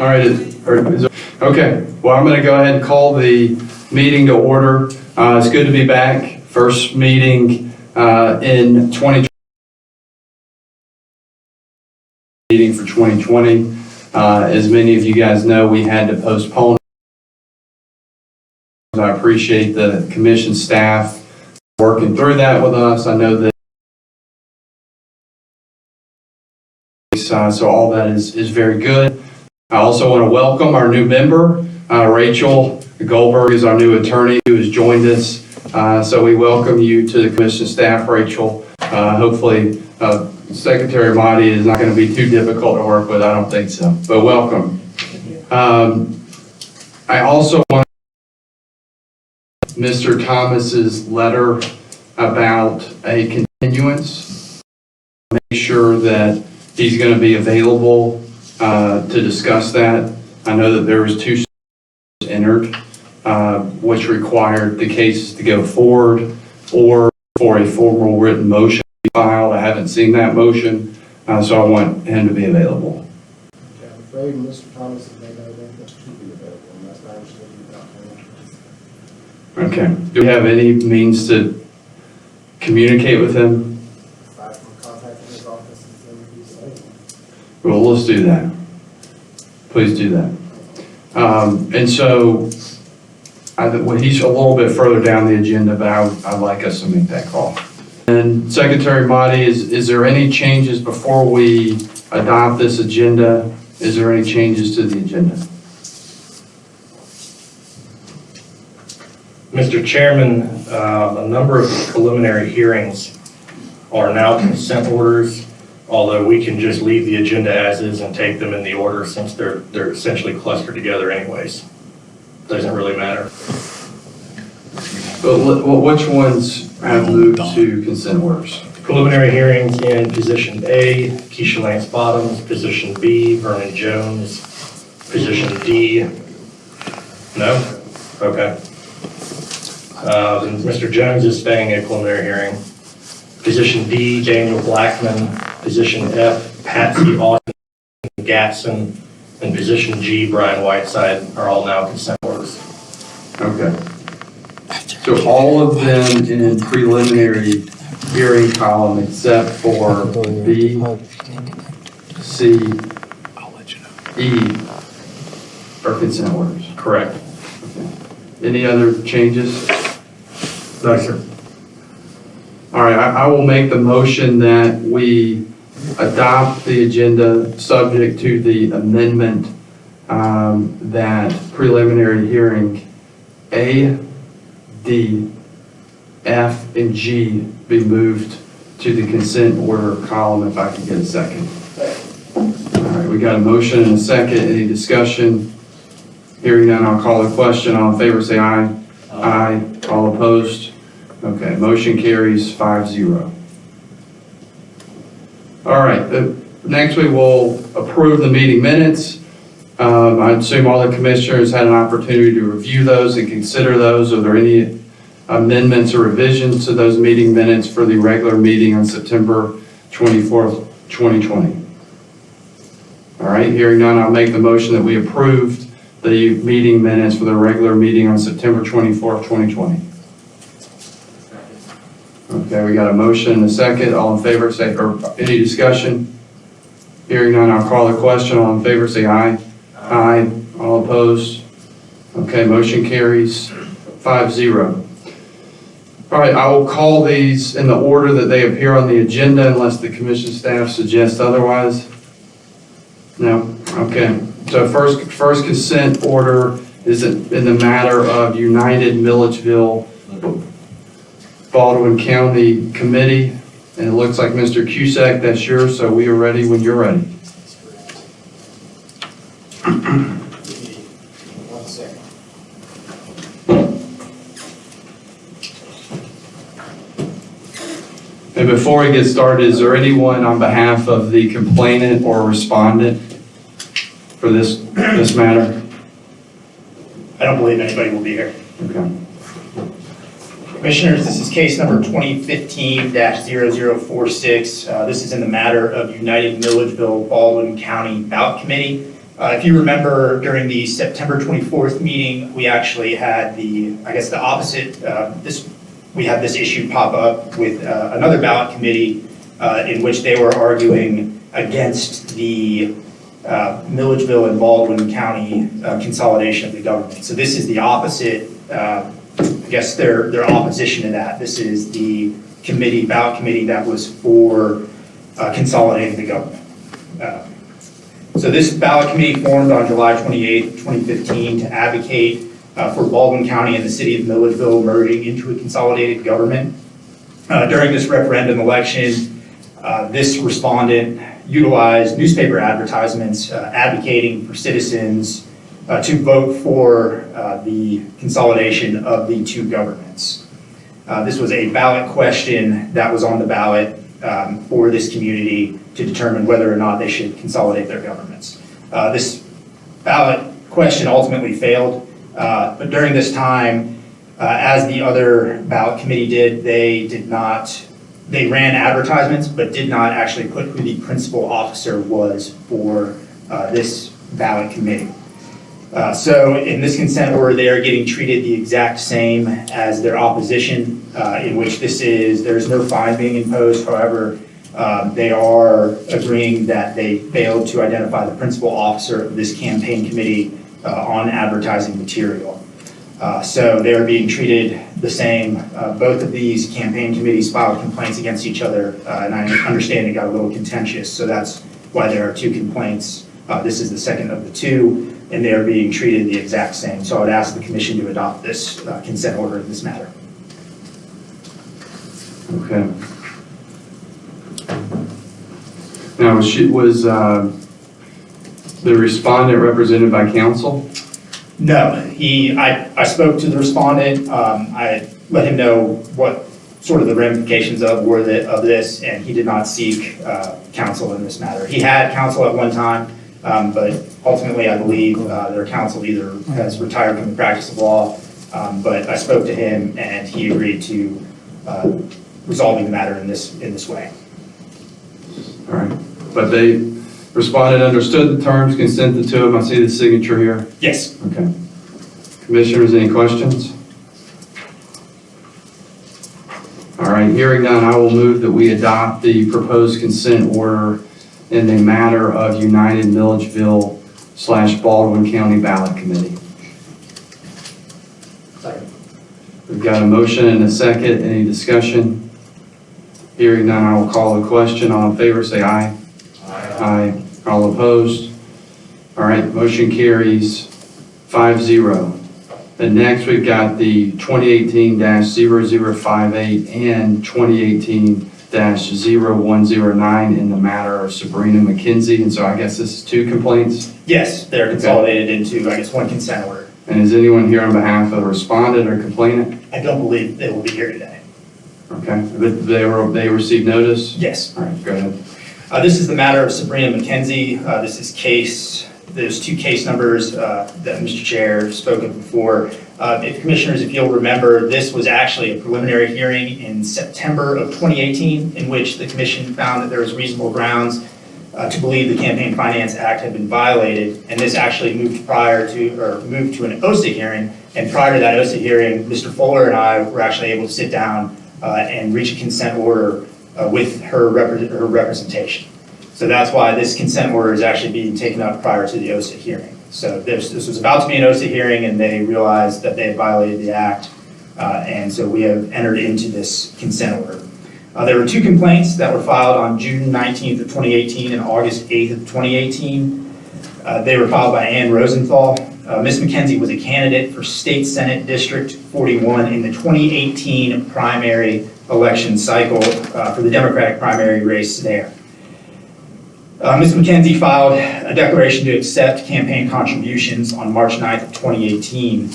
All right, okay. Well, I'm going to go ahead and call the meeting to order. It's good to be back. First meeting in 2020. Meeting for 2020. As many of you guys know, we had to postpone. I appreciate the commission staff working through that with us. I know that so all that is very good. I also want to welcome our new member, Rachel Goldberg is our new attorney who has joined us. So we welcome you to the commission staff, Rachel. Hopefully Secretary Mahdi is not going to be too difficult to work with. I don't think so, but welcome. I also want Mr. Thomas's letter about a continuance. Make sure that he's going to be available to discuss that. I know that there was 2 entered, which required the cases to go forward or for a formal written motion to be filed. I haven't seen that motion, so I want him to be available. Okay, I'm afraid Mr. Thomas has made no arrangements to be available, and that's my understanding about him. Okay. Do we have any means to communicate with him? Aside from contacting his office and saying he's available. Well, let's do that. Please do that. And so well, he's a little bit further down the agenda, but I'd like us to make that call. And Secretary Mahdi, is there any changes before we adopt this agenda? Is there any changes to the agenda? Mr. Chairman, a number of preliminary hearings are now consent orders, although we can just leave the agenda as is and take them in the order since they're essentially clustered together anyways. Doesn't really matter. But which ones have moved to consent orders? Preliminary hearings in Position A, Keisha Lance Bottoms, Position B, Vernon Jones, Position D. No? Okay. Mr. Jones is staying a preliminary hearing. Position D, Daniel Blackman. Position F, Patsy Austin Gatson. And Position G, Brian Whiteside, are all now consent orders. Okay. So all of them in preliminary hearing column except for B, C, E are consent orders. Correct. Okay. Any other changes? No, sir. All right, I will make the motion that we adopt the agenda subject to the amendment that preliminary hearing A, D, F, and G be moved to the consent order column, if I can get a second. All right, we got a motion and a second. Any discussion? Hearing none, I'll call the question. All in favor, say aye. Aye. All opposed? Okay, motion carries 5-0. All right, next we will approve the meeting minutes. I assume all the commissioners had an opportunity to review those and consider those. Are there any amendments or revisions to those meeting minutes for the regular meeting on September 24th, 2020? All right, hearing none, I'll make the motion that we approved the meeting minutes for the regular meeting on September 24th, 2020. Okay, we got a motion and a second. All in favor, say, or any discussion? Hearing none, I'll call the question. All in favor, say aye. Aye. All opposed? Okay, motion carries 5-0. All right, I will call these in the order that they appear on the agenda unless the commission staff suggests otherwise. No? Okay. So first consent order is in the matter of United Milledgeville Baldwin County Committee, and it looks like Mr. Cusack, that's yours, so we are ready when you're ready. One second. And before we get started, is there anyone on behalf of the complainant or respondent for this matter? I don't believe anybody will be here. Okay. Commissioners, this is case number 2015-0046. This is in the matter of United Milledgeville Baldwin County Bout Committee. If you remember, during the September 24th meeting, we actually had the opposite, we had this issue pop up with another ballot committee in which they were arguing against the Milledgeville and Baldwin County consolidation of the government. So this is the opposite, their opposition to that. This is the ballot committee that was for consolidating the government. So this ballot committee formed on July 28, 2015 to advocate for Baldwin County and the city of Milledgeville merging into a consolidated government. During this referendum election, this respondent utilized newspaper advertisements advocating for citizens to vote for the consolidation of the two governments. This was a ballot question that was on the ballot for this community to determine whether or not they should consolidate their governments. This ballot question ultimately failed, but during this time, as the other ballot committee did, they ran advertisements, but did not actually put who the principal officer was for this ballot committee. So in this consent order, they are getting treated the exact same as their opposition, in which there's no fine being imposed. However, they are agreeing that they failed to identify the principal officer of this campaign committee on advertising material. So they're being treated the same. Both of these campaign committees filed complaints against each other, and I understand it got a little contentious, so that's why there are two complaints. This is the second of the two, and they are being treated the exact same. So I would ask the commission to adopt this consent order in this matter. Okay. Now, was the respondent represented by counsel? No, I spoke to the respondent. I let him know what sort of the ramifications of this, and he did not seek counsel in this matter. He had counsel at one time, but ultimately I believe their counsel either has retired from the practice of law, but I spoke to him and he agreed to resolving the matter in this way. All right, but they responded, understood the terms, consented to them. I see the signature here. Yes. Okay. Commissioners, any questions? All right, hearing none, I will move that we adopt the proposed consent order in the matter of United Milledgeville / Baldwin County Ballot Committee. Second. We've got a motion and a second. Any discussion? Hearing none, I will call the question. All in favor, say aye. Aye. All opposed? All right, motion carries 5-0. And next, we've got the 2018-0058 and 2018-0109 in the matter of Sabrina McKenzie. And so I guess this is two complaints. Yes, they're consolidated into, one consent order. And is anyone here on behalf of the respondent or complainant? I don't believe they will be here today. Okay, but they received notice? Yes. All right, go ahead. This is the matter of Sabrina McKenzie. There's two case numbers that Mr. Chair spoke of before. Commissioners, if you'll remember, this was actually a preliminary hearing in September of 2018 in which the commission found that there was reasonable grounds to believe the Campaign Finance Act had been violated, and this actually moved to an OSA hearing. And prior to that OSA hearing, Mr. Fuller and I were actually able to sit down and reach a consent order with her representation. So that's why this consent order is actually being taken up prior to the OSA hearing. So this was about to be an OSA hearing, and they realized that they had violated the act, and so we have entered into this consent order. There were two complaints that were filed on June 19th of 2018 and August 8th of 2018. They were filed by Ann Rosenthal. Ms. McKenzie was a candidate for State Senate District 41 in the 2018 primary election cycle for the Democratic primary race there. Ms. McKenzie filed a declaration to accept campaign contributions on March 9th of 2018.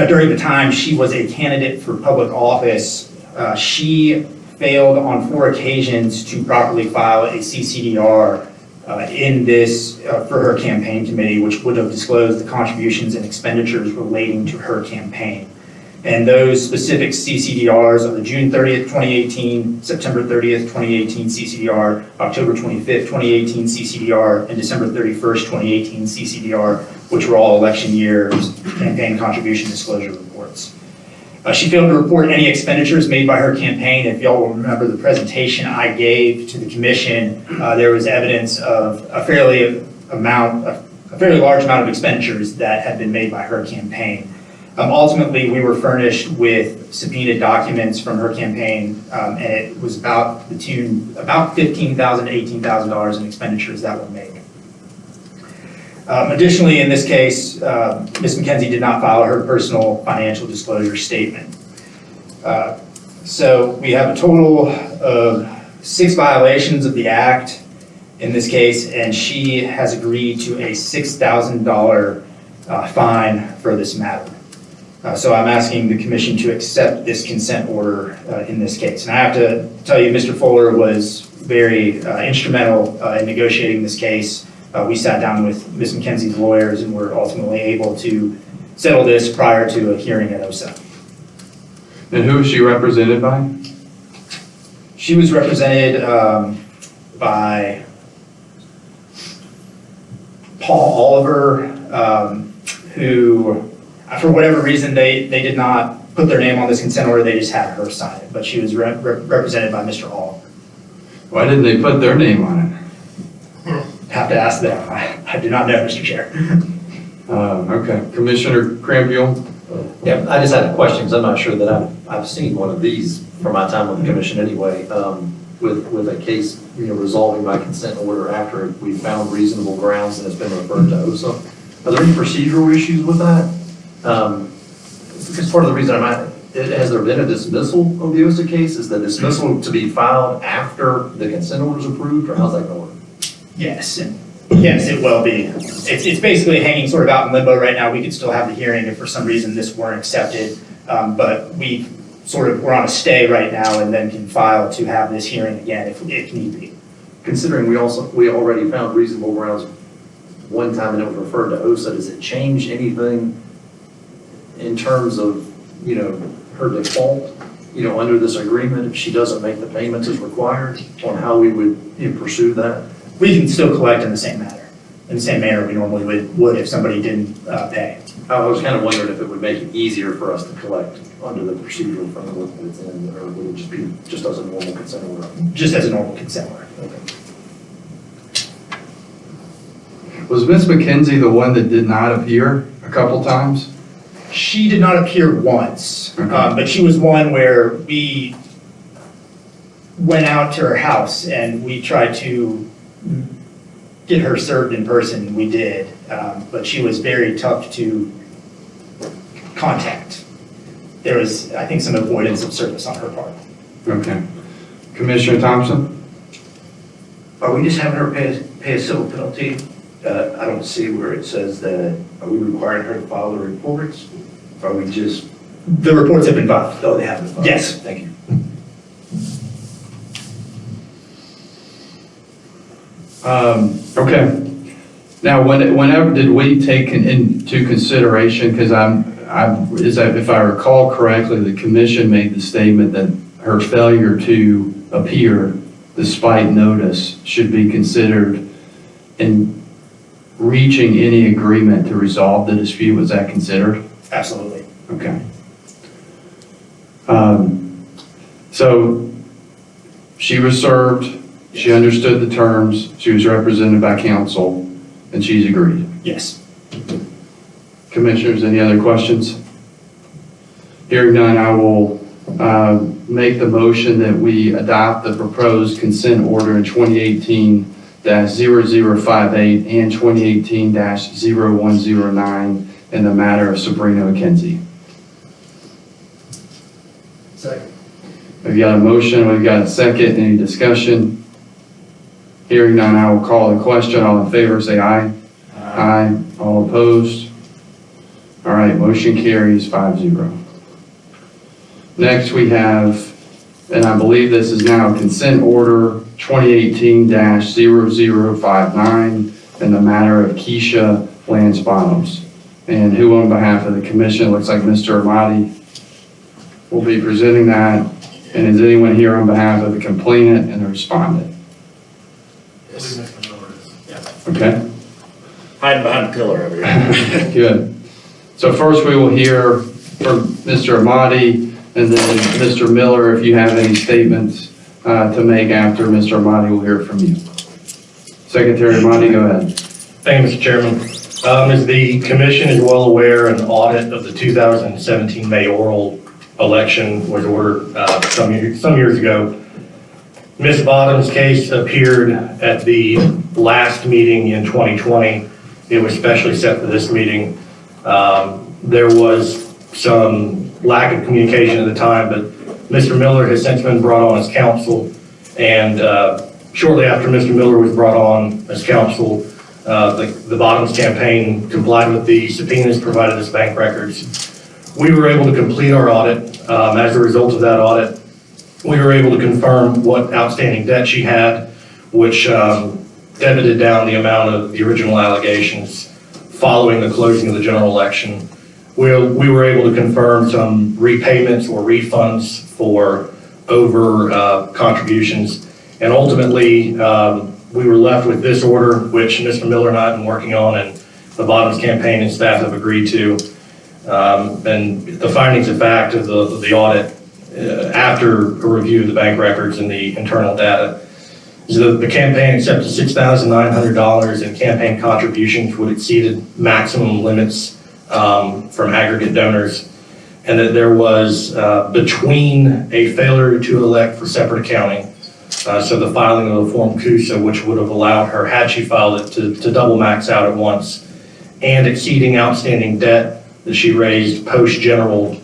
During the time she was a candidate for public office, she failed on 4 occasions to properly file a CCDR for her campaign committee, which would have disclosed the contributions and expenditures relating to her campaign. And those specific CCDRs are the June 30th, 2018, September 30th, 2018 CCDR, October 25th, 2018 CCDR, and December 31st, 2018 CCDR, which were all election years campaign contribution disclosure reports. She failed to report any expenditures made by her campaign. If y'all will remember the presentation I gave to the commission, there was evidence of a fairly large amount of expenditures that had been made by her campaign. Ultimately, we were furnished with subpoenaed documents from her campaign, and it was about the tune, about $15,000 to $18,000 in expenditures that were made. Additionally, in this case, Ms. McKenzie did not file her personal financial disclosure statement. So we have a total of 6 violations of the Act in this case, and she has agreed to a $6,000 fine for this matter. So I'm asking the commission to accept this consent order in this case. And I have to tell you, Mr. Fuller was very instrumental in negotiating this case. We sat down with Ms. McKenzie's lawyers and were ultimately able to settle this prior to a hearing at OSA. And who is she represented by? She was represented by Paul Oliver, who, for whatever reason, they did not put their name on this consent order, they just had her sign it, but she was represented by Mr. Oliver. Why didn't they put their name on it? Have to ask them. I do not know, Mr. Chair. Okay, Commissioner Crampiel? Yeah, I just had a question, because I'm not sure that I've seen one of these from my time on the commission anyway, with a case, resolving by consent order after we found reasonable grounds and it's been referred to OSA. Are there any procedural issues with that? Because part of the reason has there been a dismissal of the OSA case? Is the dismissal to be filed after the consent order is approved, or how's that going to work? Yes, and yes, it will be. It's basically hanging sort of out in limbo right now. We could still have the hearing if for some reason this weren't accepted, but we're on a stay right now and then can file to have this hearing again if need be. Considering we already found reasonable grounds one time and it was referred to OSA, does it change anything in terms of, her default, under this agreement, if she doesn't make the payments as required, on how we would pursue that? We can still collect in the same manner we normally would if somebody didn't pay. I was kind of wondering if it would make it easier for us to collect under the procedural framework that it's in, or would it just be just as a normal consent order? Just as a normal consent order. Okay. Was Ms. McKenzie the one that did not appear a couple times? She did not appear once, Okay. but she was one where we went out to her house and we tried to get her served in person. We did, but she was very tough to contact. There was, I think, some avoidance of service on her part. Okay. Commissioner Thompson? Are we just having her pay a civil penalty? I don't see where it says that, are we requiring her to file the reports? Are we just, The reports have been filed. oh, they haven't filed? Yes. Thank you. Okay. Now, whenever did we take into consideration, because if I recall correctly, the commission made the statement that her failure to appear despite notice should be considered in reaching any agreement to resolve the dispute. Was that considered? Absolutely. Okay. So she was served, she understood the terms, she was represented by counsel, and she's agreed. Yes. Commissioners, any other questions? Hearing none, I will make the motion that we adopt the proposed consent order in 2018-0058 and 2018-0109 in the matter of Sabrina McKenzie. Second. We've got a motion, we've got a second, any discussion? Hearing none, I will call the question. All in favor, say aye. Aye. All opposed? All right, motion carries 5-0. Next, we have, and I believe this is now consent order 2018-0059 in the matter of Keisha Lance Bottoms. And who on behalf of the commission? Looks like Mr. Amati. will be presenting that. And is anyone here on behalf of the complainant and the respondent? Okay, Hiding behind a pillar over here. good. So first we will hear from Mr. Amati and then Mr. Miller, if you have any statements to make after Mr. Amati, we'll hear from you. Secretary Amati, go ahead. Thank you, Mr. Chairman. As the commission is well aware, an audit of the 2017 mayoral election was ordered some years ago. Ms. Bottom's case appeared at the last meeting in 2020. It was specially set for this meeting. There was some lack of communication at the time, but Mr. Miller has since been brought on as counsel, and shortly after Mr. Miller was brought on as counsel, the Bottoms campaign complied with the subpoenas, provided us bank records. We were able to complete our audit. As a result of that audit, we were able to confirm what outstanding debt she had, which debited down the amount of the original allegations following the closing of the general election. We were able to confirm some repayments or refunds for over contributions. And ultimately, we were left with this order, which Mr. Miller and I have been working on, and the Bottoms campaign and staff have agreed to. And the findings of fact of the audit, after a review of the bank records and the internal data, is that the campaign accepted $6,900 in campaign contributions, which exceeded maximum limits from aggregate donors, and that there was between a failure to elect for separate accounting, so the filing of the Form CUSA, which would have allowed her, had she filed it, to double max out at once, and exceeding outstanding debt that she raised post-general,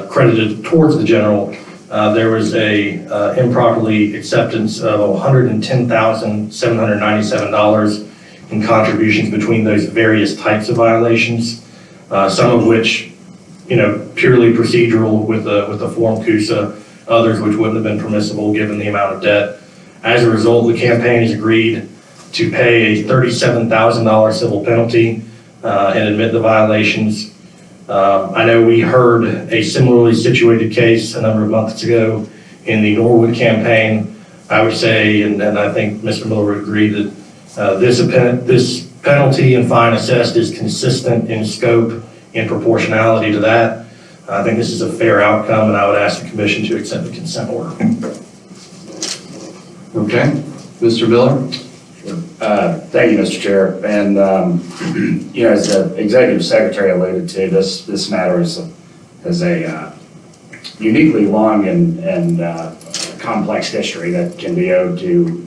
credited towards the general. There was a improperly acceptance of $110,797 in contributions between those various types of violations, some of which, purely procedural with the Form CUSA, others which wouldn't have been permissible given the amount of debt. As a result, the campaign has agreed to pay a $37,000 civil penalty and admit the violations. I know we heard a similarly situated case a number of months ago in the Norwood campaign. I would say, and I think Mr. Miller would agree, that this penalty and fine assessed is consistent in scope and proportionality to that. I think this is a fair outcome, and I would ask the commission to accept the consent order. Okay, Mr. Miller? Thank you, Mr. Chair. And, as the executive secretary alluded to, this matter is a uniquely long and complex history that can be owed to,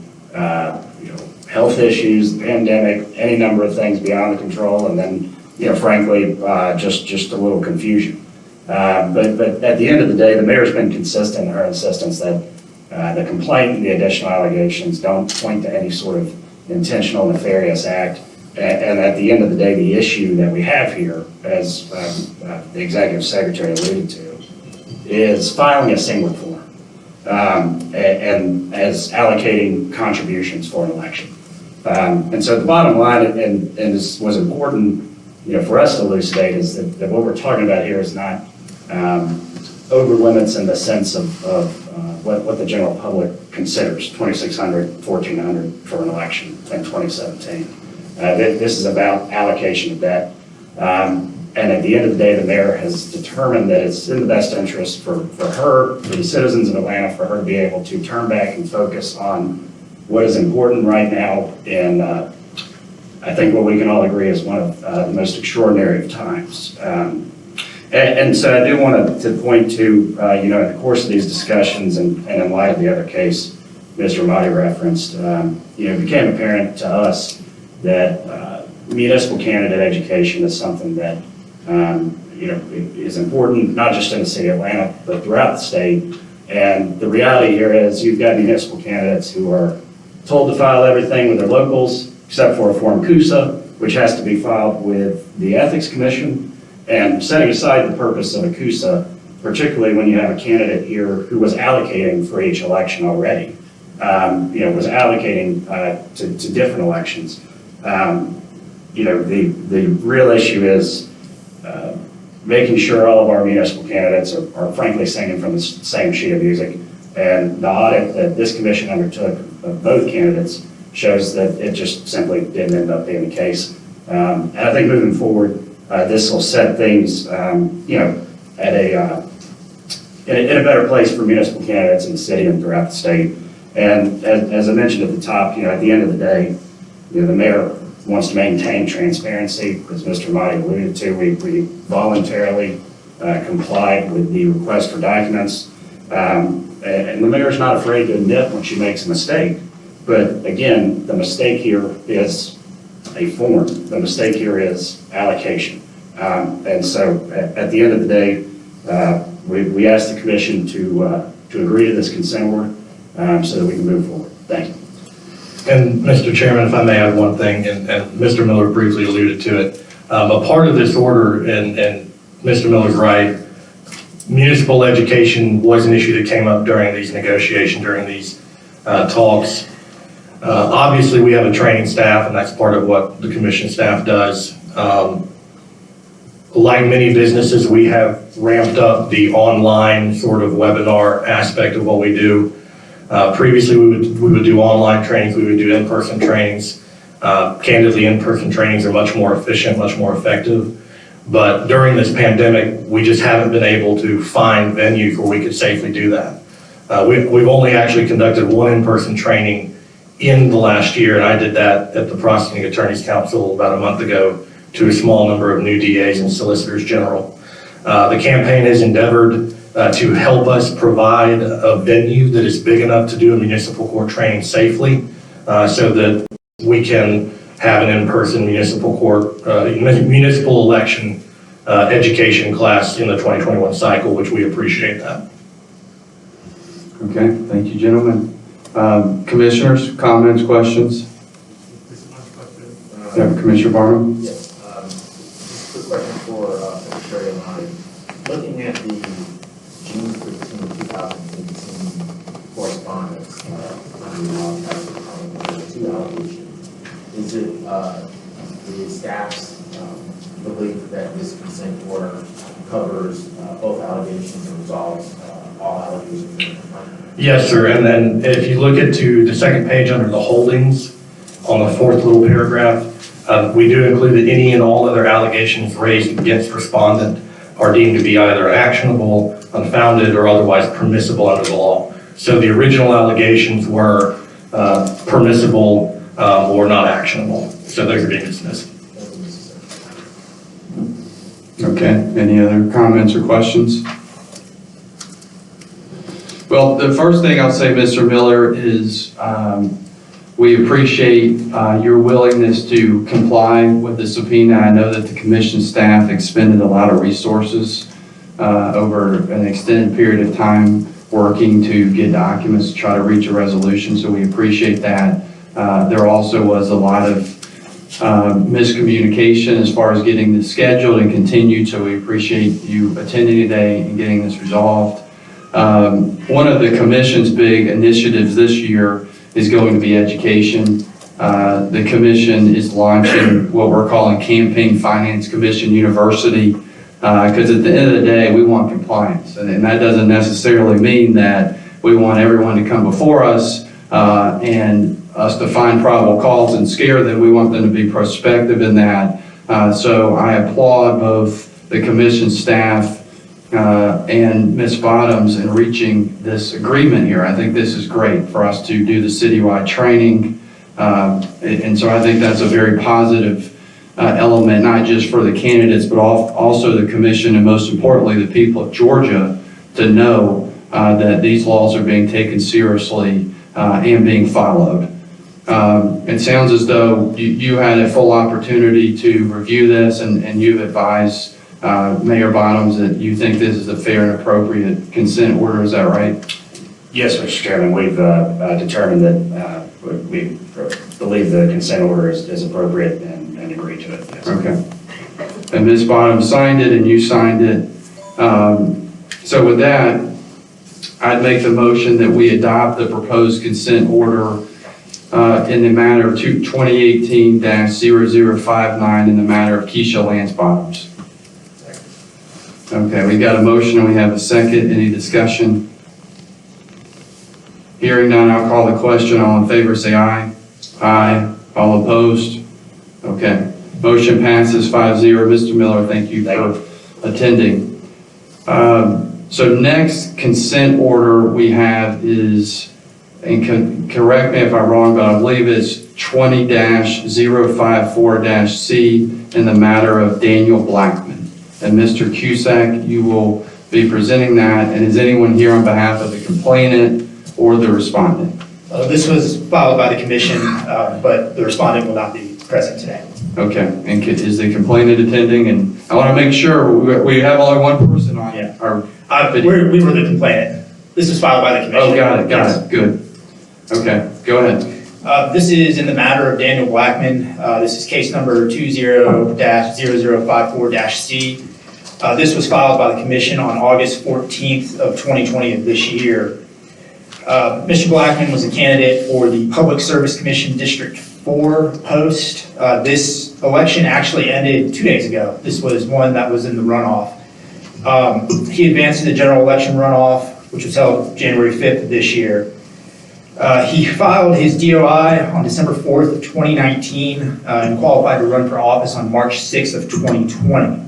health issues, the pandemic, any number of things beyond the control, and then, frankly, just a little confusion. But at the end of the day, the mayor's been consistent in her insistence that the complaint and the additional allegations don't point to any sort of intentional nefarious act. And at the end of the day, the issue that we have here, as the executive secretary alluded to, is filing a single form and as allocating contributions for an election. And so the bottom line, and this was important, for us to elucidate, is that what we're talking about here is not over limits in the sense of what the general public considers, $2,600, $1,400 for an election in 2017. This is about allocation of debt. And at the end of the day, the mayor has determined that it's in the best interest for her, for the citizens of Atlanta, for her to be able to turn back and focus on what is important right now. And I think what we can all agree is one of the most extraordinary of times. And so I do want to point to, in the course of these discussions and in light of the other case Mr. Amati referenced, it became apparent to us that municipal candidate education is something that, is important, not just in the city of Atlanta, but throughout the state. And the reality here is you've got municipal candidates who are told to file everything with their locals, except for a Form CUSA, which has to be filed with the Ethics Commission. And setting aside the purpose of a CUSA, particularly when you have a candidate here who was allocating for each election already, was allocating to different elections. The real issue is making sure all of our municipal candidates are frankly singing from the same sheet of music. And the audit that this commission undertook of both candidates shows that it just simply didn't end up being the case. And I think moving forward, this will set things, at in a better place for municipal candidates in the city and throughout the state. And as I mentioned at the top, at the end of the day, the mayor wants to maintain transparency. As Mr. Motti alluded to, we voluntarily complied with the request for documents. And the mayor's not afraid to admit when she makes a mistake. But again, the mistake here is a form. The mistake here is allocation. And so at the end of the day, we asked the commission to agree to this consent order so that we can move forward. Thank you. And Mr. Chairman, if I may add one thing, and Mr. Miller briefly alluded to it, a part of this order, and Mr. Miller's right, municipal education was an issue that came up during these negotiations, during these talks. Obviously, we have a training staff, and that's part of what the commission staff does. Like many businesses, we have ramped up the online sort of webinar aspect of what we do. Previously, we would do online trainings, we would do in-person trainings. Candidly, in-person trainings are much more efficient, much more effective. But during this pandemic, we just haven't been able to find venues where we could safely do that. We've only actually conducted one in-person training in the last year, and I did that at the Prosecuting Attorney's Council about a month ago to a small number of new DAs and solicitors general. The campaign has endeavored to help us provide a venue that is big enough to do a municipal court training safely so that we can have an in-person municipal court, municipal election education class in the 2021 cycle, which we appreciate that. Okay, thank you, gentlemen. Commissioners, comments, questions? Yeah, Commissioner Barnum? Yes, just a quick question for Secretary Alani. Looking at the June 15, 2018 correspondence, the two allegations, is it the staff's belief that this consent order covers both allegations and resolves all allegations in the complaint? Yes, sir. And then if you look to the second page under the holdings, on the fourth little paragraph, we do include that any and all other allegations raised against respondent are deemed to be either actionable, unfounded, or otherwise permissible under the law. So the original allegations were permissible or not actionable. So those are being dismissed. Okay, any other comments or questions? Well, the first thing I'll say, Mr. Miller, is we appreciate your willingness to comply with the subpoena. I know that the commission staff expended a lot of resources over an extended period of time working to get documents to try to reach a resolution, so we appreciate that. There also was a lot of miscommunication as far as getting this scheduled and continued, so we appreciate you attending today and getting this resolved. One of the commission's big initiatives this year is going to be education. The commission is launching what we're calling Campaign Finance Commission University, because at the end of the day, we want compliance. And that doesn't necessarily mean that we want everyone to come before us and us to find probable cause and scare them. We want them to be prospective in that. So I applaud both the commission staff and Ms. Bottoms in reaching this agreement here. I think this is great for us to do the citywide training. And so I think that's a very positive element, not just for the candidates, but also the commission, and most importantly, the people of Georgia, to know that these laws are being taken seriously and being followed. It sounds as though you had a full opportunity to review this, and you've advised Mayor Bottoms that you think this is a fair and appropriate consent order. Is that right? Yes, Mr. Chairman, we've determined that we believe the consent order is appropriate and agree to it. Yes. Okay. And Ms. Bottoms signed it and you signed it. So with that, I'd make the motion that we adopt the proposed consent order in the matter of 2018-0059 in the matter of Keisha Lance Bottoms. Okay, we got a motion and we have a second. Any discussion? Hearing none, I'll call the question. All in favor, say aye. Aye. All opposed? Okay. Motion passes 5-0. Mr. Miller, thank you for attending. So next consent order we have is, and correct me if I'm wrong, but I believe it's 20-054-C in the matter of Daniel Blackman. And Mr. Cusack, you will be presenting that. And is anyone here on behalf of the complainant or the respondent? This was filed by the commission, but the respondent will not be present today. Okay, and is the complainant attending? And I want to make sure we have only one person on Yeah. our We were the complainant. This was filed by the commission. Oh, got it, good. Okay, go ahead. This is in the matter of Daniel Blackman. This is case number 20-0054-C. This was filed by the commission on August 14th of 2020 of this year. Mr. Blackman was a candidate for the Public Service Commission District 4 post. This election actually ended 2 days ago. This was one that was in the runoff. He advanced to the general election runoff, which was held January 5th of this year. He filed his DOI on December 4th of 2019 and qualified to run for office on March 6th of 2020.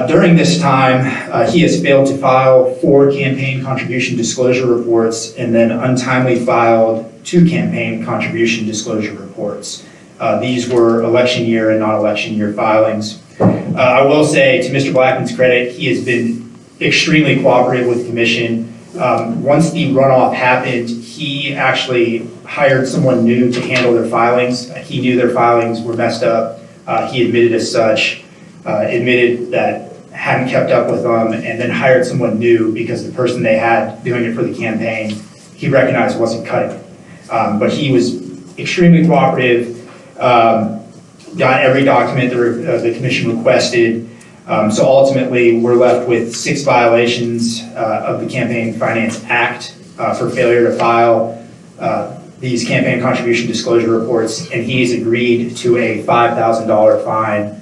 During this time, he has failed to file 4 campaign contribution disclosure reports and then untimely filed 2 campaign contribution disclosure reports. These were election year and non-election year filings. I will say, to Mr. Blackman's credit, he has been extremely cooperative with the commission. Once the runoff happened, he actually hired someone new to handle their filings. He knew their filings were messed up. He admitted as such, admitted that hadn't kept up with them, and then hired someone new because the person they had doing it for the campaign, he recognized wasn't cutting it. But he was extremely cooperative, got every document the commission requested. So ultimately, we're left with 6 violations of the Campaign Finance Act for failure to file these campaign contribution disclosure reports, and he's agreed to a $5,000 fine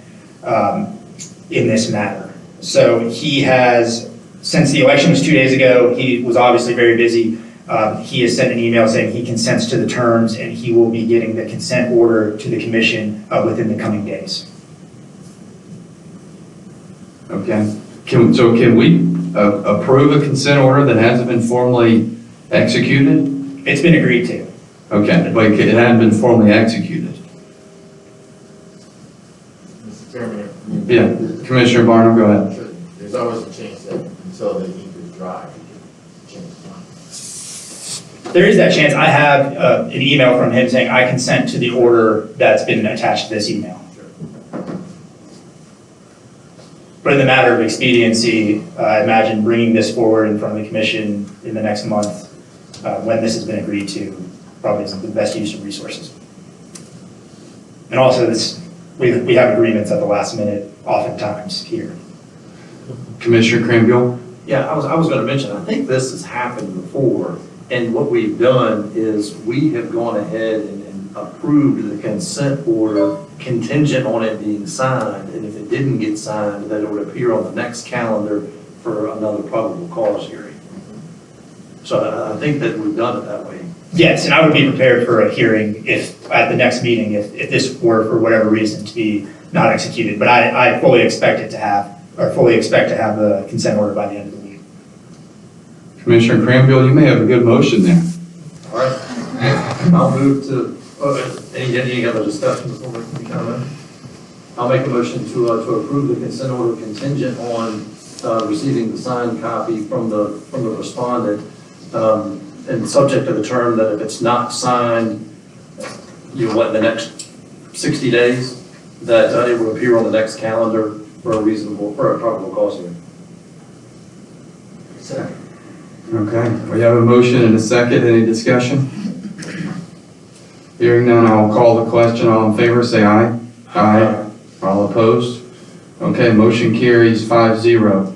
in this matter. So he has, since the election was 2 days ago, he was obviously very busy. He has sent an email saying he consents to the terms, and he will be getting the consent order to the commission within the coming days. Okay. Can we approve a consent order that hasn't been formally executed? It's been agreed to. Okay, but it hadn't been formally executed. Mr. Chairman. Yeah, Commissioner Barnum, go ahead. There's always a chance that until the ink is dry, you can change the mind. There is that chance. I have an email from him saying I consent to the order that's been attached to this email. But in the matter of expediency, I imagine bringing this forward in front of the commission in the next month, when this has been agreed to, probably is the best use of resources. And also, we have agreements at the last minute oftentimes here. Commissioner Cranbill? Yeah, I was going to mention, I think this has happened before, and what we've done is we have gone ahead and approved the consent order contingent on it being signed, and if it didn't get signed, that it would appear on the next calendar for another probable cause hearing. So I think that we've done it that way. Yes, and I would be prepared for a hearing if, at the next meeting, if this were for whatever reason to be not executed. But I fully expect to have the consent order by the end of the week. Commissioner Cranbill, you may have a good motion there. All right. I'll move to, any other discussion before we comment? I'll make a motion to approve the consent order contingent on receiving the signed copy from the respondent, and subject to the term that if it's not signed, in the next 60 days, that it will appear on the next calendar for a probable cause hearing. Second. Okay, we have a motion and a second. Any discussion? Hearing none, I'll call the question. All in favor, say aye. Aye. All opposed? Okay, motion carries 5-0.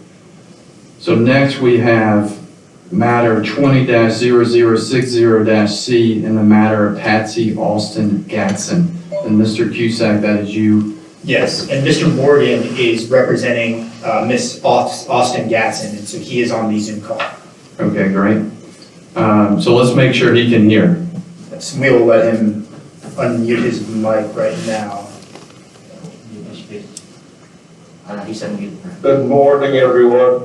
So next we have matter 20-0060-C in the matter of Patsy Alston Gatson. And Mr. Cusack, that is you Yes, and Mr. Morgan is representing Ms. Austin Gatson, and so he is on the Zoom call. Okay, great. So let's make sure he can hear. So we will let him unmute his mic right now. He said we. Good morning, everyone.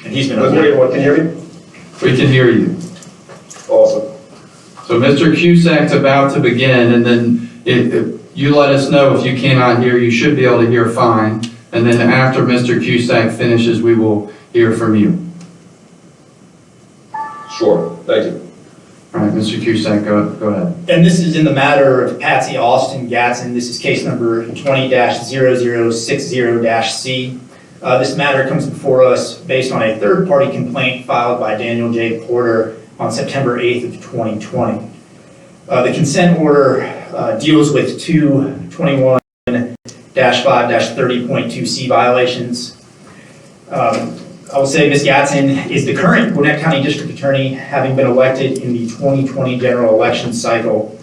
And he's been Good morning, everyone. Can you hear me? We can hear you. Awesome. So Mr. Cusack's about to begin, and then if you let us know if you cannot hear, you should be able to hear fine. And then after Mr. Cusack finishes, we will hear from you. Sure. Thank you. All right, Mr. Cusack, go ahead. And this is in the matter of Patsy Austin Gatson. This is case number 20-0060-C. This matter comes before us based on a third-party complaint filed by Daniel J. Porter on September 8th of 2020. The consent order deals with two 21-5-30.2C violations. I will say Ms. Gatson is the current Gwinnett County District Attorney, having been elected in the 2020 general election cycle.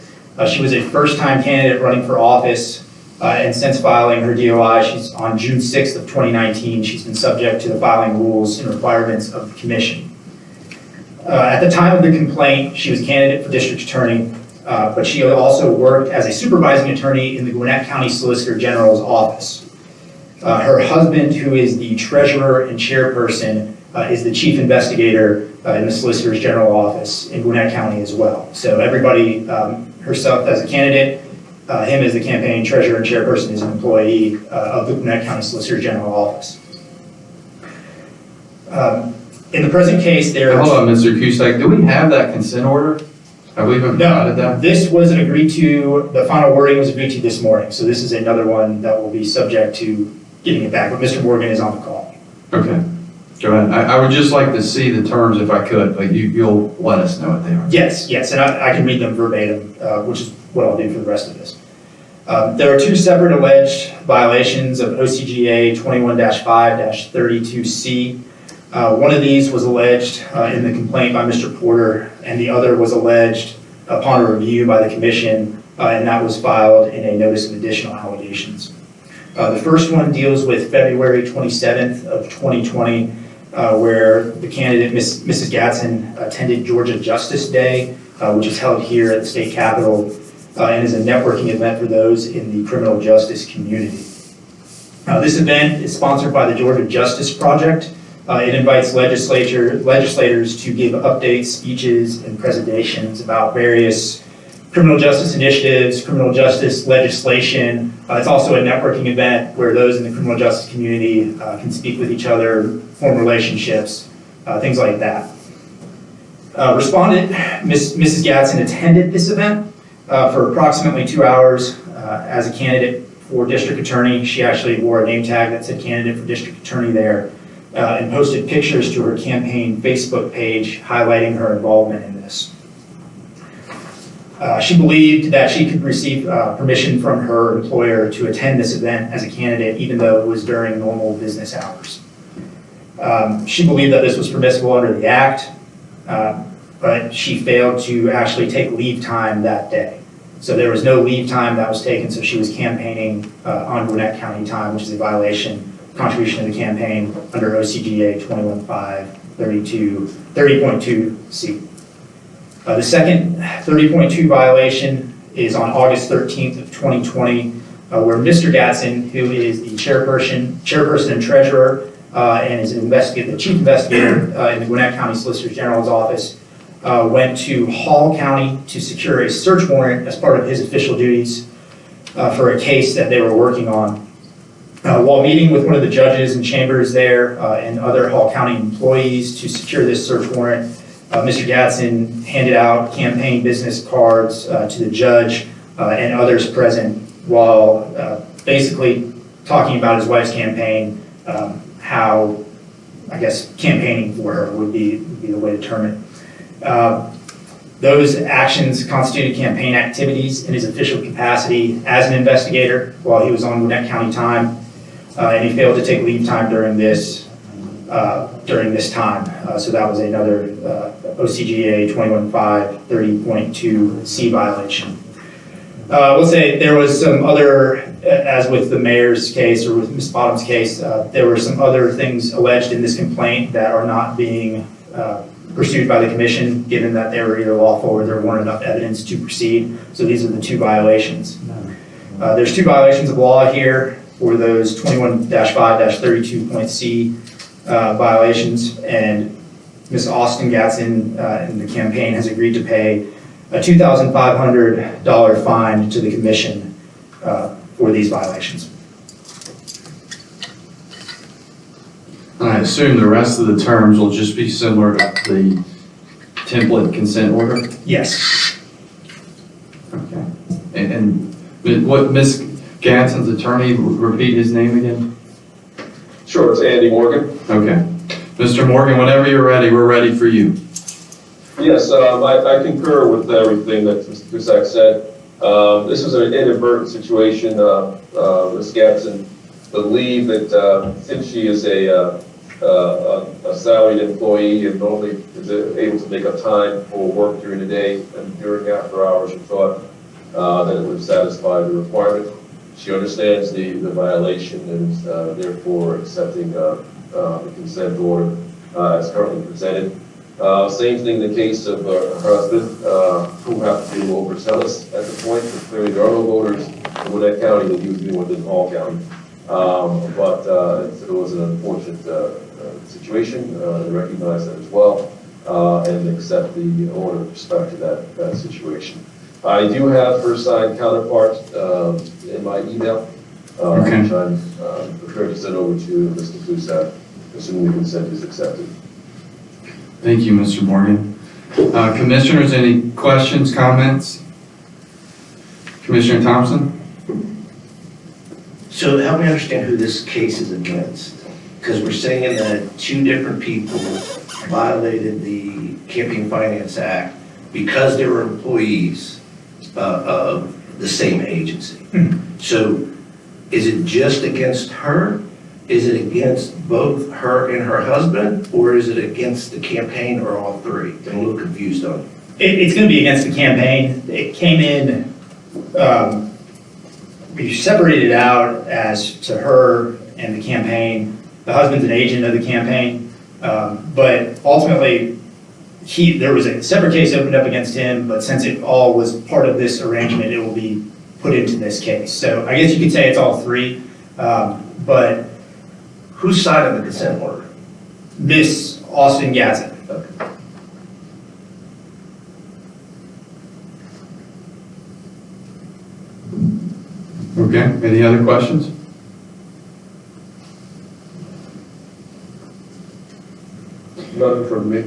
She was a first-time candidate running for office, and since filing her DOI, she's on June 6th of 2019, she's been subject to the filing rules and requirements of the commission. At the time of the complaint, she was candidate for district attorney, but she also worked as a supervising attorney in the Gwinnett County Solicitor General's office. Her husband, who is the treasurer and chairperson, is the chief investigator in the Solicitor General office in Gwinnett County as well. So everybody, herself as a candidate, him as the campaign treasurer and chairperson is an employee of the Gwinnett County Solicitor General office. In the present case, there Hold on, Mr. Cusack, do we have that consent order? Have we even provided No, that? this was agreed to, the final wording was agreed to this morning, so this is another one that will be subject to getting it back, but Mr. Morgan is on the call. Okay, go ahead. I would just like to see the terms if I could, but you'll let us know what they are. Yes, and I can read them verbatim, which is what I'll do for the rest of this. There are two separate alleged violations of OCGA 21-5-32C. One of these was alleged in the complaint by Mr. Porter, and the other was alleged upon a review by the commission, and that was filed in a notice of additional allegations. The first one deals with February 27th of 2020, where the candidate, Mrs. Gatson, attended Georgia Justice Day, which is held here at the state capitol, and is a networking event for those in the criminal justice community. This event is sponsored by the Georgia Justice Project. It invites legislators to give updates, speeches, and presentations about various criminal justice initiatives, criminal justice legislation. It's also a networking event where those in the criminal justice community can speak with each other, form relationships, things like that. Respondent, Mrs. Gatson, attended this event for approximately 2 hours as a candidate for district attorney. She actually wore a name tag that said candidate for district attorney there, and posted pictures to her campaign Facebook page highlighting her involvement in this. She believed that she could receive permission from her employer to attend this event as a candidate, even though it was during normal business hours. She believed that this was permissible under the act, but she failed to actually take leave time that day. So there was no leave time that was taken, so she was campaigning on Gwinnett County time, which is a violation, contribution to the campaign under OCGA 21-5-30.2C. The second 30.2 violation is on August 13th of 2020, where Mr. Gatson, who is the chairperson and treasurer, and is the chief investigator in the Gwinnett County Solicitor General's office, went to Hall County to secure a search warrant as part of his official duties for a case that they were working on. While meeting with one of the judges and chambers there and other Hall County employees to secure this search warrant, Mr. Gatson handed out campaign business cards to the judge and others present while basically talking about his wife's campaign, how, I guess, campaigning for her would be the way to term it. Those actions constituted campaign activities in his official capacity as an investigator while he was on Gwinnett County time, and he failed to take leave time during this time. So that was another OCGA 21-5-30.2C violation. We'll say there was some other, as with the mayor's case or with Ms. Bottom's case, there were some other things alleged in this complaint that are not being pursued by the commission, given that they were either lawful or there weren't enough evidence to proceed. So these are the two violations. There's two violations of law here for those 21-5-32.c violations, and Ms. Austin Gatson in the campaign has agreed to pay a $2,500 fine to the commission for these violations. And I assume the rest of the terms will just be similar to the template consent order? Yes. Okay. And what, Ms. Gadsden's attorney, repeat his name again? Sure, it's Andy Morgan. Okay. Mr. Morgan, whenever you're ready, we're ready for you. Yes, I concur with everything that Mr. Cusack said. This was an inadvertent situation. Ms. Gadsden believed that since she is a salaried employee and normally is able to make up time for work during the day and during after hours, she thought that it would satisfy the requirement. She understands the violation and is therefore accepting the consent order as currently presented. Same thing in the case of her husband, who happened to be overzealous at the point, because clearly there are no voters in Gwinnett County that he was doing within Hall County. But it was an unfortunate situation. They recognize that as well and accept the order with respect to that situation. I do have her signed counterpart in my email, Okay. which I'm prepared to send over to Mr. Cusack, assuming the consent is accepted. Thank you, Mr. Morgan. Commissioners, any questions, comments? Commissioner Thompson? So help me understand who this case is against. Because we're saying that two different people violated the Campaign Finance Act because they were employees of the same agency. So is it just against her? Is it against both her and her husband? Or is it against the campaign or all three? I'm a little confused on it. It's going to be against the campaign. It came in, we separated it out as to her and the campaign. The husband's an agent of the campaign, but ultimately, there was a separate case opened up against him, but since it all was part of this arrangement, it will be put into this case. So I guess you could say it's all three, but Whose side of the consent order? Miss Austin Gadsden. Okay, any other questions? None from me.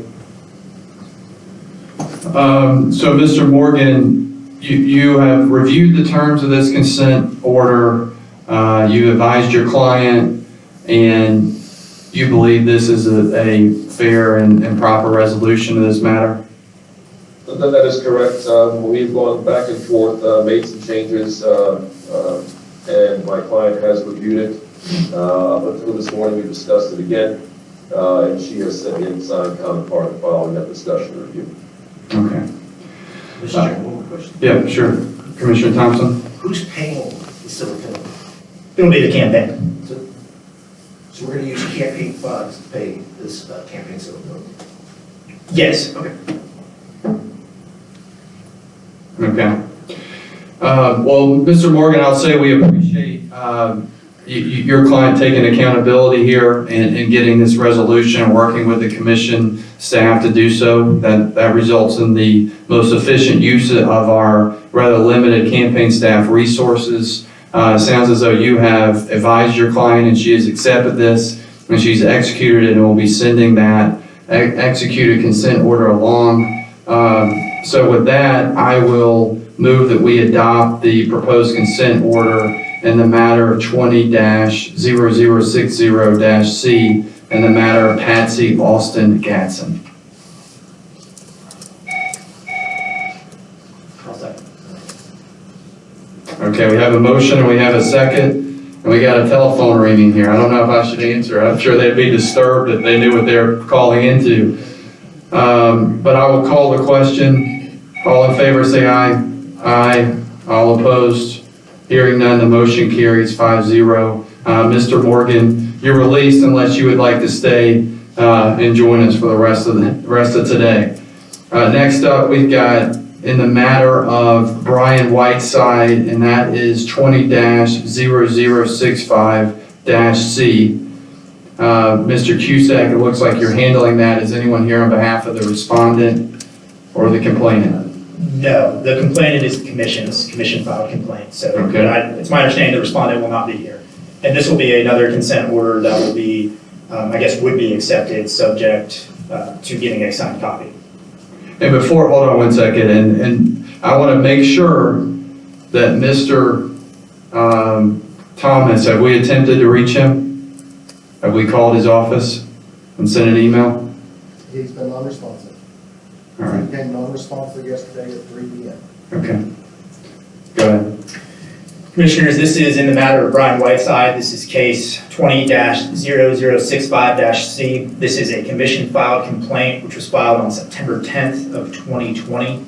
So, Mr. Morgan, you have reviewed the terms of this consent order, you advised your client, and you believe this is a fair and proper resolution of this matter? That is correct. We've gone back and forth, made some changes, and my client has reviewed it. Up until this morning, we discussed it again, and she has sent in signed counterpart following that discussion and review. Okay. Mr. Chairman, one more question. Yeah, sure. Commissioner Thompson? Who's paying the civil penalty? It'll be the campaign. So we're going to use campaign funds to pay this campaign civil penalty? Yes. Okay. Okay. Well, Mr. Morgan, I'll say we appreciate your client taking accountability here and getting this resolution and working with the commission staff to do so. That results in the most efficient use of our rather limited campaign staff resources. It sounds as though you have advised your client and she has accepted this and she's executed it and will be sending that executed consent order along. So with that, I will move that we adopt the proposed consent order in the matter of 20-0060-C in the matter of Patsy Austin Gadsden. Okay, we have a motion and we have a second, and we got a telephone ringing here. I don't know if I should answer. I'm sure they'd be disturbed if they knew what they're calling into. But I will call the question. All in favor say aye. Aye. All opposed? Hearing none, the motion carries 5-0. Mr. Morgan, you're released unless you would like to stay and join us for the rest of today. Next up, we've got in the matter of Brian Whiteside, and that is 20-0065-C. Mr. Cusack, it looks like you're handling that. Is anyone here on behalf of the respondent or the complainant? No, the complainant is the commission filed complaint, so Okay. it's my understanding the respondent will not be here. And this will be another consent order that will be, I guess, would be accepted, subject to getting a signed copy. And before, hold on one second, and I want to make sure that Mr. Thomas, have we attempted to reach him? Have we called his office and sent an email? He's been non-responsive. All right, He became non-responsive yesterday at 3 p.m. okay. Go ahead. Commissioners, this is in the matter of Brian Whiteside. This is case 20-0065-C. This is a commission filed complaint which was filed on September 10th of 2020.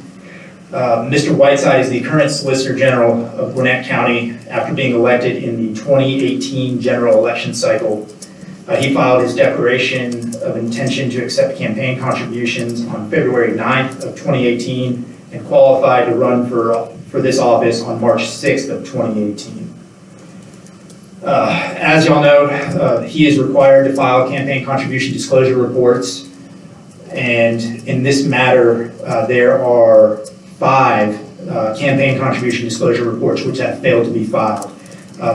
Mr. Whiteside is the current Solicitor General of Gwinnett County after being elected in the 2018 general election cycle. He filed his declaration of intention to accept campaign contributions on February 9th of 2018 and qualified to run for this office on March 6th of 2018. As y'all know, he is required to file campaign contribution disclosure reports. And in this matter, there are 5 campaign contribution disclosure reports which have failed to be filed.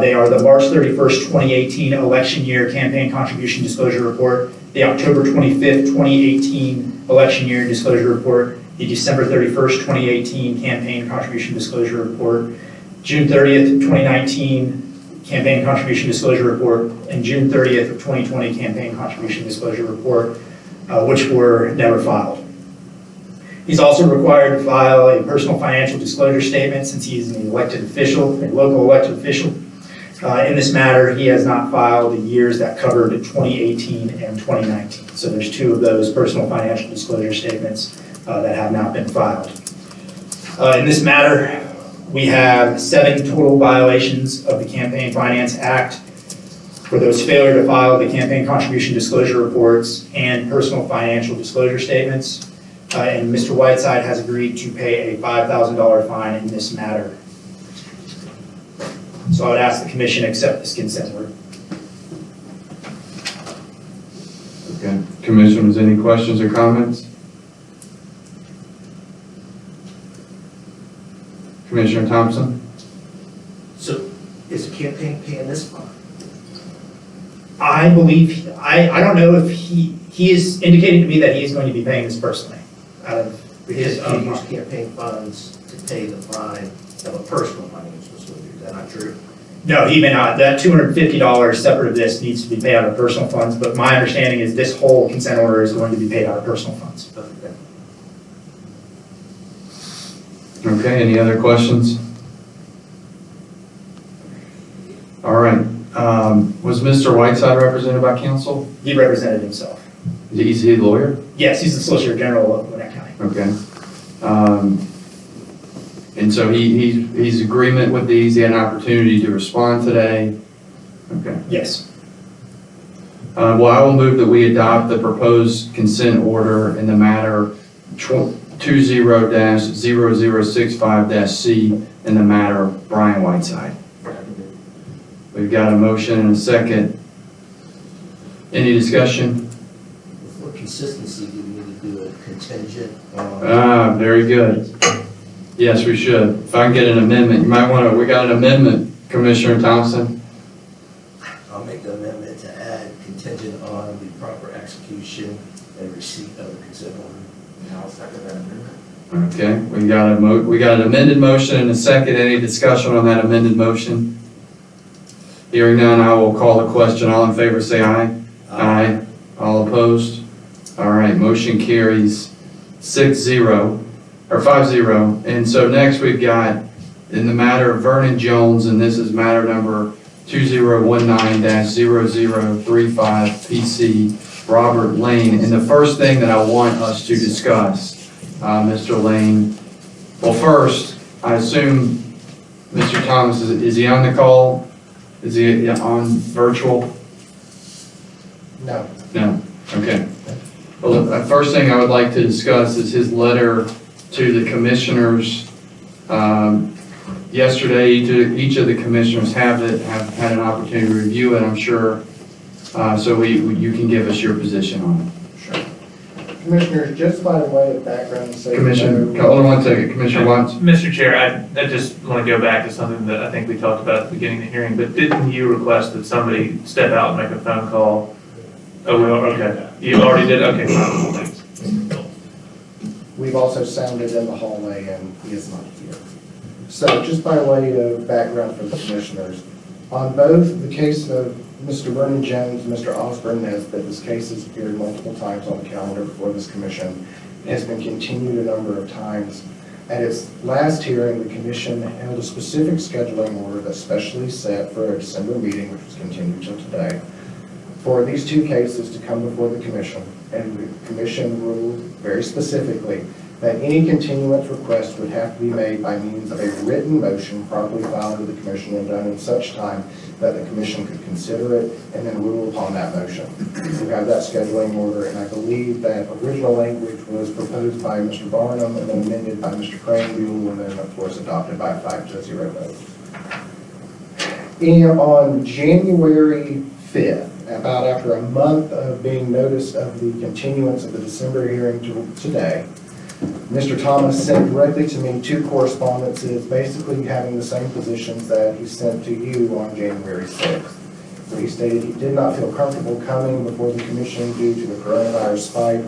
They are the March 31st, 2018 election year campaign contribution disclosure report, the October 25th, 2018 election year disclosure report, the December 31st, 2018 campaign contribution disclosure report, June 30th, 2019 campaign contribution disclosure report, and June 30th of 2020 campaign contribution disclosure report, which were never filed. He's also required to file a personal financial disclosure statement since he is an elected official, a local elected official. In this matter, he has not filed the years that covered 2018 and 2019. So there's 2 of those personal financial disclosure statements that have not been filed. In this matter, we have 7 total violations of the Campaign Finance Act for those failure to file the campaign contribution disclosure reports and personal financial disclosure statements. And Mr. Whiteside has agreed to pay a $5,000 fine in this matter. So I would ask the commission accept this consent order. Okay. Commissioners, any questions or comments? Commissioner Thompson? So is the campaign paying this fine? I believe, I don't know if he is indicating to me that he is going to be paying this personally out of Because his he own used money. campaign funds to pay the fine of a personal financial disclosure. Is that not true? No, he may not. That $250 separate of this needs to be paid out of personal funds, but my understanding is this whole consent order is going to be paid out of personal funds. Okay. Okay, any other questions? All right. Was Mr. Whiteside represented by counsel? He represented himself. Is he a lawyer? Yes, he's the Solicitor General of Gwinnett County. Okay. And so he's agreement with these, he had an opportunity to respond today? Okay. Yes. Well, I will move that we adopt the proposed consent order in the matter 20-0065-C in the matter of Brian Whiteside. We've got a motion and a second. Any discussion? For consistency, do we need to do a contingent on? Very good. Yes, we should. If I can get an amendment, you might want to, we got an amendment, Commissioner Thompson. I'll make the amendment to add contingent on the proper execution and receipt of the consent order. And I'll second that amendment. Okay, we got an amended motion and a second. Any discussion on that amended motion? Hearing none, I will call the question. All in favor say aye. Aye. All opposed? All right, motion carries 6-0, or 5-0. And so next we've got, in the matter of Vernon Jones, and this is matter number 2019-0035 PC, Robert Lane. And the first thing that I want us to discuss, Mr. Lane, well, first, I assume Mr. Thomas, is he on the call? Is he on virtual? No. No, okay. Well, the first thing I would like to discuss is his letter to the commissioners. Yesterday, each of the commissioners have had an opportunity to review it, I'm sure. So you can give us your position on it. Sure. Commissioners, just by way of background, so Commissioner, hold on one second, Commissioner Watts. Mr. Chair, I just want to go back to something that I think we talked about at the beginning of the hearing, but didn't you request that somebody step out and make a phone call? Oh, well, okay. You already did? Okay, fine, thanks. we've also sounded in the hallway and he is not here. So just by way of background for the commissioners, on both the case of Mr. Vernon Jones, Mr. Osborne Nesbitt, this case has appeared multiple times on the calendar before this commission. It has been continued a number of times. At its last hearing, the commission held a specific scheduling order that's specially set for a December meeting, which was continued till today, for these two cases to come before the commission. And the commission ruled very specifically that any continuance request would have to be made by means of a written motion properly filed with the commission and done in such time that the commission could consider it and then rule upon that motion. We have that scheduling order, and I believe that original language was proposed by Mr. Barnum and then amended by Mr. Craneville and then, of course, adopted by a 5-0 vote. On January 5th, about after a month of being noticed of the continuance of the December hearing to today, Mr. Thomas sent directly to me two correspondences, basically having the same positions that he sent to you on January 6th. Where he stated he did not feel comfortable coming before the commission due to the coronavirus spike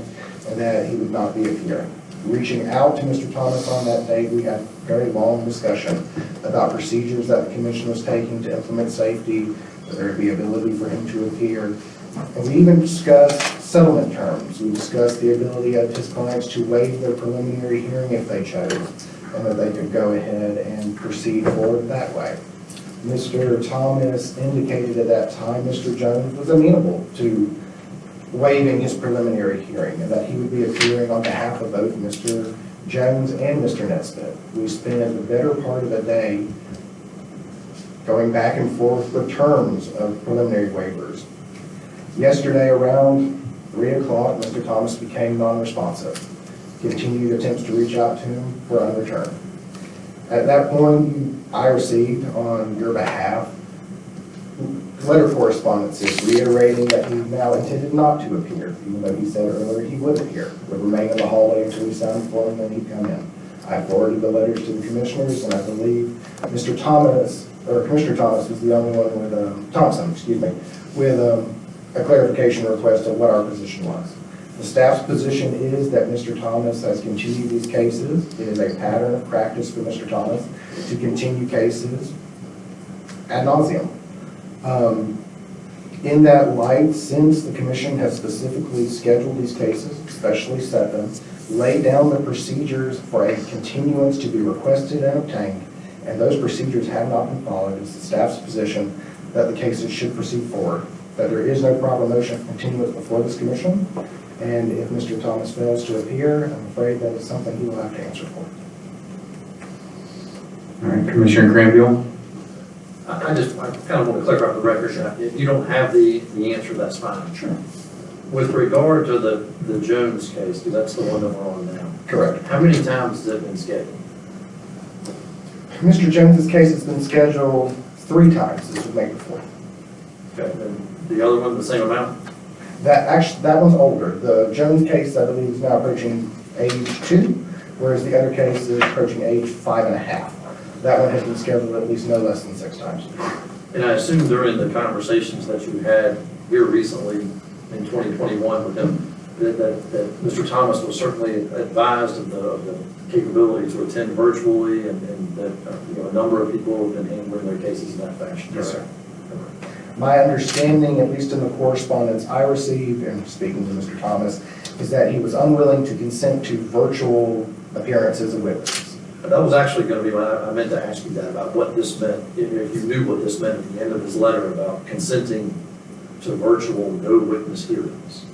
and that he would not be appearing. Reaching out to Mr. Thomas on that day, we had a very long discussion about procedures that the commission was taking to implement safety, whether it be ability for him to appear. And we even discussed settlement terms. We discussed the ability of his clients to waive their preliminary hearing if they chose, and that they could go ahead and proceed forward that way. Mr. Thomas indicated at that time Mr. Jones was amenable to waiving his preliminary hearing, and that he would be appearing on behalf of both Mr. Jones and Mr. Nesbitt. We spent the better part of the day going back and forth with terms of preliminary waivers. Yesterday around 3 o'clock, Mr. Thomas became non-responsive. Continued attempts to reach out to him were unreturned. At that point, I received on your behalf letter correspondences reiterating that he now intended not to appear, even though he said earlier he would appear, would remain in the hallway until we sounded for him, then he'd come in. I forwarded the letters to the commissioners, and I believe Mr. Thomas, or Commissioner Thomas was the only one with, Thompson, excuse me, with a clarification request of what our position was. The staff's position is that Mr. Thomas has continued these cases. It is a pattern of practice for Mr. Thomas to continue cases ad nauseum. In that light, since the commission has specifically scheduled these cases, especially set them, laid down the procedures for a continuance to be requested and obtained, and those procedures have not been followed, it's the staff's position that the cases should proceed forward, that there is no proper motion for continuance before this commission, and if Mr. Thomas fails to appear, I'm afraid that is something he will have to answer for. All right, Commissioner Cranville? I kind of want to clarify for the record, if you don't have the answer, that's fine. Sure. With regard to the Jones case, because that's the one that we're on now. Correct. How many times has it been scheduled? Mr. Jones's case has been scheduled 3 times, this would make it 4. Okay, and the other one, the same amount? That one's older. The Jones case, I believe, is now approaching age 2, whereas the other case is approaching age 5.5. That one has been scheduled at least no less than 6 times. And I assume during the conversations that you had here recently in 2021 with him, that Mr. Thomas was certainly advised of the capability to attend virtually, and that a number of people have been handling their cases in that fashion. Yes, sir. My understanding, at least in the correspondence I received, and speaking to Mr. Thomas, is that he was unwilling to consent to virtual appearances of witnesses. That was actually going to be I meant to ask you that, about what this meant, if you knew what this meant at the end of his letter about consenting to virtual no witness hearings.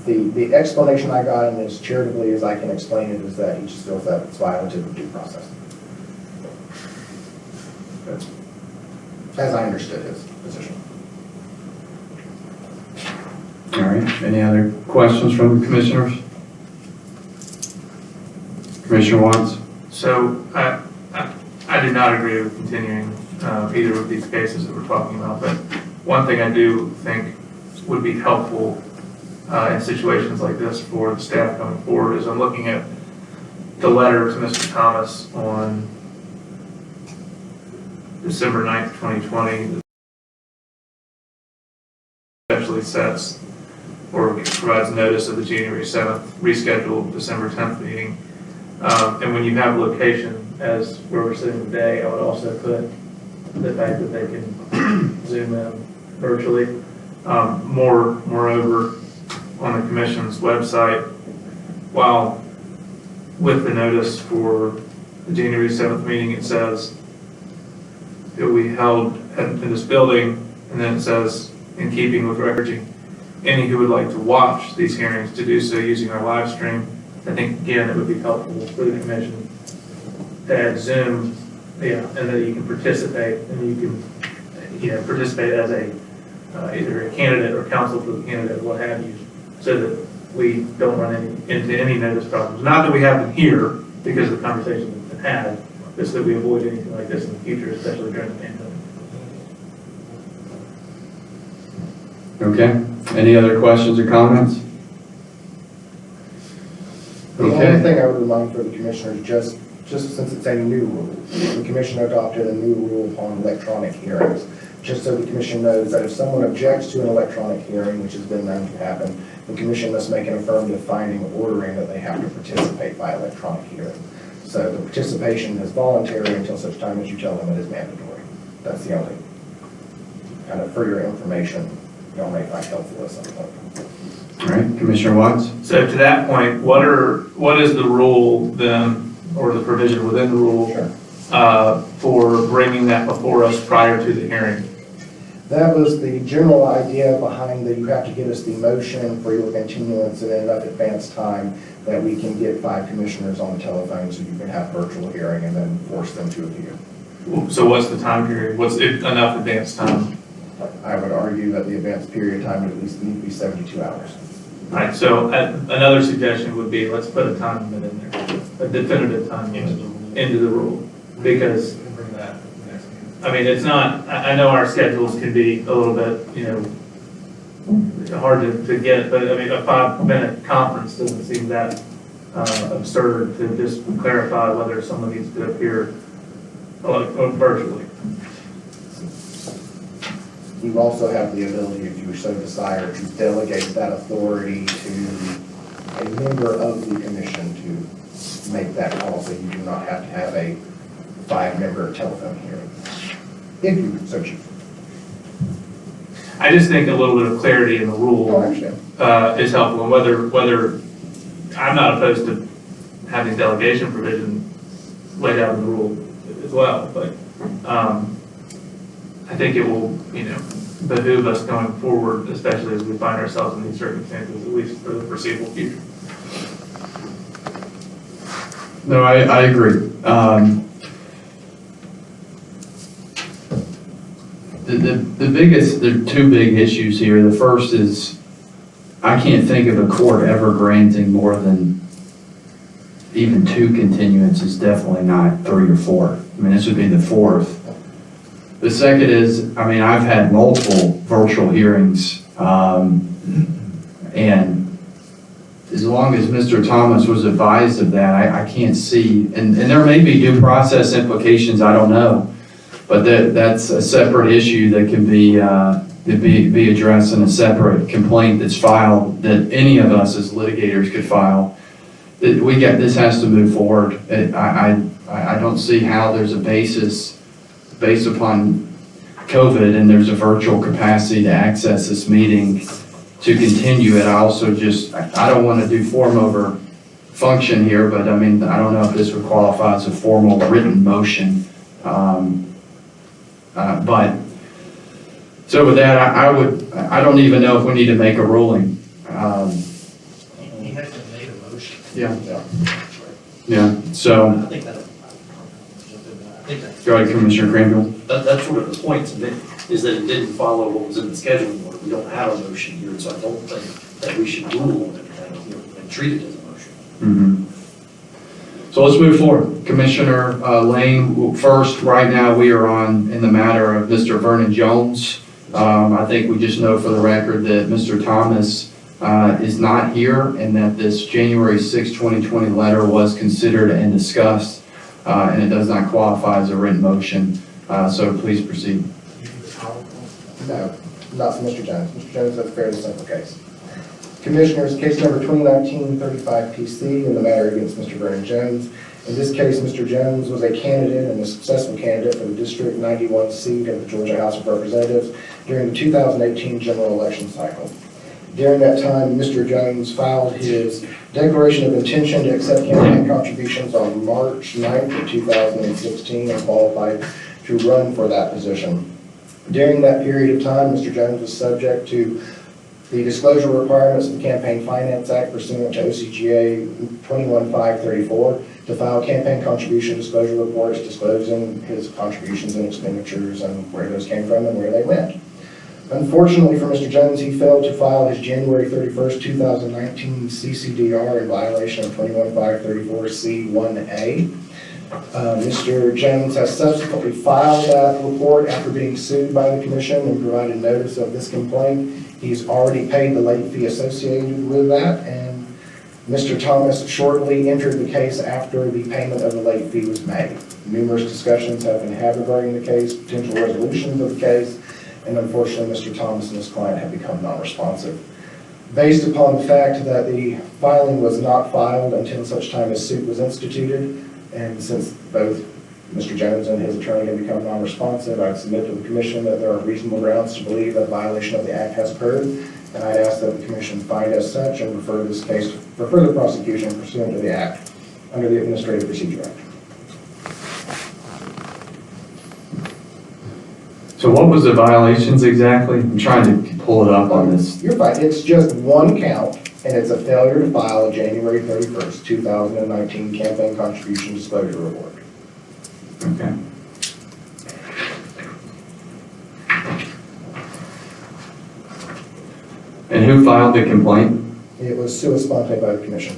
The explanation I got, and as charitably as I can explain it, is that he just feels that it's violative of due process. as I understood his position. All right, any other questions from the commissioners? Commissioner Watts? So I do not agree with continuing either of these cases that we're talking about, but one thing I do think would be helpful in situations like this for the staff going forward is I'm looking at the letter to Mr. Thomas on December 9th, 2020, that actually sets or provides notice of the January 7th rescheduled December 10th meeting. And when you have location as where we're sitting today, I would also put the fact that they can Zoom in virtually. Moreover, on the commission's website, while with the notice for the January 7th meeting, it says it will be held in this building, and then it says, in keeping with recording, any who would like to watch these hearings to do so using our live stream. I think, again, it would be helpful for the commission to add Zoom, and that you can participate, and you can, participate as either a candidate or counsel for the candidate, what have you, so that we don't run into any notice problems. Not that we have them here, because the conversation has been had, just that we avoid anything like this in the future, especially during the pandemic. Okay, any other questions or comments? The only Okay, thing I would remind for the commissioners, just since it's a new rule, the commission adopted a new rule upon electronic hearings, just so the commission knows that if someone objects to an electronic hearing, which has been known to happen, the commission must make an affirmative finding ordering that they have to participate by electronic hearing. So the participation is voluntary until such time as you tell them it is mandatory. That's the only, kind of for your information, y'all may find helpful at some point. all right, Commissioner Watts? So to that point, what is the rule then, or the provision within the rule Sure. For bringing that before us prior to the hearing? That was the general idea behind that you have to get us the motion for your continuance in enough advance time that we can get 5 commissioners on the telephone so you can have virtual hearing and then force them to appear. So what's the time period? What's enough advance time? I would argue that the advance period of time would at least need to be 72 hours. All right, so another suggestion would be, let's put a time limit in there, a definitive time limit into the rule. Because, I mean, it's not, I know our schedules can be a little bit, hard to get, but I mean, a 5-minute conference doesn't seem that absurd to just clarify whether someone needs to appear virtually. You also have the ability, if you so desire, to delegate that authority to a member of the commission to make that call, so you do not have to have a 5-member telephone hearing, if you so choose. I just think a little bit of clarity in the rule I understand. is helpful, and whether, I'm not opposed to having delegation provision laid out in the rule as well, but I think it will, behoove us going forward, especially as we find ourselves in these circumstances, at least for the foreseeable future. No, I agree. The biggest, there are 2 big issues here. The first is, I can't think of a court ever granting more than even 2 continuances, definitely not 3 or 4. I mean, this would be the 4th. The second is, I mean, I've had multiple virtual hearings, and as long as Mr. Thomas was advised of that, I can't see, and there may be due process implications, I don't know, but that's a separate issue that can be addressed in a separate complaint that's filed, that any of us as litigators could file. This has to move forward. I don't see how there's a basis based upon COVID and there's a virtual capacity to access this meeting to continue it. I also I don't want to do form over function here, but I mean, I don't know if this would qualify as a formal written motion. But, so with that, I don't even know if we need to make a ruling. He hasn't made a motion. Yeah. Yeah, so. I think that Go ahead, Commissioner Granville. That's sort of the point to me, is that it didn't follow what was in the scheduling order. We don't have a motion here, so I don't think that we should rule on it and treat it as a motion. Mhm. So let's move forward. Commissioner Lane, first, right now, we are in the matter of Mr. Vernon Jones. I think we just know for the record that Mr. Thomas is not here and that this January 6, 2020 letter was considered and discussed, and it does not qualify as a written motion. So please proceed. No, not for Mr. Jones. Mr. Jones, that's a fairly simple case. Commissioners, case number 2019-35 PC in the matter against Mr. Vernon Jones. In this case, Mr. Jones was a candidate and a successful candidate for the District 91 seat of the Georgia House of Representatives during the 2018 general election cycle. During that time, Mr. Jones filed his declaration of intention to accept campaign contributions on March 9th of 2016 and qualified to run for that position. During that period of time, Mr. Jones was subject to the disclosure requirements of the Campaign Finance Act pursuant to OCGA 21534 to file campaign contribution disclosure reports disclosing his contributions and expenditures and where those came from and where they went. Unfortunately for Mr. Jones, he failed to file his January 31st, 2019 CCDR in violation of 21534C1A. Mr. Jones has subsequently filed that report after being sued by the commission and provided notice of this complaint. He's already paid the late fee associated with that, and Mr. Thomas shortly entered the case after the payment of the late fee was made. Numerous discussions have been had regarding the case, potential resolutions of the case, and unfortunately, Mr. Thomas and his client have become non-responsive. Based upon the fact that the filing was not filed until such time as suit was instituted, and since both Mr. Jones and his attorney have become non-responsive, I'd submit to the commission that there are reasonable grounds to believe that a violation of the act has occurred, and I'd ask that the commission find as such and refer this case for further prosecution pursuant to the act under the Administrative Procedure Act. So what was the violations exactly? I'm trying to pull it up on this. You're fine. It's just one count, and it's a failure to file a January 31st, 2019 campaign contribution disclosure report. Okay. And who filed the complaint? It was sua sponte by the commission.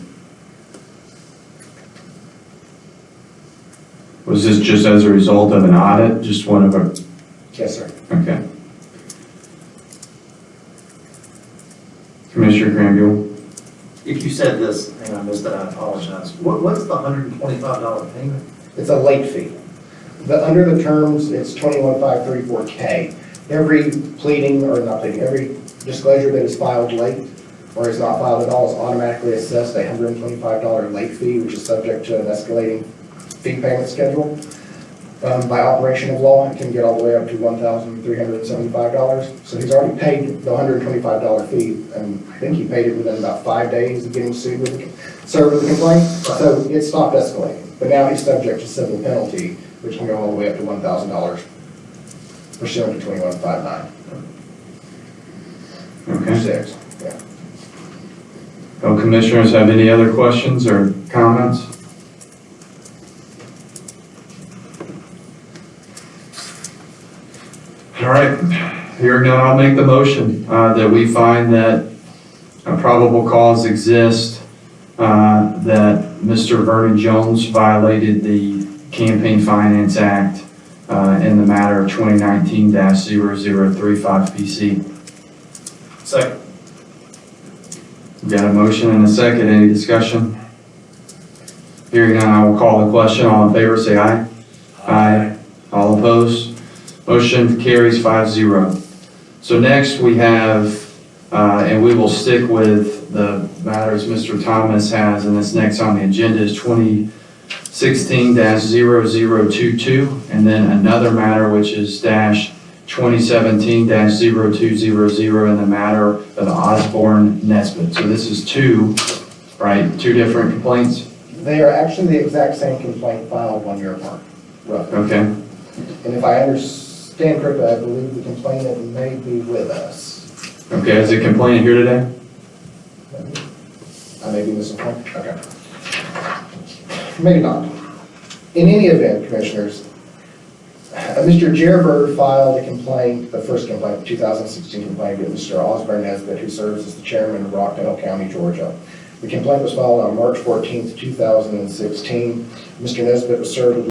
Was this just as a result of an audit? Just one of our, Yes, sir. okay. Commissioner Granville? If you said this, and I missed it, I apologize. What's the $125 payment? It's a late fee. Under the terms, it's 21534K. Every pleading, or not pleading, every disclosure that is filed late or is not filed at all is automatically assessed a $125 late fee, which is subject to an escalating fee payment schedule. By operation of law, it can get all the way up to $1,375. So he's already paid the $125 fee, and I think he paid it within about 5 days of getting served with the complaint. So it stopped escalating. But now he's subject to civil penalty, which can go all the way up to $1,000 pursuant to 2159. Okay. 6, yeah. Oh, commissioners have any other questions or comments? All right, hearing none, I'll make the motion that we find that a probable cause exists that Mr. Vernon Jones violated the Campaign Finance Act in the matter of 2019-0035 PC. Second. We got a motion and a second. Any discussion? Hearing none, I will call the question. All in favor, say aye. Aye. All opposed? Motion carries 5-0. So next we have, and we will stick with the matters Mr. Thomas has, and this next on the agenda is 2016-0022, and then another matter which is -2017-0200 in the matter of Osborne Nesbitt. So this is two different complaints? They are actually the exact same complaint filed 1 year apart, roughly. Okay. And if I understand correctly, I believe the complainant may be with us. Okay, is the complainant here today? I may be misinformed. Okay. Maybe not. In any event, commissioners, Mr. Jerberg filed a complaint, the first complaint, the 2016 complaint against Mr. Osborne Nesbitt, who serves as the chairman of Rockdale County, Georgia. The complaint was filed on March 14th, 2016. Mr. Nesbitt was served with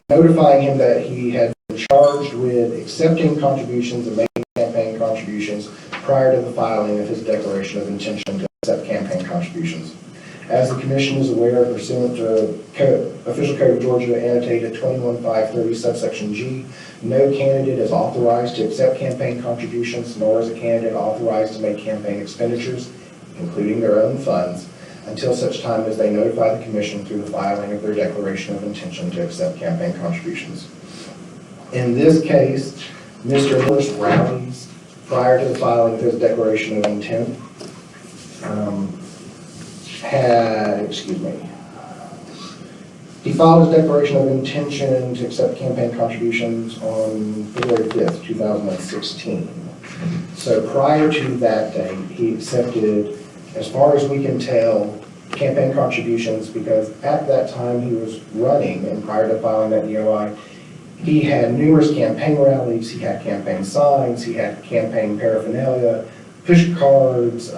notifying him that he had been charged with accepting contributions and making campaign contributions prior to the filing of his declaration of intention to accept campaign contributions. As the commission is aware, pursuant to Official Code of Georgia annotated 21.530 subsection G, no candidate is authorized to accept campaign contributions, nor is a candidate authorized to make campaign expenditures, including their own funds, until such time as they notify the commission through the filing of their declaration of intention to accept campaign contributions. In this case, Mr. Miller's rallies prior to the filing of his declaration of intent he filed his declaration of intention to accept campaign contributions on February 5th, 2016. So prior to that date, he accepted, as far as we can tell, campaign contributions because at that time he was running and prior to filing that DOI, he had numerous campaign rallies, he had campaign signs, he had campaign paraphernalia, push cards,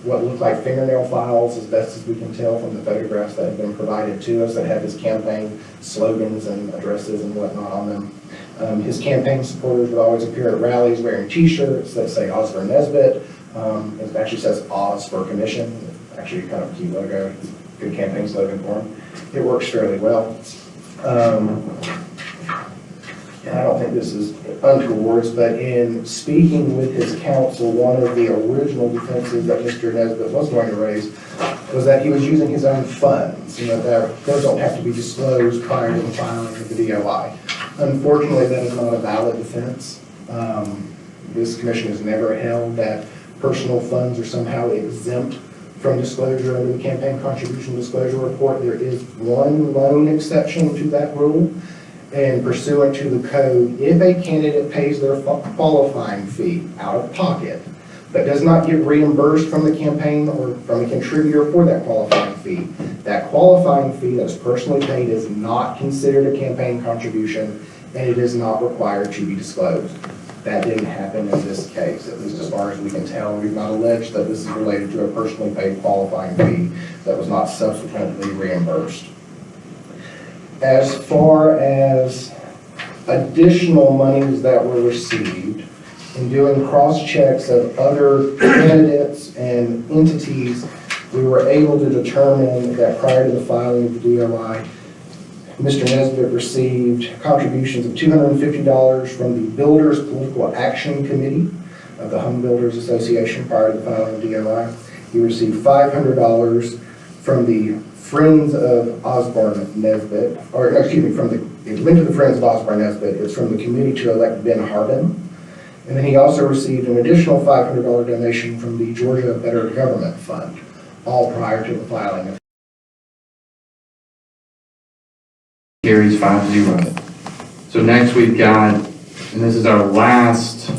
what looked like fingernail files, as best as we can tell from the photographs that have been provided to us that have his campaign slogans and addresses and whatnot on them. His campaign supporters would always appear at rallies wearing t-shirts that say Osborne Nesbitt. It actually says Oz for Commission. Actually kind of a cute logo, good campaign slogan for him. It works fairly well. And I don't think this is untoward, but in speaking with his counsel, one of the original defenses that Mr. Nesbitt was going to raise was that he was using his own funds, that those don't have to be disclosed prior to the filing of the DOI. Unfortunately, that is not a valid defense. This commission has never held that personal funds are somehow exempt from disclosure under the campaign contribution disclosure report. There is one lone exception to that rule. And pursuant to the code, if a candidate pays their qualifying fee out of pocket, but does not get reimbursed from the campaign or from a contributor for that qualifying fee, that qualifying fee that is personally paid is not considered a campaign contribution, and it is not required to be disclosed. That didn't happen in this case, at least as far as we can tell. We've not alleged that this is related to a personally paid qualifying fee that was not subsequently reimbursed. As far as additional monies that were received, in doing cross-checks of other candidates and entities, we were able to determine that prior to the filing of the DOI, Mr. Nesbitt received contributions of $250 from the Builders Political Action Committee of the Home Builders Association prior to the filing of the DOI. He received $500 from the Friends of Osborne Nesbitt, or excuse me, it went to the Friends of Osborne Nesbitt. It's from the committee to elect Ben Harbin. And then he also received an additional $500 donation from the Georgia Better Government Fund, all prior to the filing of. Carries 5-0. So next we've got, and this is our last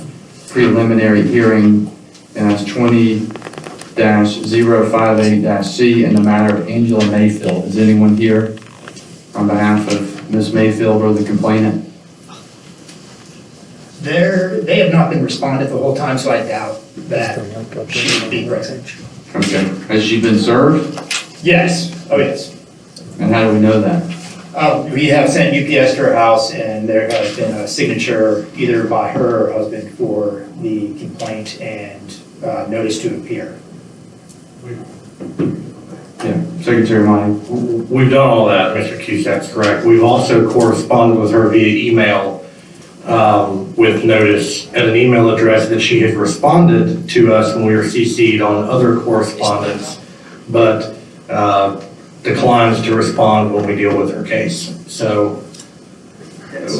preliminary hearing, and that's 20-058-C in the matter of Angela Mayfield. Is anyone here on behalf of Ms. Mayfield or the complainant? They have not been responded the whole time, so I doubt that she would be present. Okay. Has she been served? Yes, oh yes. And how do we know that? We have sent UPS to her house, and there has been a signature either by her or her husband for the complaint and notice to appear. Yeah, Secretary Monty. We've done all that, Mr. Cusack's correct. We've also corresponded with her via email with notice at an email address that she had responded to us when we were CC'd on other correspondence, but declines to respond when we deal with her case. So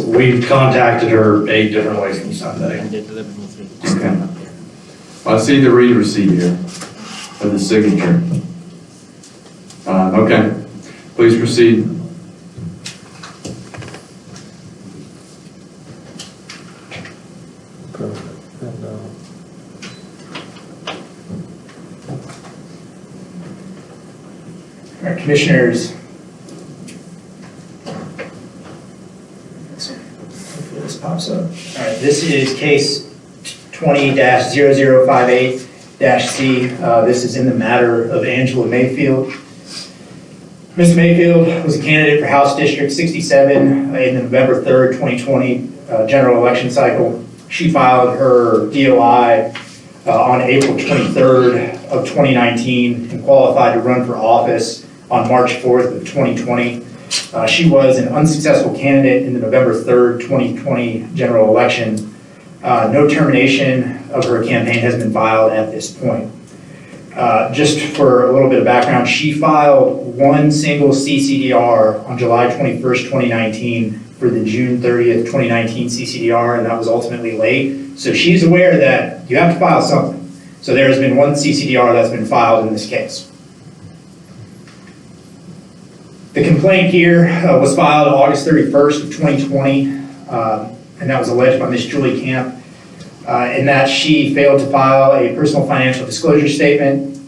we've contacted her 8 different ways from Sunday. Okay. Well, I see the read receipt here of the signature. Okay, please proceed. All right, Commissioners. Hopefully this pops up. All right, this is case 20-0058-C. This is in the matter of Angela Mayfield. Ms. Mayfield was a candidate for House District 67 in the November 3rd, 2020 general election cycle. She filed her DOI on April 23rd of 2019 and qualified to run for office on March 4th of 2020. She was an unsuccessful candidate in the November 3rd, 2020 general election. No termination of her campaign has been filed at this point. Just for a little bit of background, she filed one single CCDR on July 21st, 2019 for the June 30th, 2019 CCDR, and that was ultimately late. So she's aware that you have to file something. So there has been one CCDR that's been filed in this case. The complaint here was filed August 31st of 2020, and that was alleged by Ms. Julie Camp, in that she failed to file a personal financial disclosure statement,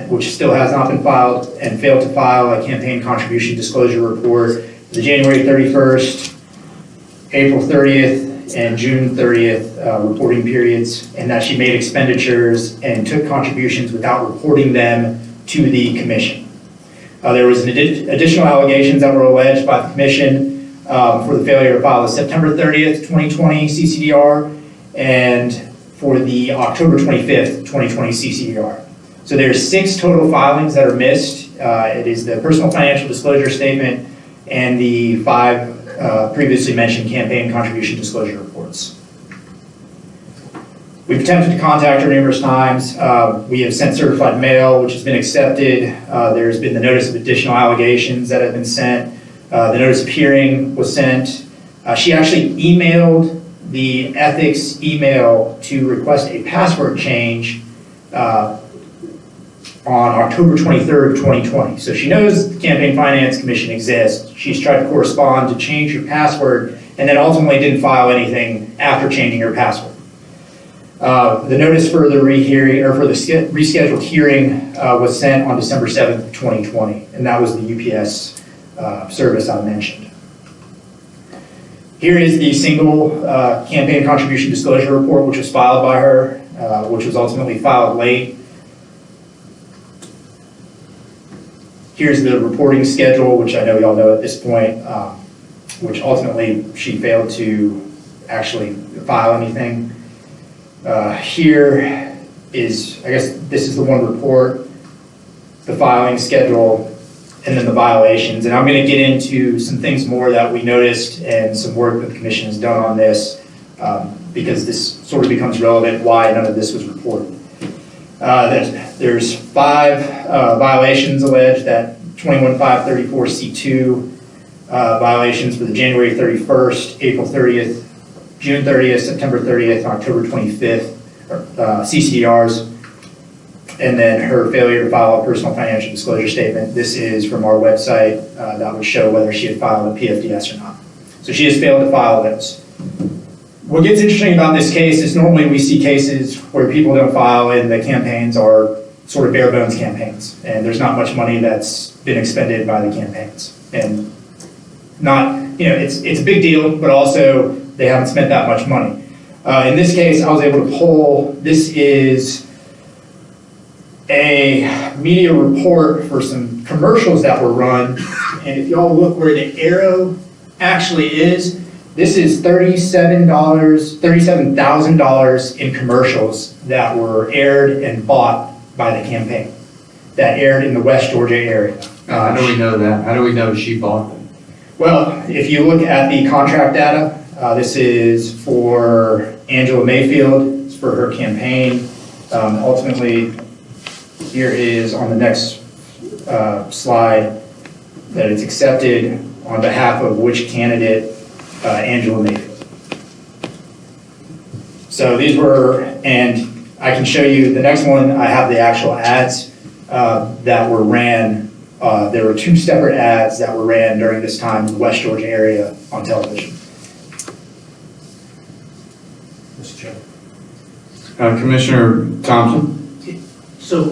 which still has not been filed, and failed to file a campaign contribution disclosure report for the January 31st, April 30th, and June 30th reporting periods, and that she made expenditures and took contributions without reporting them to the commission. There was additional allegations that were alleged by the commission for the failure to file the September 30th, 2020 CCDR and for the October 25th, 2020 CCDR. So there's 6 total filings that are missed. It is the personal financial disclosure statement and the 5 previously mentioned campaign contribution disclosure reports. We've attempted to contact her numerous times. We have sent certified mail, which has been accepted. There's been the notice of additional allegations that have been sent. The notice of hearing was sent. She actually emailed the ethics email to request a password change on October 23rd of 2020. So she knows the Campaign Finance Commission exists. She's tried to correspond to change her password and then ultimately didn't file anything after changing her password. The notice for the rehearing or for the rescheduled hearing was sent on December 7th, 2020, and that was the UPS service I mentioned. Here is the single campaign contribution disclosure report, which was filed by her, which was ultimately filed late. Here's the reporting schedule, which I know y'all know at this point, which ultimately she failed to actually file anything. Here is, I guess this is the one report, the filing schedule, and then the violations. And I'm going to get into some things more that we noticed and some work that the commission has done on this because this sort of becomes relevant why none of this was reported. There's 5 violations alleged, that 21534C2 violations for the January 31st, April 30th, June 30th, September 30th, October 25th CCDRs, and then her failure to file a personal financial disclosure statement. This is from our website that would show whether she had filed a PFDS or not. So she has failed to file those. What gets interesting about this case is normally we see cases where people don't file and the campaigns are sort of bare bones campaigns, and there's not much money that's been expended by the campaigns. And not, it's a big deal, but also they haven't spent that much money. In this case, I was able to pull, this is a media report for some commercials that were run. And if y'all look where the arrow actually is, this is $37,000 in commercials that were aired and bought by the campaign, that aired in the West Georgia area. How do we know that? How do we know she bought them? Well, if you look at the contract data, this is for Angela Mayfield, it's for her campaign. Ultimately, here is on the next slide that it's accepted on behalf of which candidate, Angela Mayfield. So these were, and I can show you the next one, I have the actual ads that were ran. There were 2 separate ads that were ran during this time in the West Georgia area on television. Mr. Chairman. Commissioner Thompson? So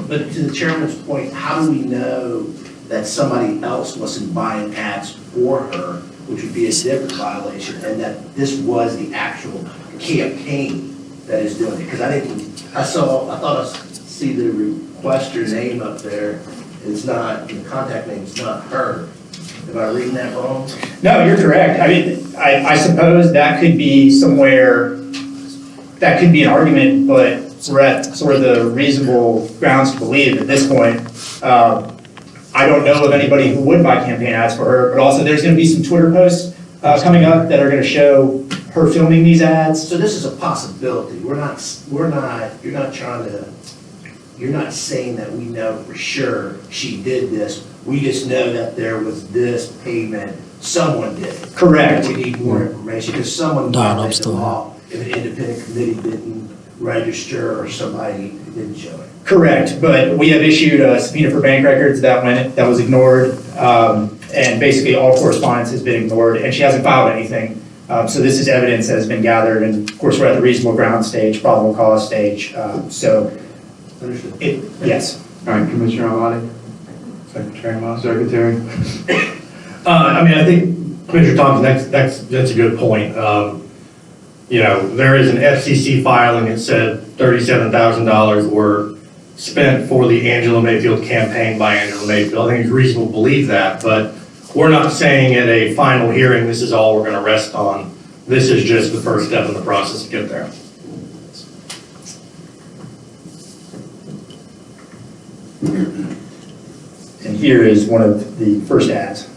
but to the chairman's point, how do we know that somebody else wasn't buying ads for her, which would be a different violation, and that this was the actual campaign that is doing it? Because I thought I see the requester name up there. It's not, the contact name is not her. Am I reading that wrong? No, you're correct. I mean, I suppose that could be somewhere, that could be an argument, but we're at sort of the reasonable grounds to believe at this point. I don't know of anybody who would buy campaign ads for her, but also there's gonna be some Twitter posts coming up that are gonna show her filming these ads. So this is a possibility. You're not saying that we know for sure she did this. We just know that there was this payment, someone did it. Correct. We need more information, because someone violated the law if an independent committee didn't register or somebody didn't show it. Correct, but we have issued a subpoena for bank records that was ignored, and basically all correspondence has been ignored, and she hasn't filed anything. So this is evidence that has been gathered, and of course, we're at the reasonable ground stage, probable cause stage, so. Understood. Yes. All right, Commissioner Amati? Secretary Moss? Secretary? I mean, I think Commissioner Thompson, that's a good point. You know, there is an FCC filing that said $37,000 were spent for the Angela Mayfield campaign by Angela Mayfield. I think it's reasonable to believe that, but we're not saying at a final hearing, this is all we're gonna rest on. This is just the first step in the process to get there. And here is one of the first ads.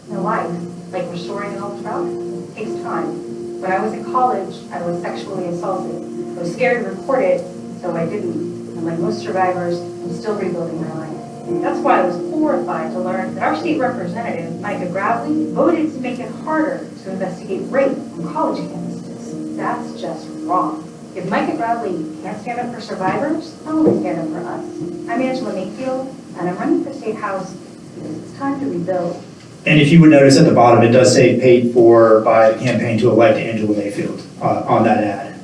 In life, like restoring an old truck, takes time. When I was in college, I was sexually assaulted. I was scared to report it, so I didn't. And like most survivors, I'm still rebuilding my life. That's why I was horrified to learn that our state representative, Micah Gravely, voted to make it harder to investigate rape on college campuses. That's just wrong. If Micah Gravely can't stand up for survivors, how will he stand up for us? I'm Angela Mayfield, and I'm running for State House because it's time to rebuild. And if you would notice at the bottom, it does say paid for by the campaign to elect Angela Mayfield on that ad.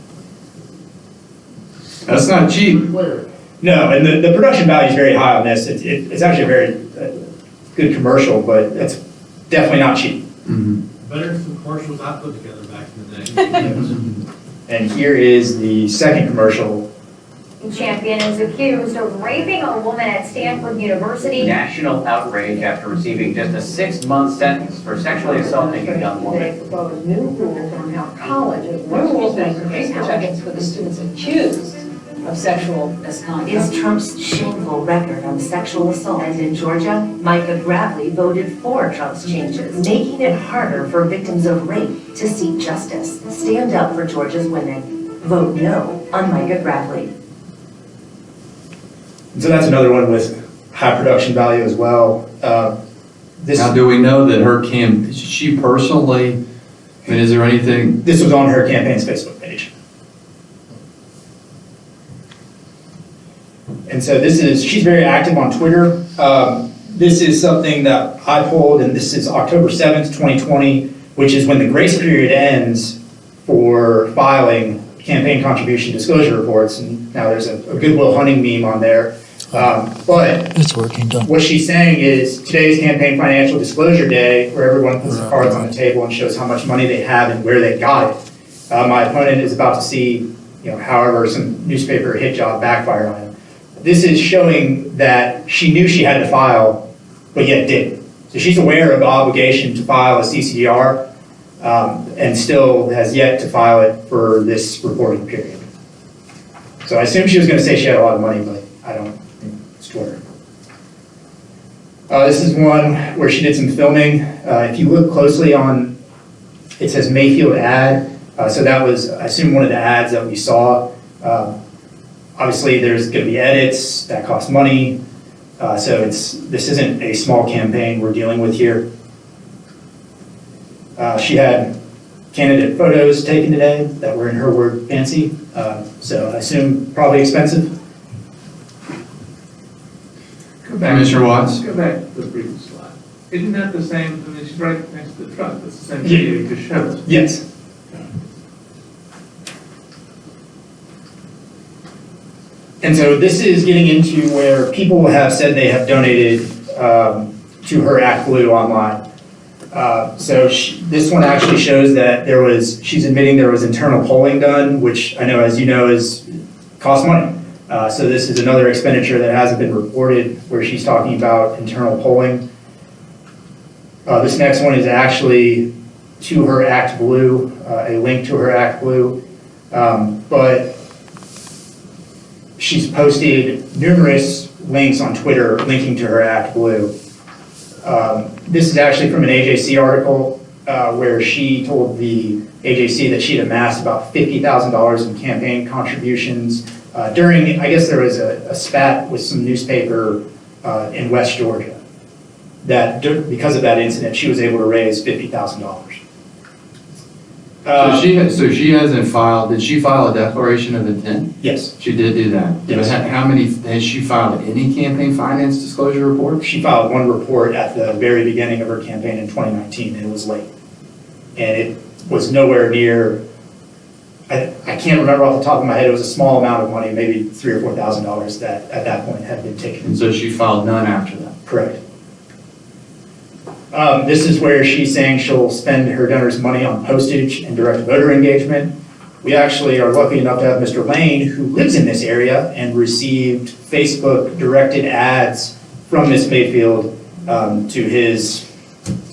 That's not cheap. No, and the production value is very high on this. It's actually a very good commercial, but it's definitely not cheap. Better than some commercials I put together back in the day. And here is the second commercial. Champion is accused of raping a woman at Stanford University. National outrage after receiving just a 6-month sentence for sexually assaulting a young woman. They proposed new rules on how colleges must increase protections for the students accused of sexual misconduct. Is Trump's shameful record on sexual assault. And in Georgia, Micah Gravely voted for Trump's changes, making it harder for victims of rape to seek justice. Stand up for Georgia's women. Vote no on Micah Gravely. So that's another one with high production value as well. Now, do we know that she personally, I mean, is there anything? This was on her campaign's Facebook page. And so she's very active on Twitter. This is something that I pulled, and this is October 7th, 2020, which is when the grace period ends for filing campaign contribution disclosure reports. And now there's a Goodwill Hunting meme on there. But it's working. Done. What she's saying is today's campaign financial disclosure day, where everyone puts the cards on the table and shows how much money they have and where they got it. My opponent is about to see, however, some newspaper hit job backfired on him. This is showing that she knew she had to file, but yet didn't. So she's aware of the obligation to file a CCDR and still has yet to file it for this reporting period. So I assume she was going to say she had a lot of money, but I don't think it's Twitter. This is one where she did some filming. If you look closely on, it says Mayfield ad. So that was, I assume, one of the ads that we saw. Obviously, there's going to be edits that cost money. So this isn't a small campaign we're dealing with here. She had candidate photos taken today that were, in her word, fancy. So I assume probably expensive. Go back. Commissioner Watts? Go back to the previous slide. Isn't that the same, I mean, she's right next to the truck, that's the same video you just showed. Yes. And so this is getting into where people have said they have donated to her ActBlue online. This one actually shows that she's admitting there was internal polling done, which I know, as you know, costs money. So this is another expenditure that hasn't been reported where she's talking about internal polling. This next one is actually to her ActBlue, a link to her ActBlue. But she's posted numerous links on Twitter linking to her ActBlue. This is actually from an AJC article where she told the AJC that she had amassed about $50,000 in campaign contributions during, I guess there was a spat with some newspaper in West Georgia. That because of that incident, she was able to raise $50,000. So she hasn't filed, did she file a declaration of intent? Yes. She did do that? Yes. But how many, has she filed any campaign finance disclosure report? She filed one report at the very beginning of her campaign in 2019, and it was late. And it was nowhere near, I can't remember off the top of my head, it was a small amount of money, maybe $3,000 or $4,000 that at that point had been taken. And so she filed none after that? Correct. This is where she's saying she'll spend her donors' money on postage and direct voter engagement. We actually are lucky enough to have Mr. Lane, who lives in this area and received Facebook-directed ads from Ms. Mayfield to his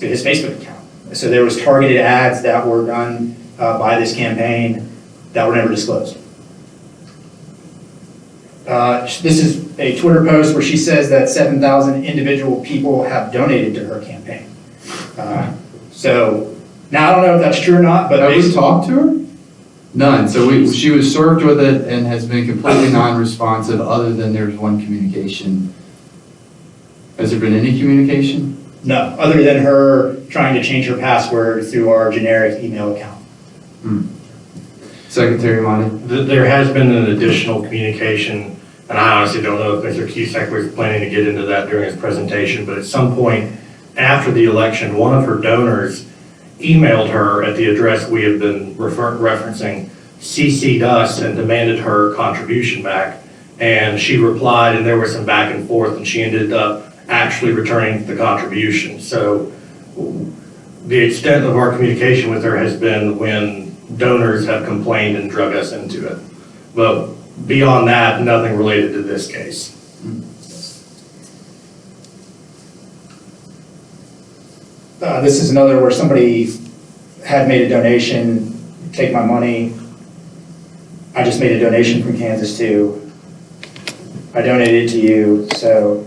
Facebook account. So there was targeted ads that were done by this campaign that were never disclosed. This is a Twitter post where she says that 7,000 individual people have donated to her campaign. So now I don't know if that's true or not, but have we talked to her? None. So she was served with it and has been completely non-responsive other than there's one communication. Has there been any communication? No, other than her trying to change her password through our generic email account. Secretary Monty? There has been an additional communication, and I honestly don't know if Mr. Cusack was planning to get into that during his presentation, but at some point after the election, one of her donors emailed her at the address we have been referencing, CC'd us and demanded her contribution back. And she replied, and there was some back and forth, and she ended up actually returning the contribution. So the extent of our communication with her has been when donors have complained and drug us into it. But beyond that, nothing related to this case. This is another where somebody had made a donation, take my money. I just made a donation from Kansas too. I donated it to you, so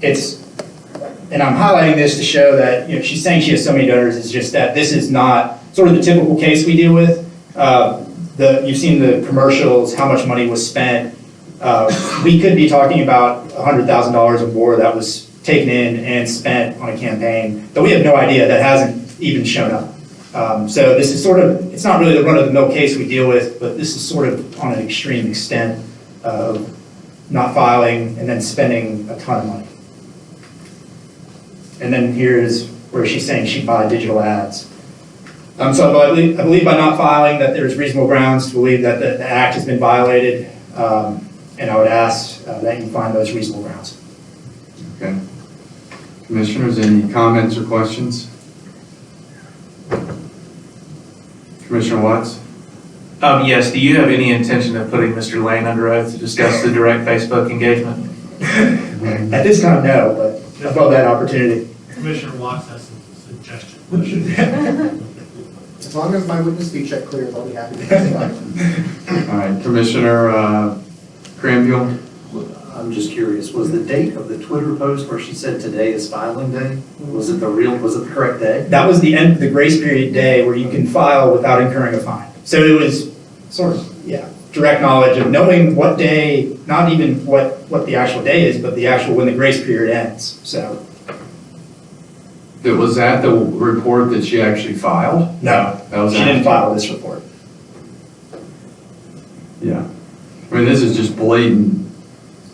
and I'm highlighting this to show that, she's saying she has so many donors, it's just that this is not sort of the typical case we deal with. You've seen the commercials, how much money was spent. We could be talking about $100,000 or more that was taken in and spent on a campaign, but we have no idea, that hasn't even shown up. So this is sort of, it's not really the run-of-the-mill case we deal with, but this is sort of on an extreme extent of not filing and then spending a ton of money. And then here's where she's saying she'd buy digital ads. So I believe by not filing that there's reasonable grounds to believe that the act has been violated, and I would ask that you find those reasonable grounds. Okay. Commissioners, any comments or questions? Commissioner Watts? Yes, do you have any intention of putting Mr. Lane under oath to discuss the direct Facebook engagement? At this time, no, but I'd love that opportunity. Commissioner Watts has some suggestions. As long as my witness fee check clears, I'll be happy to testify. All right, Commissioner Cranfield? I'm just curious, was the date of the Twitter post where she said today is filing day? Was it the correct day? That was the end of the grace period day where you can file without incurring a fine. So it was sort of, direct knowledge of knowing what day, not even what the actual day is, but the actual when the grace period ends, so. Was that the report that she actually filed? No, she didn't file this report. Yeah. I mean, this is just blatant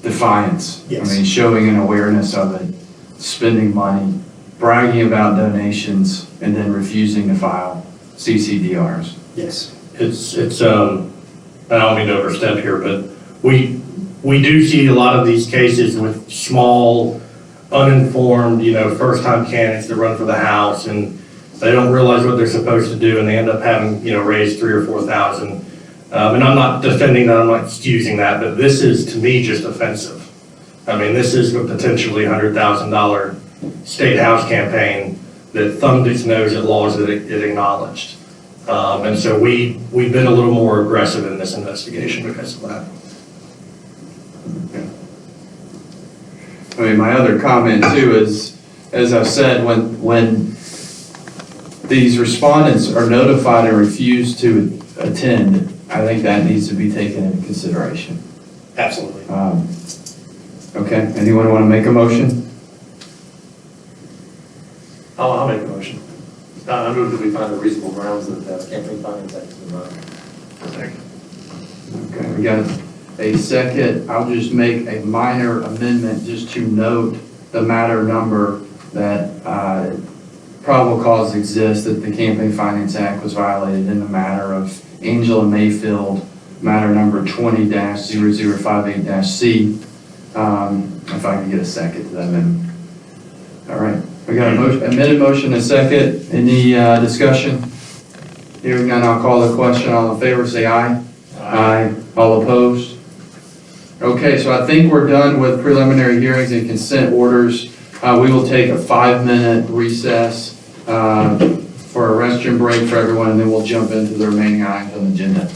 defiance. Yes. I mean, showing an awareness of it, spending money, bragging about donations, and then refusing to file CCDRs. Yes. It's I don't mean to overstep here, but we do see a lot of these cases with small, uninformed, first-time candidates that run for the House, and they don't realize what they're supposed to do, and they end up having, raised $3,000 or $4,000. And I'm not defending that, I'm not excusing that, but this is, to me, just offensive. I mean, this is a potentially $100,000 state house campaign that thumbed its nose at laws that it acknowledged. And so we've been a little more aggressive in this investigation because of that. I mean, my other comment too is, as I've said, when these respondents are notified and refuse to attend, I think that needs to be taken into consideration. Absolutely. Okay, anyone want to make a motion? I'll make a motion. I move that we find a reasonable grounds that the campaign finance act is denied. Okay, we got a second. I'll just make a minor amendment just to note the matter number that probable cause exists that the Campaign Finance Act was violated in the matter of Angela Mayfield, matter number 20-0058-C. If I can get a second to that amendment. All right, we got a motion, amended motion and a second. Any discussion? Hearing none, I'll call the question. All in favor, say aye. Aye. All opposed? Okay, so I think we're done with preliminary hearings and consent orders. We will take a 5-minute recess for a restroom break for everyone, and then we'll jump into the remaining items on the agenda.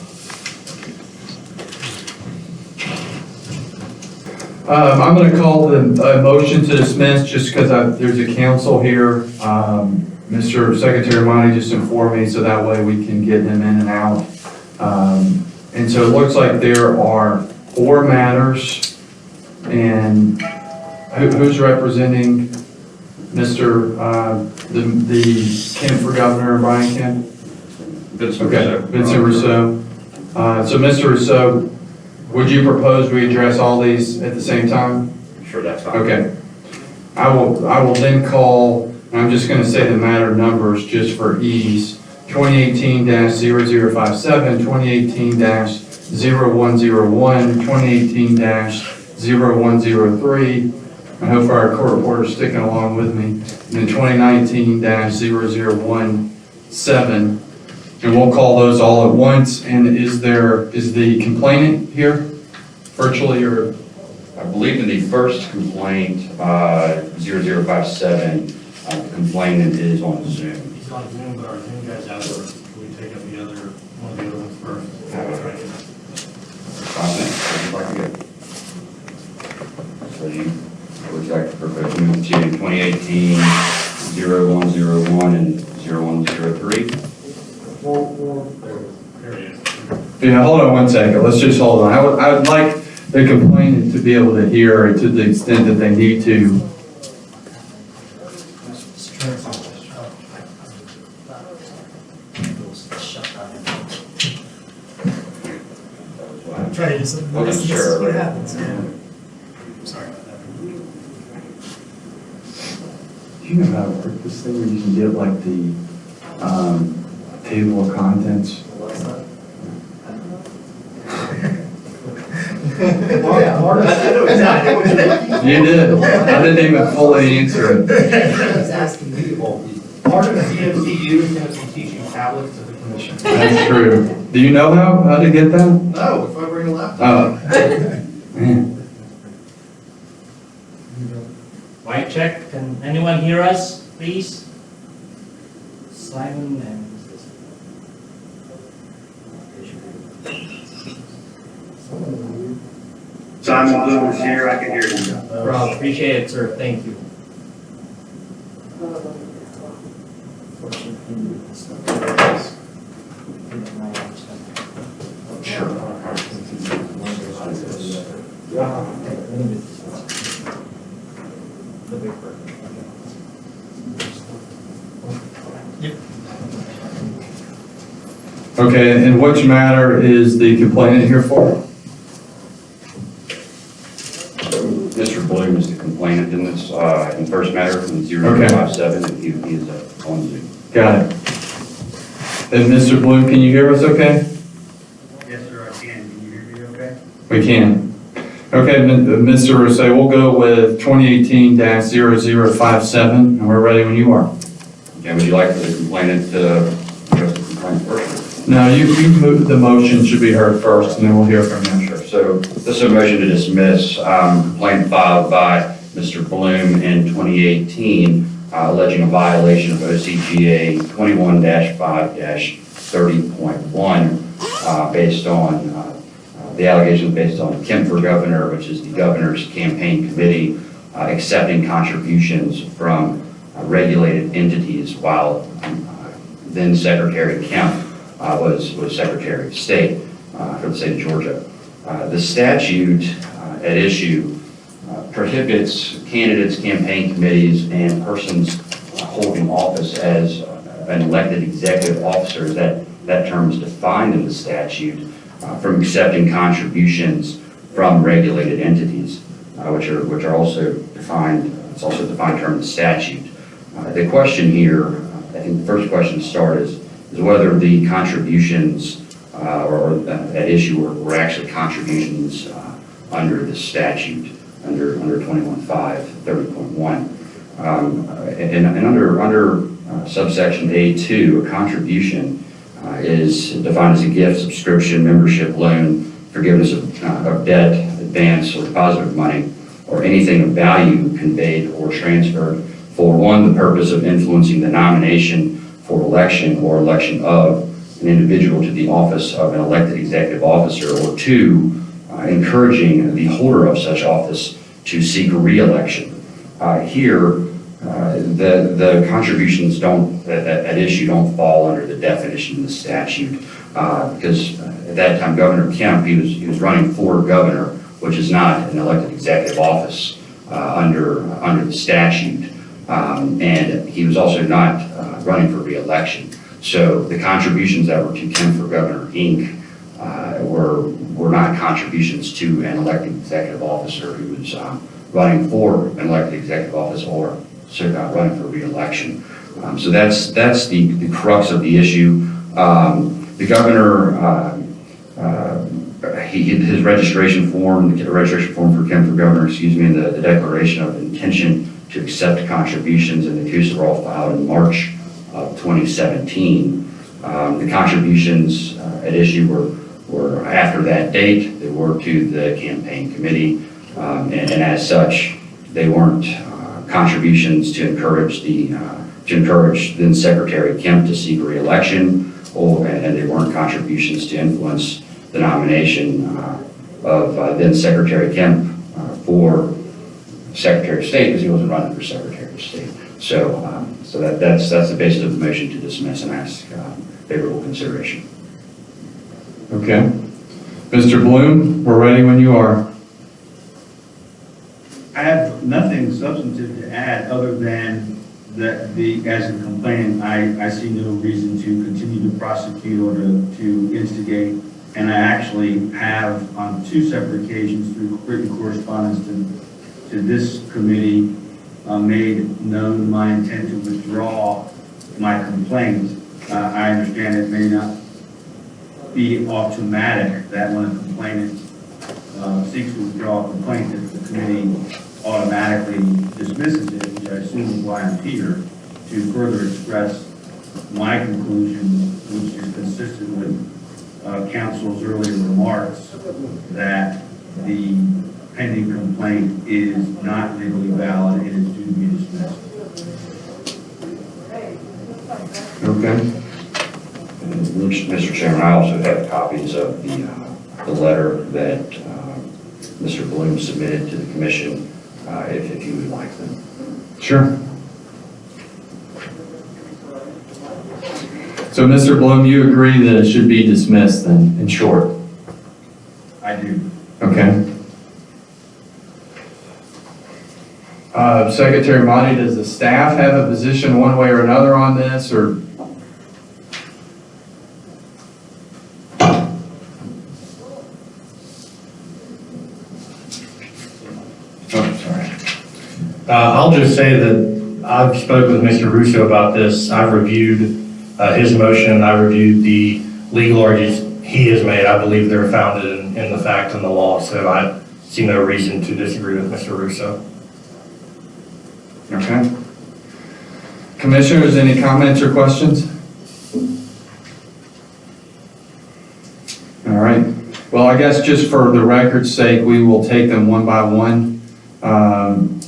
I'm going to call the motion to dismiss just because there's a counsel here. Mr. Secretary Monty just informed me, so that way we can get him in and out. And so it looks like there are 4 matters. And who's representing Mr. the Kemp for Governor, Brian Kemp? Vincent Rousseau. Vincent Rousseau. So Mr. Rousseau, would you propose we address all these at the same time? Sure, that's fine. Okay. I will then call, and I'm just going to say the matter numbers just for ease. 2018-0057, 2018-0101, 2018-0103. I hope our court reporter's sticking along with me. And then 2019-0017. And we'll call those all at once. And is the complainant here virtually, or? I believe in the first complaint, 0057, the complainant is on Zoom. He's on Zoom, but our Zoom guy's out there. Can we take up one of the other ones first? I think, so you, would you like to propose to move to 2018-0101 and 0103? Yeah, hold on one second. Let's just hold on. I would like the complainant to be able to hear to the extent that they need to. I'm trying to do something. Wasn't sure. What happens? Sorry about that. Do you know how to work this thing where you can get like the table of contents? You did. I didn't even fully answer it. He's asking me. Part of the CFCU is going to be teaching tablets to the commission. That's true. Do you know how to get that? No, if I bring a laptop. Mic check, can anyone hear us, please? Simon and... Simon Bloom is here, I can hear you. Rob, appreciate it, sir, thank you. Okay, and which matter is the complainant here for? Mr. Bloom is the complainant in this, in the first matter from 0057, and he is on Zoom. Got it. And Mr. Bloom, can you hear us okay? Yes, sir, I can. Can you hear me okay? We can. Okay, Mr. Rousseau, we'll go with 2018-0057, and we're ready when you are. Okay, would you like for the complainant to address the complaint first? No, you moved, the motion should be heard first, and then we'll hear from you. Sure. So this is a motion to dismiss complaint filed by Mr. Bloom in 2018 alleging a violation of OCGA 21-5-30.1 based on the allegations based on Kim for Governor, which is the governor's campaign committee, accepting contributions from regulated entities while then Secretary Kemp was Secretary of State for the state of Georgia. The statute at issue prohibits candidates, campaign committees, and persons holding office as an elected executive officer, that term is defined in the statute, from accepting contributions from regulated entities, which are also defined, it's also a defined term in the statute. The question here, I think the first question to start is whether the contributions or at issue were actually contributions under the statute, under 21-5-30.1. And under subsection A2, a contribution is defined as a gift, subscription, membership, loan, forgiveness of debt, advance, or deposit of money, or anything of value conveyed or transferred for, one, the purpose of influencing the nomination for election or election of an individual to the office of an elected executive officer, or two, encouraging the holder of such office to seek re-election. Here, the contributions at issue don't fall under the definition of the statute because at that time Governor Kemp, he was running for governor, which is not an elected executive office under the statute, and he was also not running for re-election. So the contributions that were to Kemp for Governor Inc. Were not contributions to an elected executive officer who was running for an elected executive office or running for re-election. So that's the crux of the issue. The governor, his registration form, the registration form for Kemp for governor, and the declaration of intention to accept contributions in the CUSA were all filed in March of 2017. The contributions at issue were after that date. They were to the campaign committee, and as such, they weren't contributions to encourage then Secretary Kemp to seek re-election, and they weren't contributions to influence the nomination of then Secretary Kemp for Secretary of State, because he wasn't running for Secretary of State. So that's the basis of the motion to dismiss and ask favorable consideration. Okay. Mr. Bloom, we're ready when you are. I have nothing substantive to add other than that as a complainant, I see no reason to continue to prosecute or to instigate. And I actually have on two separate occasions through written correspondence to this committee made known my intent to withdraw my complaint. I understand it may not be automatic that when a complainant seeks to withdraw a complaint, that the committee automatically dismisses it, which I assume is why I'm here, to further express my conclusion, which is consistent with counsel's earlier remarks, that the pending complaint is not legally valid and is due to be dismissed. Okay. Mr. Chairman, I also have copies of the letter that Mr. Bloom submitted to the commission, if you would like them. Sure. So, Mr. Bloom, you agree that it should be dismissed then, in short? I do. Okay. Secretary Motti, does the staff have a position one way or another on this, or? I'll just say that I've spoken with Mr. Russo about this. I've reviewed his motion. I reviewed the legal arguments he has made. I believe they're founded in the fact and the law, so I see no reason to disagree with Mr. Russo. Okay. Commissioners, any comments or questions? All right. Well, I guess just for the record's sake, we will take them one by one. And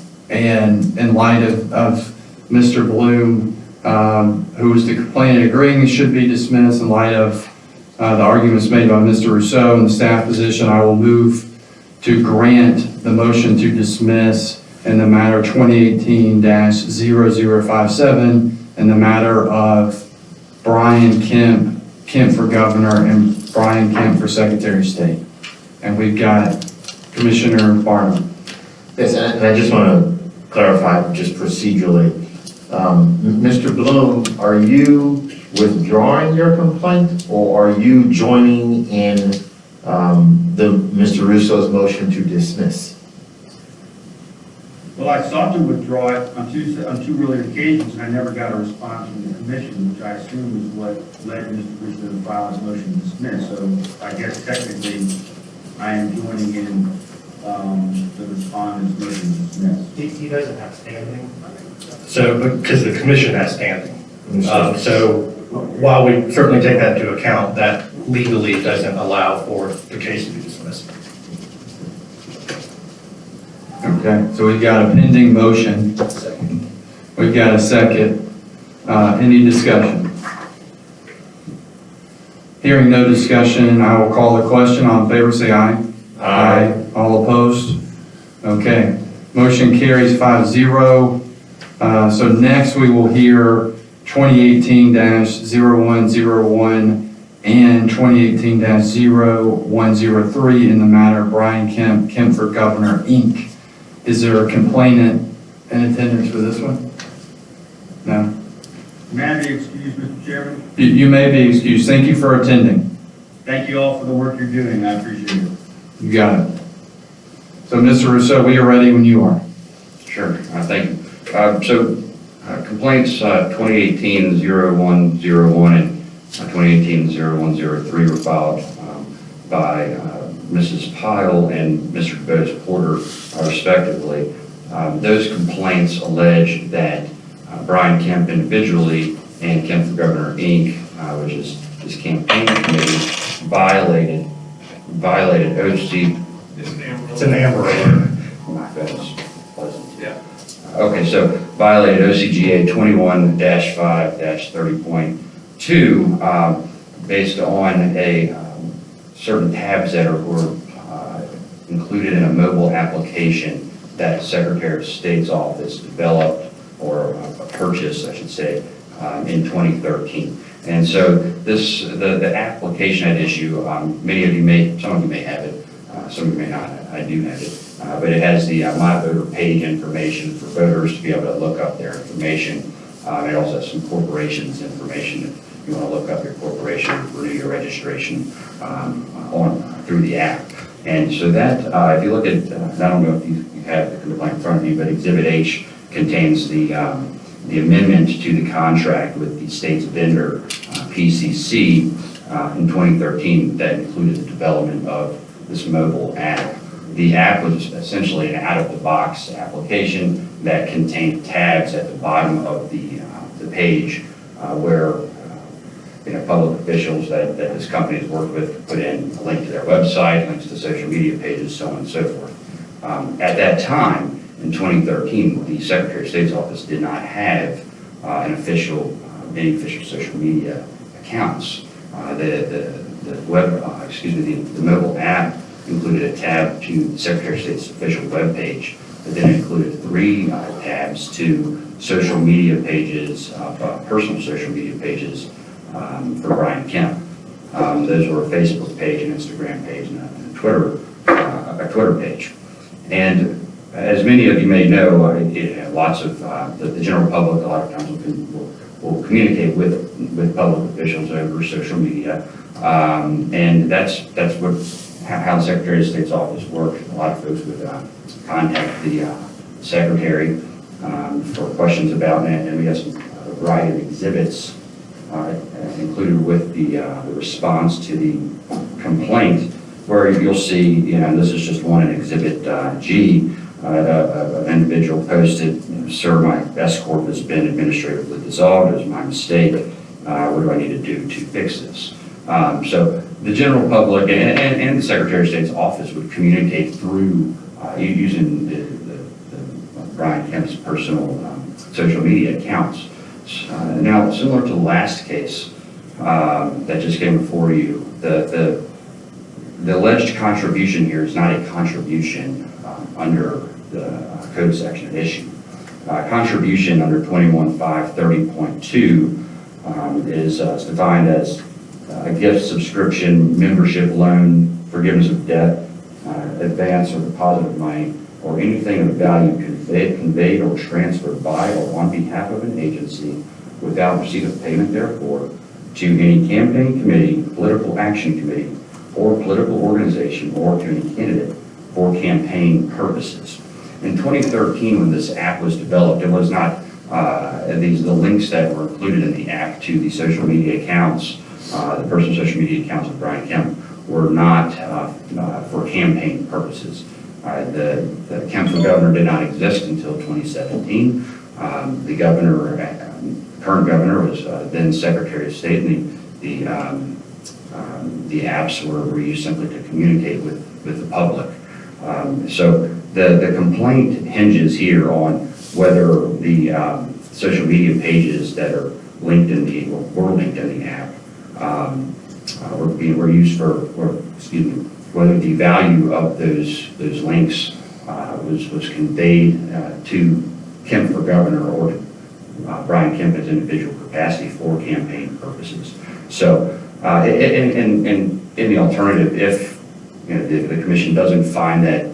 in light of Mr. Bloom, who was the complainant agreeing it should be dismissed, in light of the arguments made by Mr. Rousseau and the staff position, I will move to grant the motion to dismiss in the matter 2018-0057 in the matter of Brian Kemp for governor and Brian Kemp for Secretary of State. And we've got Commissioner Barnum. Yes, and I just want to clarify just procedurally. Mr. Bloom, are you withdrawing your complaint, or are you joining in Mr. Russo's motion to dismiss? Well, I sought to withdraw it on two earlier occasions, and I never got a response from the commission, which I assume is what led Mr. Russo to file his motion to dismiss. So I guess technically, I am joining in the respondent's motion to dismiss. He doesn't have standing. So, because the commission has standing. So while we certainly take that into account, that legally doesn't allow for the case to be dismissed. Okay, so we've got a pending motion. We've got a second. Any discussion? Hearing no discussion, I will call the question. All in favor, say aye. Aye. All opposed? Okay. Motion carries 5-0. So next we will hear 2018-0101 and 2018-0103 in the matter of Brian Kemp for Governor, Inc. Is there a complainant in attendance for this one? No? May I be excused, Mr. Chairman? You may be excused. Thank you for attending. Thank you all for the work you're doing. I appreciate it. You got it. So, Mr. Rousseau, we are ready when you are. Sure, thank you. Complaints 2018-0101 and 2018-0103 were filed by Mrs. Pyle and Mr. Bose Porter, respectively. Those complaints allege that Brian Kemp individually and Kemp for Governor, Inc., which is his campaign committee, violated OC. It's an Amber Alert. My goodness, pleasant. Yeah. Okay, so violated OCGA 21-5-30.2 based on a certain tabs that were included in a mobile application that the Secretary of State's office developed, or purchased, I should say, in 2013. And so the application at issue, many of you some of you may have it, some of you may not. I do have it. But it has the My Voter page information for voters to be able to look up their information. It also has some corporations information if you want to look up your corporation, renew your registration through the app. And so that, if you look at, I don't know if you have the complaint in front of you, but Exhibit H contains the amendment to the contract with the state's vendor, PCC, in 2013 that included the development of this mobile app. The app was essentially an out-of-the-box application that contained tabs at the bottom of the page where public officials that this company has worked with put in a link to their website, links to social media pages, so on and so forth. At that time, in 2013, the Secretary of State's office did not have any official social media accounts. The mobile app included a tab to the Secretary of State's official webpage, but then it included 3 tabs to social media pages, personal social media pages for Brian Kemp. Those were a Facebook page, an Instagram page, and a Twitter page. And as many of you may know, lots of the general public a lot of times will communicate with public officials over social media, and that's how the Secretary of State's office works. A lot of folks would contact the Secretary for questions about it, and we have some variety of exhibits included with the response to the complaint where you'll see, this is just one in Exhibit G, an individual posted, "Sir, my S Corp has been administratively dissolved. It was my mistake. What do I need to do to fix this?" So the general public and the Secretary of State's office would communicate through using the Brian Kemp's personal social media accounts. Now, similar to the last case that just came before you, the alleged contribution here is not a contribution under the code section at issue. Contribution under 21.530.2 is defined as a gift, subscription, membership, loan, forgiveness of debt, advance or deposit of money, or anything of value conveyed or transferred by or on behalf of an agency without receipt of payment therefore to any campaign committee, political action committee, or political organization, or to any candidate for campaign purposes. In 2013, when this app was developed, it was not the links that were included in the app to the social media accounts, the personal social media accounts of Brian Kemp, were not for campaign purposes. The Kemp for Governor did not exist until 2017. The governor, current governor, was then Secretary of State, and the apps were used simply to communicate with the public. So the complaint hinges here on whether the social media pages that are linked in the, or were linked in the app, were used for, whether the value of those links was conveyed to Kemp for Governor or to Brian Kemp as individual capacity for campaign purposes. So, in the alternative, if the commission doesn't find that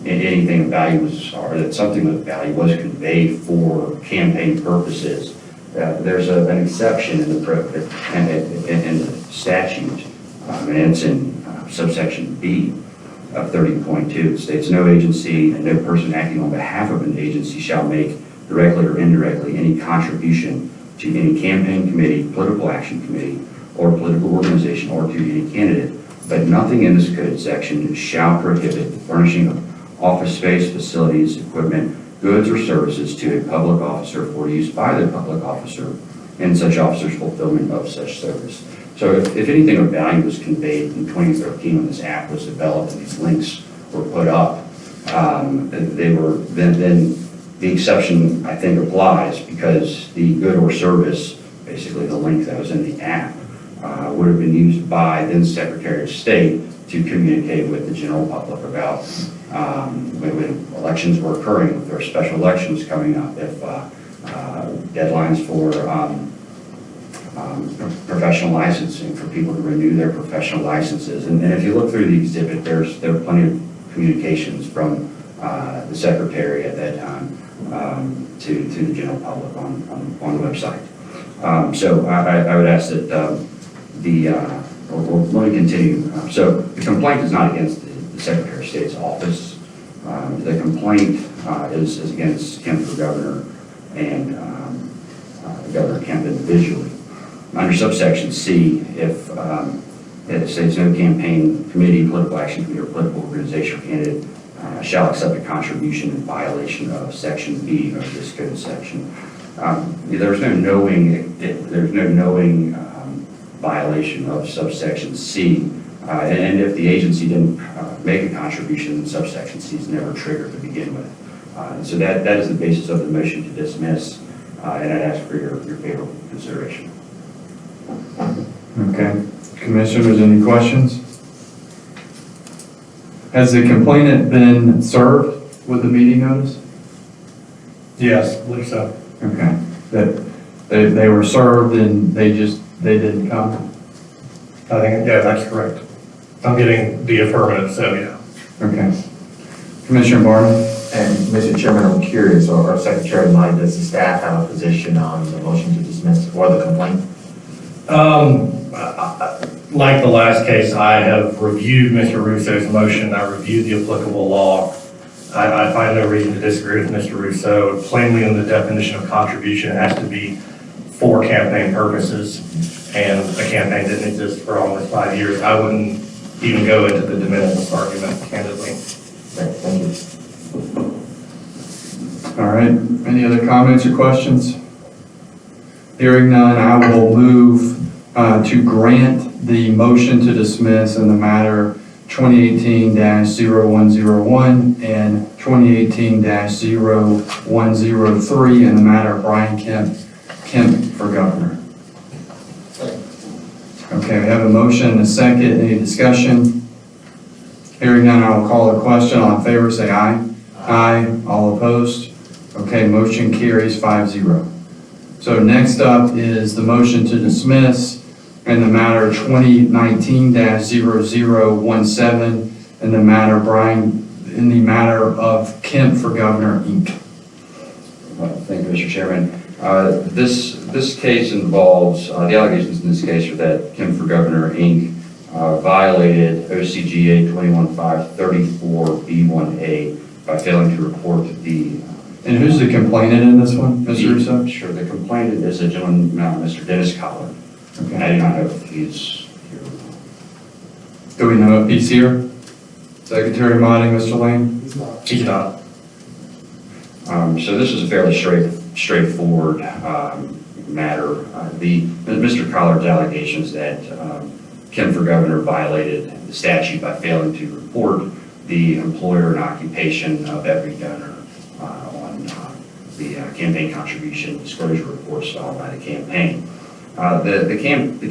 anything of value was, or that something of value was conveyed for campaign purposes, there's an exception in the statute, and it's in subsection B of 30.2. It states, "No agency and no person acting on behalf of an agency shall make, directly or indirectly, any contribution to any campaign committee, political action committee, or political organization, or to any candidate, but nothing in this code section shall prohibit the furnishing of office space, facilities, equipment, goods, or services to a public officer for use by the public officer and such officer's fulfillment of such service." So if anything of value was conveyed in 2013 when this app was developed and these links were put up, then the exception, I think, applies, because the good or service, basically the link that was in the app, would have been used by then Secretary of State to communicate with the general public about when elections were occurring, if there were special elections coming up, if deadlines for professional licensing, for people to renew their professional licenses. And if you look through the exhibit, there are plenty of communications from the Secretary at that time to the general public on the website. So I would ask that let me continue. So the complaint is not against the Secretary of State's office. The complaint is against Kemp for Governor and Governor Kemp individually. Under subsection C, if it states no campaign committee, political action committee, or political organization or candidate shall accept a contribution in violation of section B of this code section. There's no knowing violation of subsection C, and if the agency didn't make a contribution, then subsection C is never triggered to begin with. So that is the basis of the motion to dismiss, and I'd ask for your favorable consideration. Okay. Commissioners, any questions? Has the complainant been served with the meeting notice? Yes, I believe so. Okay. That they were served and they didn't come? I think, yeah, that's correct. I'm getting the affirmative, so yeah. Okay. Commissioner Barney? And Mr. Chairman, I'm curious, or Secretary Knight, does the staff have a position on the motion to dismiss or the complaint? Like the last case, I have reviewed Mr. Russo's motion. I reviewed the applicable law. I find no reason to disagree with Mr. Russo. Plainly in the definition of contribution, it has to be for campaign purposes, and a campaign didn't exist for almost 5 years. I wouldn't even go into the de minimis argument candidly. Thank you. All right, any other comments or questions? Hearing none, I will move to grant the motion to dismiss in the matter 2018-0101 and 2018-0103 in the matter of Brian Kemp for governor. Okay, we have a motion and a second. Any discussion? Hearing none, I will call the question. All in favor, say aye. Aye. All opposed? Okay, motion carries 5-0. So next up is the motion to dismiss in the matter 2019-0017 in the matter of Kemp for Governor, Inc. Thank you, Mr. Chairman. This case involves, the allegations in this case are that Kemp for Governor, Inc. Violated OCGA 21534B1A by failing to report the... And who's the complainant in this one, Mr. Russo? Sure, the complainant is a gentleman, Mr. Dennis Collard. Okay. I do not know if he's here. Do we know if he's here? Secretary Motti, Mr. Lane? He's not. So this is a fairly straightforward matter. Mr. Collard's allegations that Kemp for Governor violated the statute by failing to report the employer and occupation of every donor on the campaign contribution disclosure reports filed by the campaign. The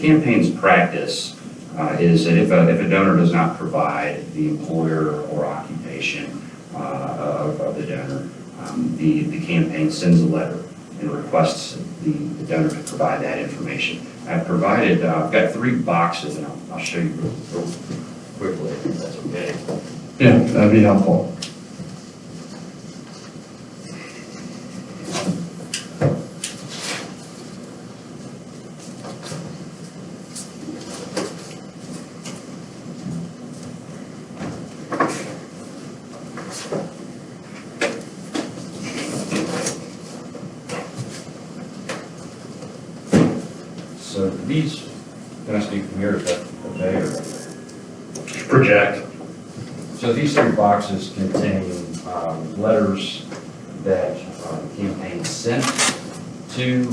campaign's practice is that if a donor does not provide the employer or occupation of the donor, the campaign sends a letter and requests the donor to provide that information. I've got 3 boxes, and I'll show you real quickly if that's okay. Yeah, that'd be helpful. So these, can I speak from here, is that okay? Or? Project. So these 3 boxes contain letters that the campaign sent to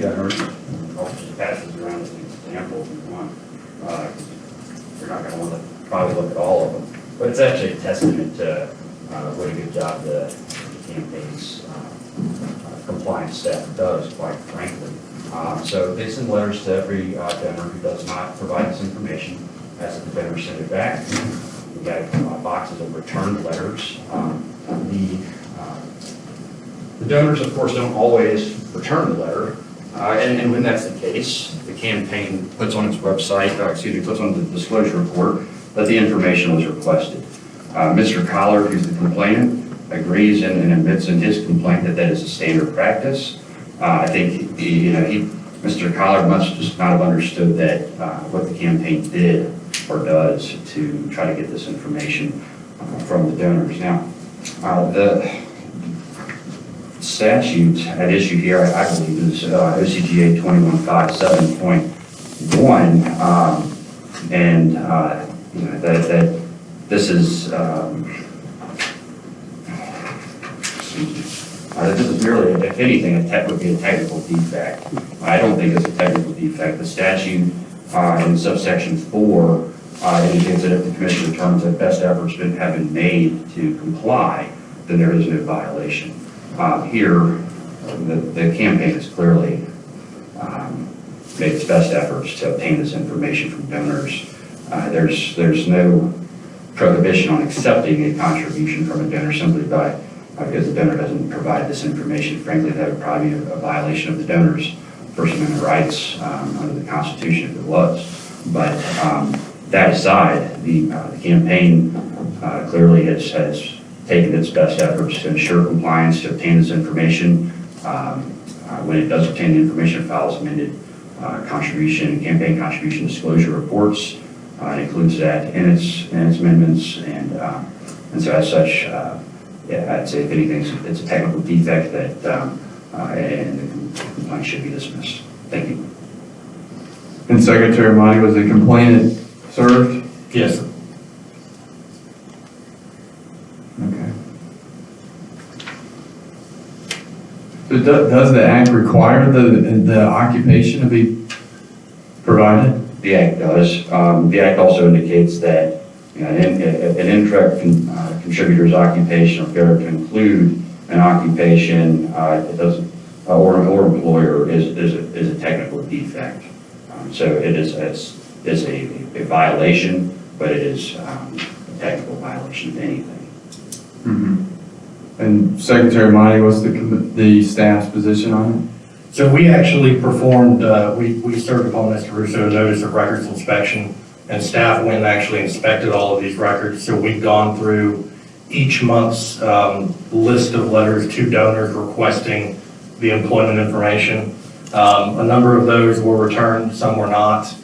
donors. I'll just pass this around as an example if you want. You're not going to want to probably look at all of them, but it's actually a testament to what a good job the campaign's compliance staff does, quite frankly. So they send letters to every donor who does not provide this information, as the donor send it back. We got boxes of returned letters. The donors, of course, don't always return the letter, and when that's the case, the campaign puts on its website, puts on the disclosure report that the information was requested. Mr. Collard, who's the complainant, agrees and admits in his complaint that that is a standard practice. I think Mr. Collard must just not have understood that what the campaign did or does to try to get this information from the donors. Now, the statute at issue here, I believe, is OCGA 2157.1, and that this is. This is merely, if anything, would be a technical defect. I don't think it's a technical defect. The statute in subsection 4 indicates that if the commission determines that best efforts have been made to comply, then there is no violation. Here, the campaign has clearly made its best efforts to obtain this information from donors. There's no prohibition on accepting a contribution from a donor simply because the donor doesn't provide this information. Frankly, that would probably be a violation of the donor's First Amendment rights under the Constitution if it was. But that aside, the campaign clearly has taken its best efforts to ensure compliance to obtain this information. When it does obtain the information, it files amended campaign contribution disclosure reports. It includes that in its amendments, and so as such, I'd say if anything, it's a technical defect that and the complaint should be dismissed. Thank you. And Secretary Motti, was the complainant served? Yes, sir. Okay. So does the act require the occupation to be provided? The Act does. The Act also indicates that an indirect contributor's occupation or failure to include an occupation it doesn't, or employer is a technical defect. So it is a violation, but it is a technical violation of anything. Mm-hmm. And Secretary Monty, what's the staff's position on it? So we actually performed, we served upon Mr. Russo a notice of records inspection, and staff went and actually inspected all of these records. So we've gone through each month's list of letters to donors requesting the employment information. A number of those were returned, some were not.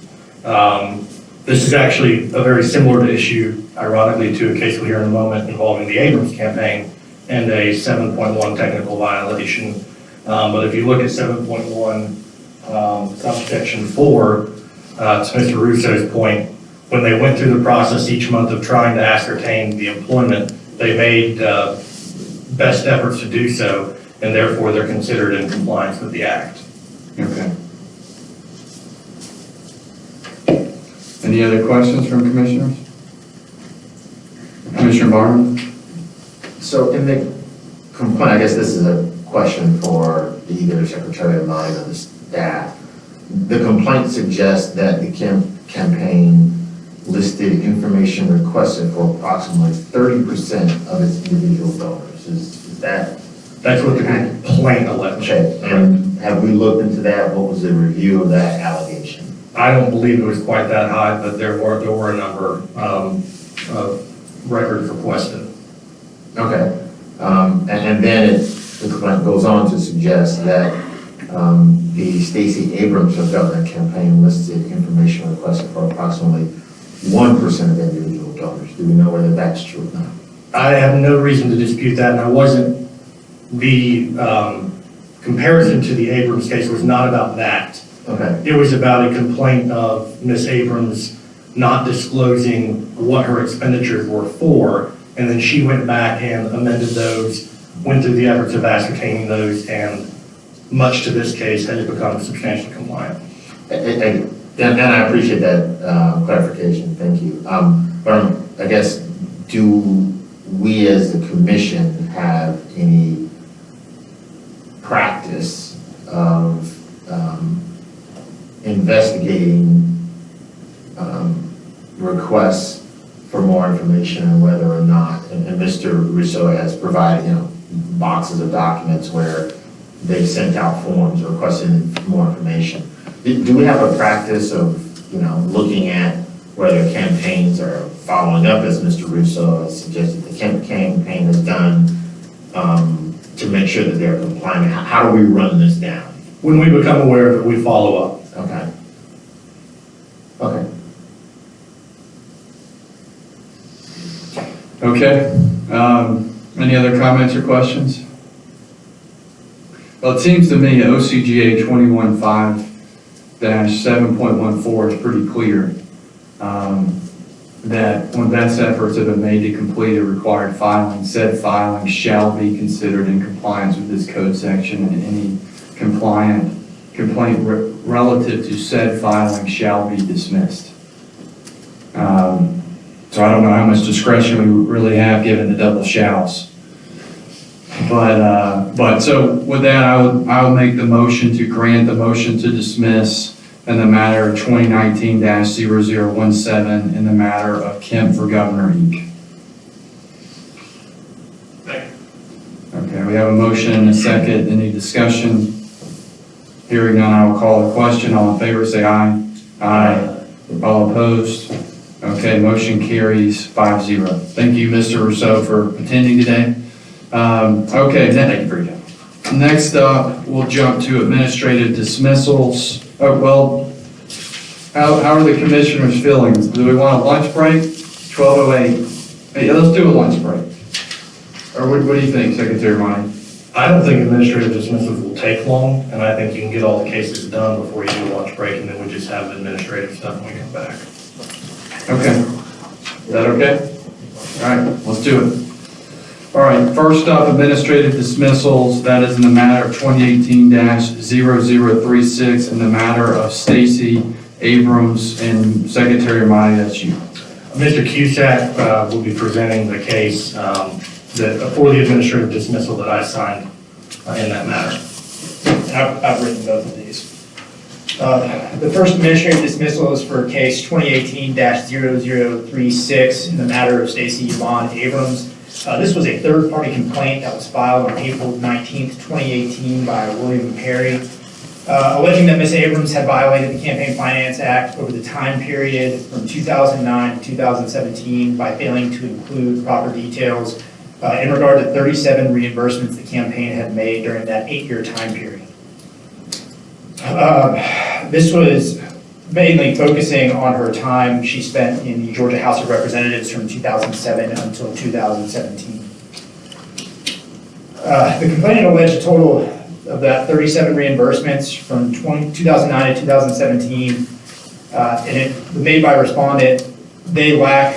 This is actually a very similar issue, ironically, to a case we'll hear in a moment involving the Abrams campaign and a 7.1 technical violation. But if you look at 7.1 subsection 4, to Mr. Russo's point, when they went through the process each month of trying to ascertain the employment, they made best efforts to do so, and therefore they're considered in compliance with the Act. Okay. Any other questions from commissioners? Commissioner Barham? So in the complaint, I guess this is a question for either Secretary of Mine or the staff. The complaint suggests that the campaign listed information requested for approximately 30% of its individual donors. Is that? That's what the complaint alleged. Okay, and have we looked into that? What was the review of that allegation? I don't believe it was quite that high, but there were a number of records requested. Okay, and then the complaint goes on to suggest that the Stacey Abrams for Governor campaign listed information requested for approximately 1% of individual donors. Do we know whether that's true or not? I have no reason to dispute that, and I wasn't, the comparison to the Abrams case was not about that. Okay. It was about a complaint of Ms. Abrams not disclosing what her expenditures were for, and then she went back and amended those, went through the efforts of ascertaining those, and much to this case has become substantially compliant. And I appreciate that clarification, thank you. But I guess, do we as the commission have any practice of investigating requests for more information and whether or not, and Mr. Russo has provided, boxes of documents where they've sent out forms requesting more information. Do we have a practice of, looking at whether campaigns are following up, as Mr. Russo has suggested the campaign has done, to make sure that they're compliant? How do we run this down? When we become aware of it, we follow up. Okay. Okay. Okay. Any other comments or questions? Well, it seems to me OCGA 21.5-7.14 is pretty clear that when best efforts have been made to complete a required filing, said filing shall be considered in compliance with this code section, and any complaint relative to said filing shall be dismissed. So I don't know how much discretion we really have given the double shalls. But so with that, I will make the motion to grant the motion to dismiss in the matter of 2019-0017 in the matter of Kemp for Governor Inc. Okay, we have a motion and a second. Any discussion? Hearing none, I will call the question. All in favor, say aye. Aye. All opposed? Okay, motion carries 5-0. Thank you, Mr. Rousseau, for attending today. Okay, Thank you for your time. next up, we'll jump to administrative dismissals. Oh, well, how are the commissioners feeling? Do we want a lunch break? 12:08. Hey, let's do a lunch break. Or what do you think, Secretary Monty? I don't think administrative dismissals will take long, and I think you can get all the cases done before you do a lunch break, and then we just have the administrative stuff when we come back. Okay. Is that okay? All right, let's do it. All right, first up, administrative dismissals. That is in the matter of 2018-0036 in the matter of Stacy Abrams, and Secretary Amati, that's you. Mr. Cusack will be presenting the case for the administrative dismissal that I signed in that matter. I've written both of these. The first administrative dismissal is for case 2018-0036 in the matter of Stacy Yvonne Abrams. This was a third-party complaint that was filed on April 19th, 2018 by William Perry, alleging that Ms. Abrams had violated the Campaign Finance Act over the time period from 2009 to 2017 by failing to include proper details in regard to 37 reimbursements the campaign had made during that 8-year time period. This was mainly focusing on her time she spent in the Georgia House of Representatives from 2007 until 2017. The complainant alleged a total of that 37 reimbursements from 2009 to 2017, and it was made by respondent. They lack,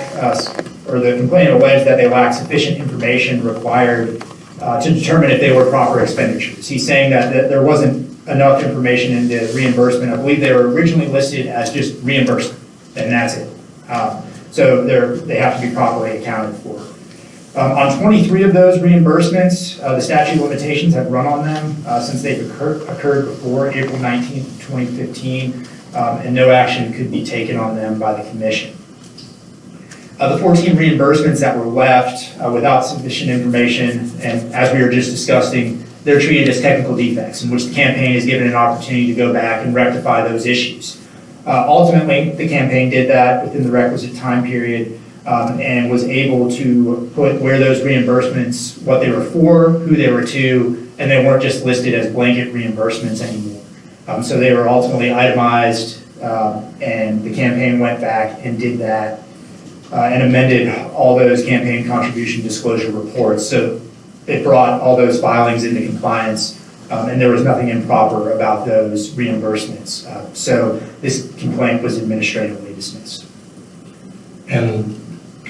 or the complainant alleged that they lack sufficient information required to determine if they were proper expenditures. He's saying that there wasn't enough information in the reimbursement. I believe they were originally listed as just reimbursement, and that's it. So they have to be properly accounted for. On 23 of those reimbursements, the statute of limitations have run on them since they've occurred before April 19th, 2015, and no action could be taken on them by the commission. The 14 reimbursements that were left without sufficient information, and as we were just discussing, they're treated as technical defects in which the campaign is given an opportunity to go back and rectify those issues. Ultimately, the campaign did that within the requisite time period and was able to put where those reimbursements, what they were for, who they were to, and they weren't just listed as blanket reimbursements anymore. So they were ultimately itemized, and the campaign went back and did that and amended all those campaign contribution disclosure reports. So it brought all those filings into compliance, and there was nothing improper about those reimbursements. So this complaint was administratively dismissed. And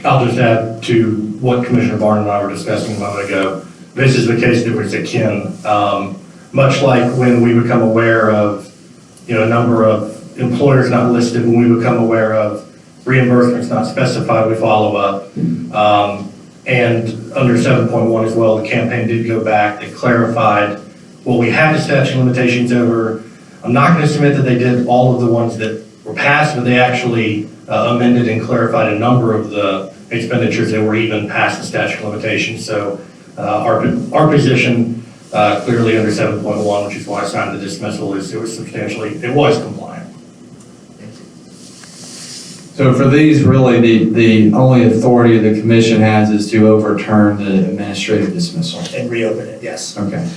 I'll just add to what Commissioner Barn and I were discussing a moment ago. This is the case that was akin, much like when we become aware of, a number of employers not listed, when we become aware of reimbursements not specified, we follow up. And under 7.1 as well, the campaign did go back. They clarified what we had the statute of limitations over. I'm not going to submit that they did all of the ones that were passed, but they actually amended and clarified a number of the expenditures that were even past the statute of limitations. So our position clearly under 7.1, which is why I signed the dismissal, is it was compliant. So for these, really, the only authority the commission has is to overturn the administrative dismissal. And reopen it, yes. Okay.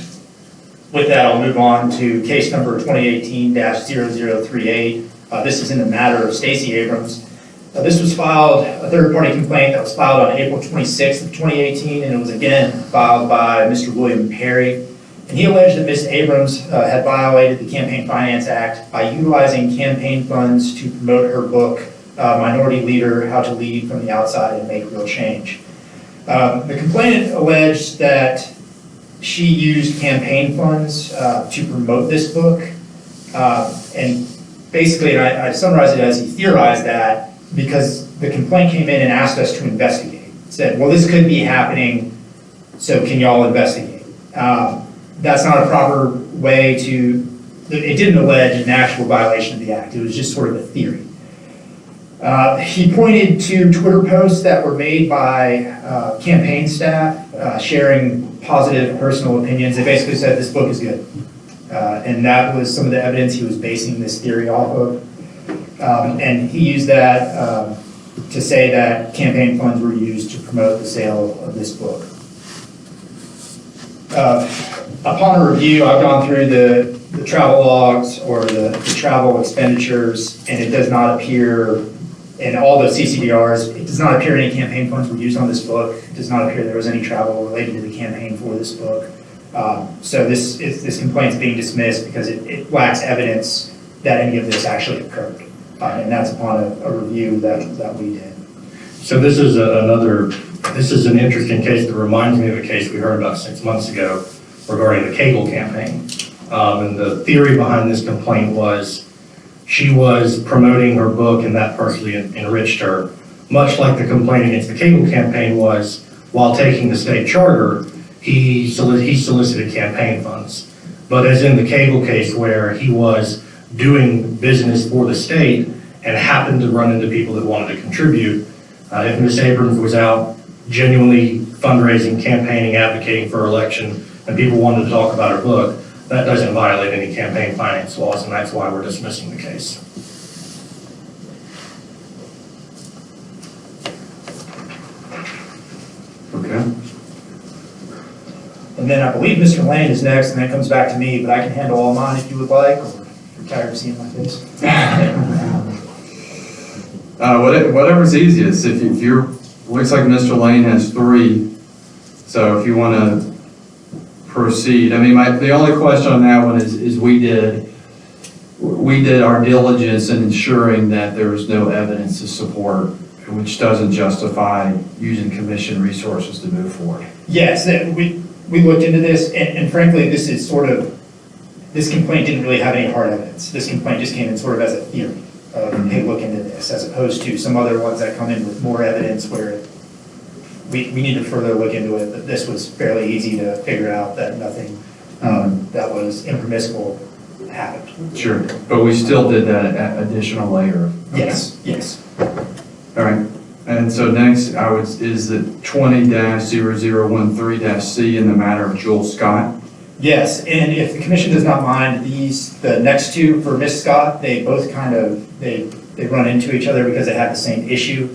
With that, I'll move on to case number 2018-0038. This is in the matter of Stacy Abrams. This was filed, a third-party complaint that was filed on April 26th of 2018, and it was again filed by Mr. William Perry. And he alleged that Ms. Abrams had violated the Campaign Finance Act by utilizing campaign funds to promote her book, Minority Leader, How to Lead from the Outside and Make Real Change. The complainant alleged that she used campaign funds to promote this book, and basically, and I summarized it as he theorized that because the complaint came in and asked us to investigate. Said, well, this could be happening, so can y'all investigate? That's not a proper way to, it didn't allege an actual violation of the act. It was just sort of a theory. He pointed to Twitter posts that were made by campaign staff sharing positive personal opinions. They basically said this book is good. And that was some of the evidence he was basing this theory off of. And he used that to say that campaign funds were used to promote the sale of this book. Upon a review, I've gone through the travel logs or the travel expenditures, and it does not appear in all the CCDRs, it does not appear any campaign funds were used on this book. It does not appear there was any travel related to the campaign for this book. So this complaint is being dismissed because it lacks evidence that any of this actually occurred. And that's upon a review that we did. So this is this is an interesting case that reminds me of a case we heard about 6 months ago regarding the Cable campaign. And the theory behind this complaint was she was promoting her book and that personally enriched her, much like the complaint against the Cable campaign was while taking the state charter, he solicited campaign funds. But as in the Cable case where he was doing business for the state and happened to run into people that wanted to contribute, if Ms. Abrams was out genuinely fundraising, campaigning, advocating for election, and people wanted to talk about her book, that doesn't violate any campaign finance laws, and that's why we're dismissing the case. Okay. And then I believe Mr. Lane is next, and then it comes back to me, but I can handle all mine if you would like, or if you're tired of seeing my face. Whatever's easiest. If you're, looks like Mr. Lane has 3, so if you want to proceed. I mean, the only question on that one is we did our diligence in ensuring that there was no evidence to support, which doesn't justify using commission resources to move forward. Yes, we looked into this, and frankly, this complaint didn't really have any hard evidence. This complaint just came in sort of as a theory of, hey, look into this, as opposed to some other ones that come in with more evidence where we need to further look into it. But this was fairly easy to figure out that nothing that was impermissible happened. Sure, but we still did that additional layer. Yes, yes. All right, and so next is the 20-0013-C in the matter of Joel Scott. Yes, and if the commission does not mind, the next 2 for Ms. Scott, they both kind of, they run into each other because they have the same issue.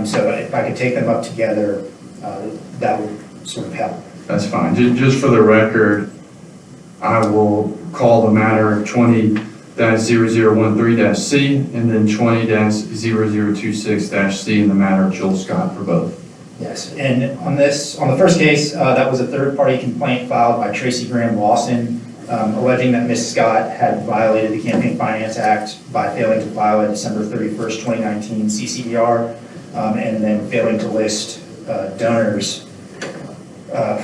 So if I could take them up together, that would sort of help. That's fine. Just for the record, I will call the matter 20-0013-C and then 20-0026-C in the matter of Joel Scott for both. Yes, and on the first case, that was a third-party complaint filed by Tracy Graham Lawson, alleging that Ms. Scott had violated the Campaign Finance Act by failing to file a December 31st, 2019 CCDR, and then failing to list donors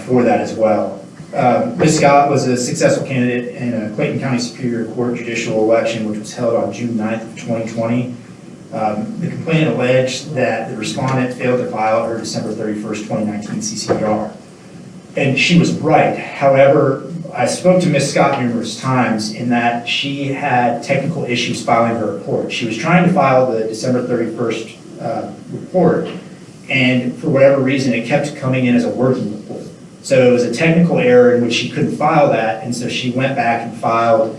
for that as well. Ms. Scott was a successful candidate in a Clayton County Superior Court judicial election, which was held on June 9th of 2020. The complainant alleged that the respondent failed to file her December 31st, 2019 CCDR. And she was right. However, I spoke to Ms. Scott numerous times in that she had technical issues filing her report. She was trying to file the December 31st report, and for whatever reason, it kept coming in as a working report. So it was a technical error in which she couldn't file that, and so she went back and filed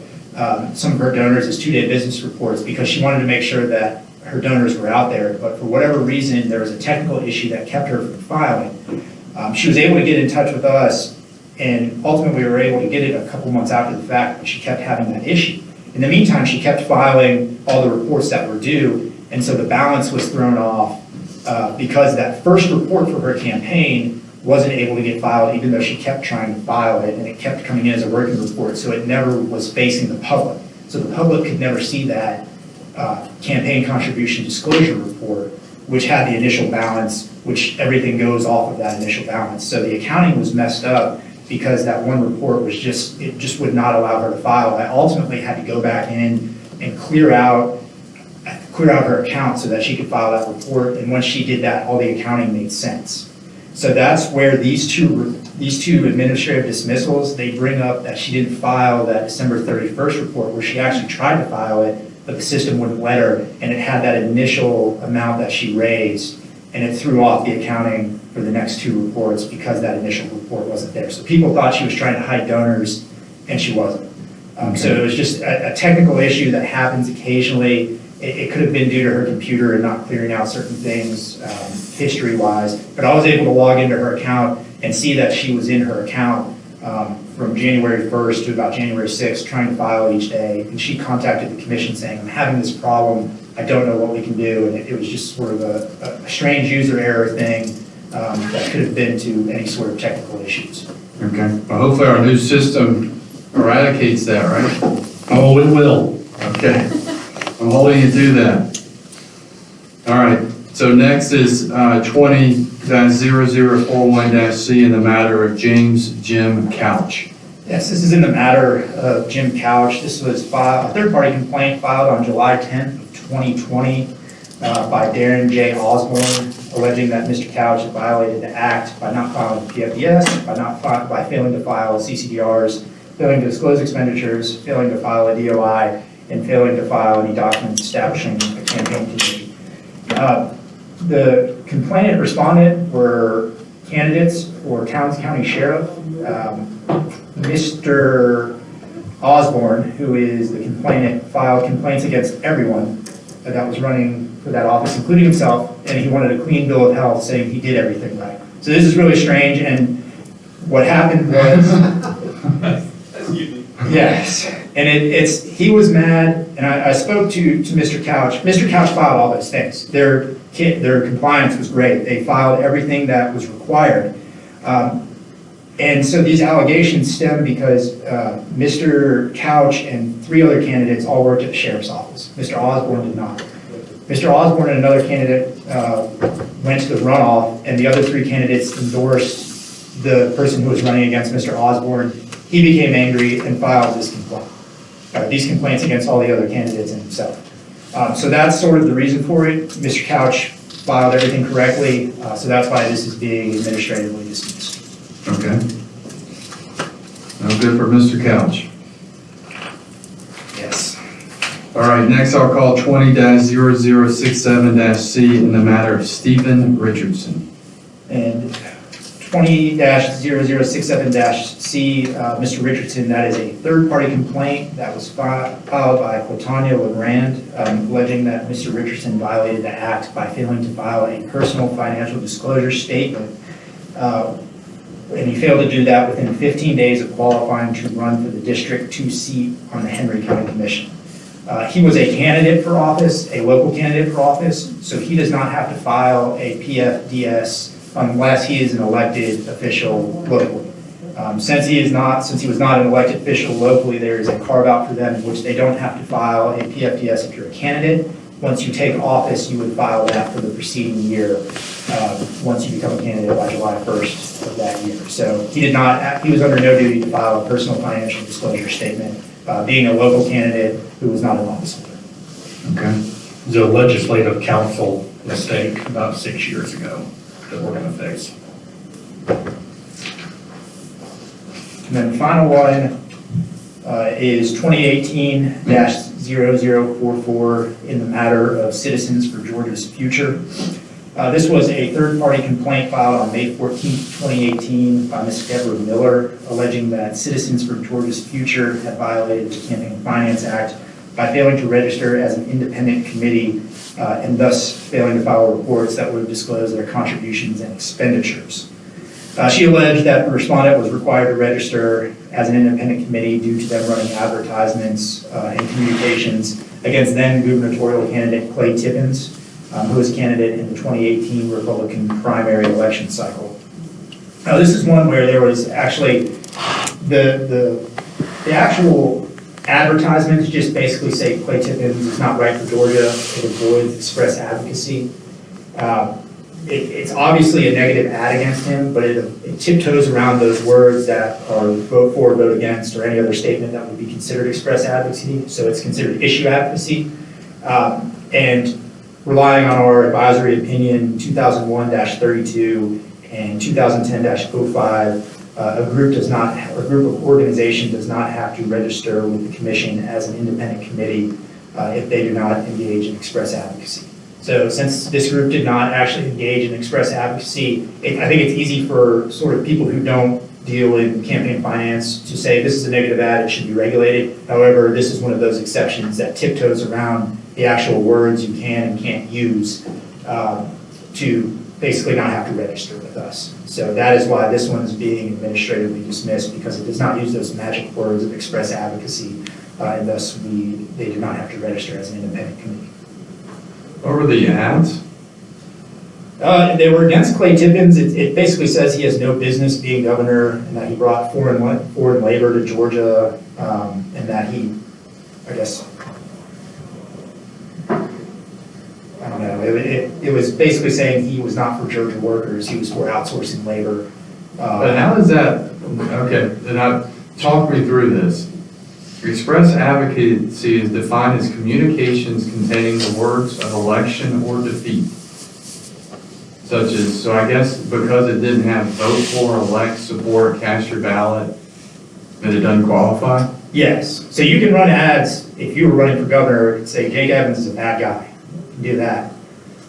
some of her donors as 2-day business reports because she wanted to make sure that her donors were out there, but for whatever reason, there was a technical issue that kept her from filing. She was able to get in touch with us, and ultimately we were able to get it a couple months after the fact, but she kept having that issue. In the meantime, she kept filing all the reports that were due, and so the balance was thrown off because that first report for her campaign wasn't able to get filed, even though she kept trying to file it, and it kept coming in as a working report, so it never was facing the public. So the public could never see that campaign contribution disclosure report, which had the initial balance, which everything goes off of that initial balance. So the accounting was messed up because that one report was it just would not allow her to file. I ultimately had to go back in and clear out her account so that she could file that report. And once she did that, all the accounting made sense. So that's where these two administrative dismissals, they bring up that she didn't file that December 31st report where she actually tried to file it, but the system wouldn't let her, and it had that initial amount that she raised, and it threw off the accounting for the next 2 reports because that initial report wasn't there. So people thought she was trying to hide donors, and she wasn't. So it was just a technical issue that happens occasionally. It could have been due to her computer and not clearing out certain things history-wise, but I was able to log into her account and see that she was in her account from January 1st to about January 6th, trying to file each day, and she contacted the commission saying, I'm having this problem, I don't know what we can do, and it was just sort of a strange user error thing that could have been to any sort of technical issues. Okay, well, hopefully our new system eradicates that, right? Oh, it will. Okay. I'm holding you to that. All right, so next is 20-0041-C in the matter of James Jim Couch. Yes, this is in the matter of Jim Couch. This was a third-party complaint filed on July 10th of 2020 by Darren J. Osborne, alleging that Mr. Couch had violated the act by not filing PFDS, by failing to file CCDRs, failing to disclose expenditures, failing to file a DOI, and failing to file any documents establishing a campaign committee. The complainant respondent were candidates for Towns County Sheriff. Mr. Osborne, who is the complainant, filed complaints against everyone that was running for that office, including himself, and he wanted a clean bill of health saying he did everything right. So this is really strange, and what happened was, yes, and he was mad, and I spoke to Mr. Couch. Mr. Couch filed all those things. Their compliance was great. They filed everything that was required. And so these allegations stem because Mr. Couch and 3 other candidates all worked at the sheriff's office. Mr. Osborne did not. Mr. Osborne and another candidate went to the runoff, and the other 3 candidates endorsed the person who was running against Mr. Osborne. He became angry and filed these complaints against all the other candidates and himself. So that's sort of the reason for it. Mr. Couch filed everything correctly, so that's why this is being administratively dismissed. Okay. No good for Mr. Couch. Yes. All right, next I'll call 20-0067-C in the matter of Stephen Richardson. And 20-0067-C, Mr. Richardson, that is a third-party complaint that was filed by Quatanya LeGrand, alleging that Mr. Richardson violated the act by failing to file a personal financial disclosure statement. And he failed to do that within 15 days of qualifying to run for the District 2 seat on the Henry County Commission. He was a candidate for office, a local candidate for office, so he does not have to file a PFDS unless he is an elected official locally. Since he was not an elected official locally, there is a carve-out for them in which they don't have to file a PFDS if you're a candidate. Once you take office, you would file that for the preceding year, once you become a candidate by July 1st of that year. So he was under no duty to file a personal financial disclosure statement, being a local candidate who was not an office holder. Okay. The legislative council mistake about 6 years ago that we're going to fix. And then the final one is 2018-0044 in the matter of Citizens for Georgia's Future. This was a third-party complaint filed on May 14, 2018 by Ms. Deborah Miller, alleging that Citizens for Georgia's Future had violated the Campaign Finance Act by failing to register as an independent committee and thus failing to file reports that would disclose their contributions and expenditures. She alleged that the respondent was required to register as an independent committee due to them running advertisements and communications against then gubernatorial candidate Clay Tippins, who was a candidate in the 2018 Republican primary election cycle. Now, this is one where there was actually the actual advertisements just basically say Clay Tippins is not right for Georgia. It avoids express advocacy. It's obviously a negative ad against him, but it tiptoes around those words that are vote for, vote against, or any other statement that would be considered express advocacy. So it's considered issue advocacy. And relying on our advisory opinion 2001-32 and 2010-05, a group of organization does not have to register with the commission as an independent committee if they do not engage in express advocacy. So since this group did not actually engage in express advocacy, I think it's easy for sort of people who don't deal in campaign finance to say this is a negative ad, it should be regulated. However, this is one of those exceptions that tiptoes around the actual words you can and can't use to basically not have to register with us. So that is why this one is being administratively dismissed, because it does not use those magic words of express advocacy, and thus they do not have to register as an independent committee. What were the ads? They were against Clay Tippins. It basically says he has no business being governor, and that he brought foreign labor to Georgia, and that he, I guess, It was basically saying he was not for Georgia workers, he was for outsourcing labor. But how is that, okay, talk me through this. Express advocacy is defined as communications containing the words of election or defeat. Such as, so I guess because it didn't have vote for, elect, support, cast your ballot, that it doesn't qualify? Yes, so you can run ads, if you were running for governor, and say Jake Evans is a bad guy, you can do that.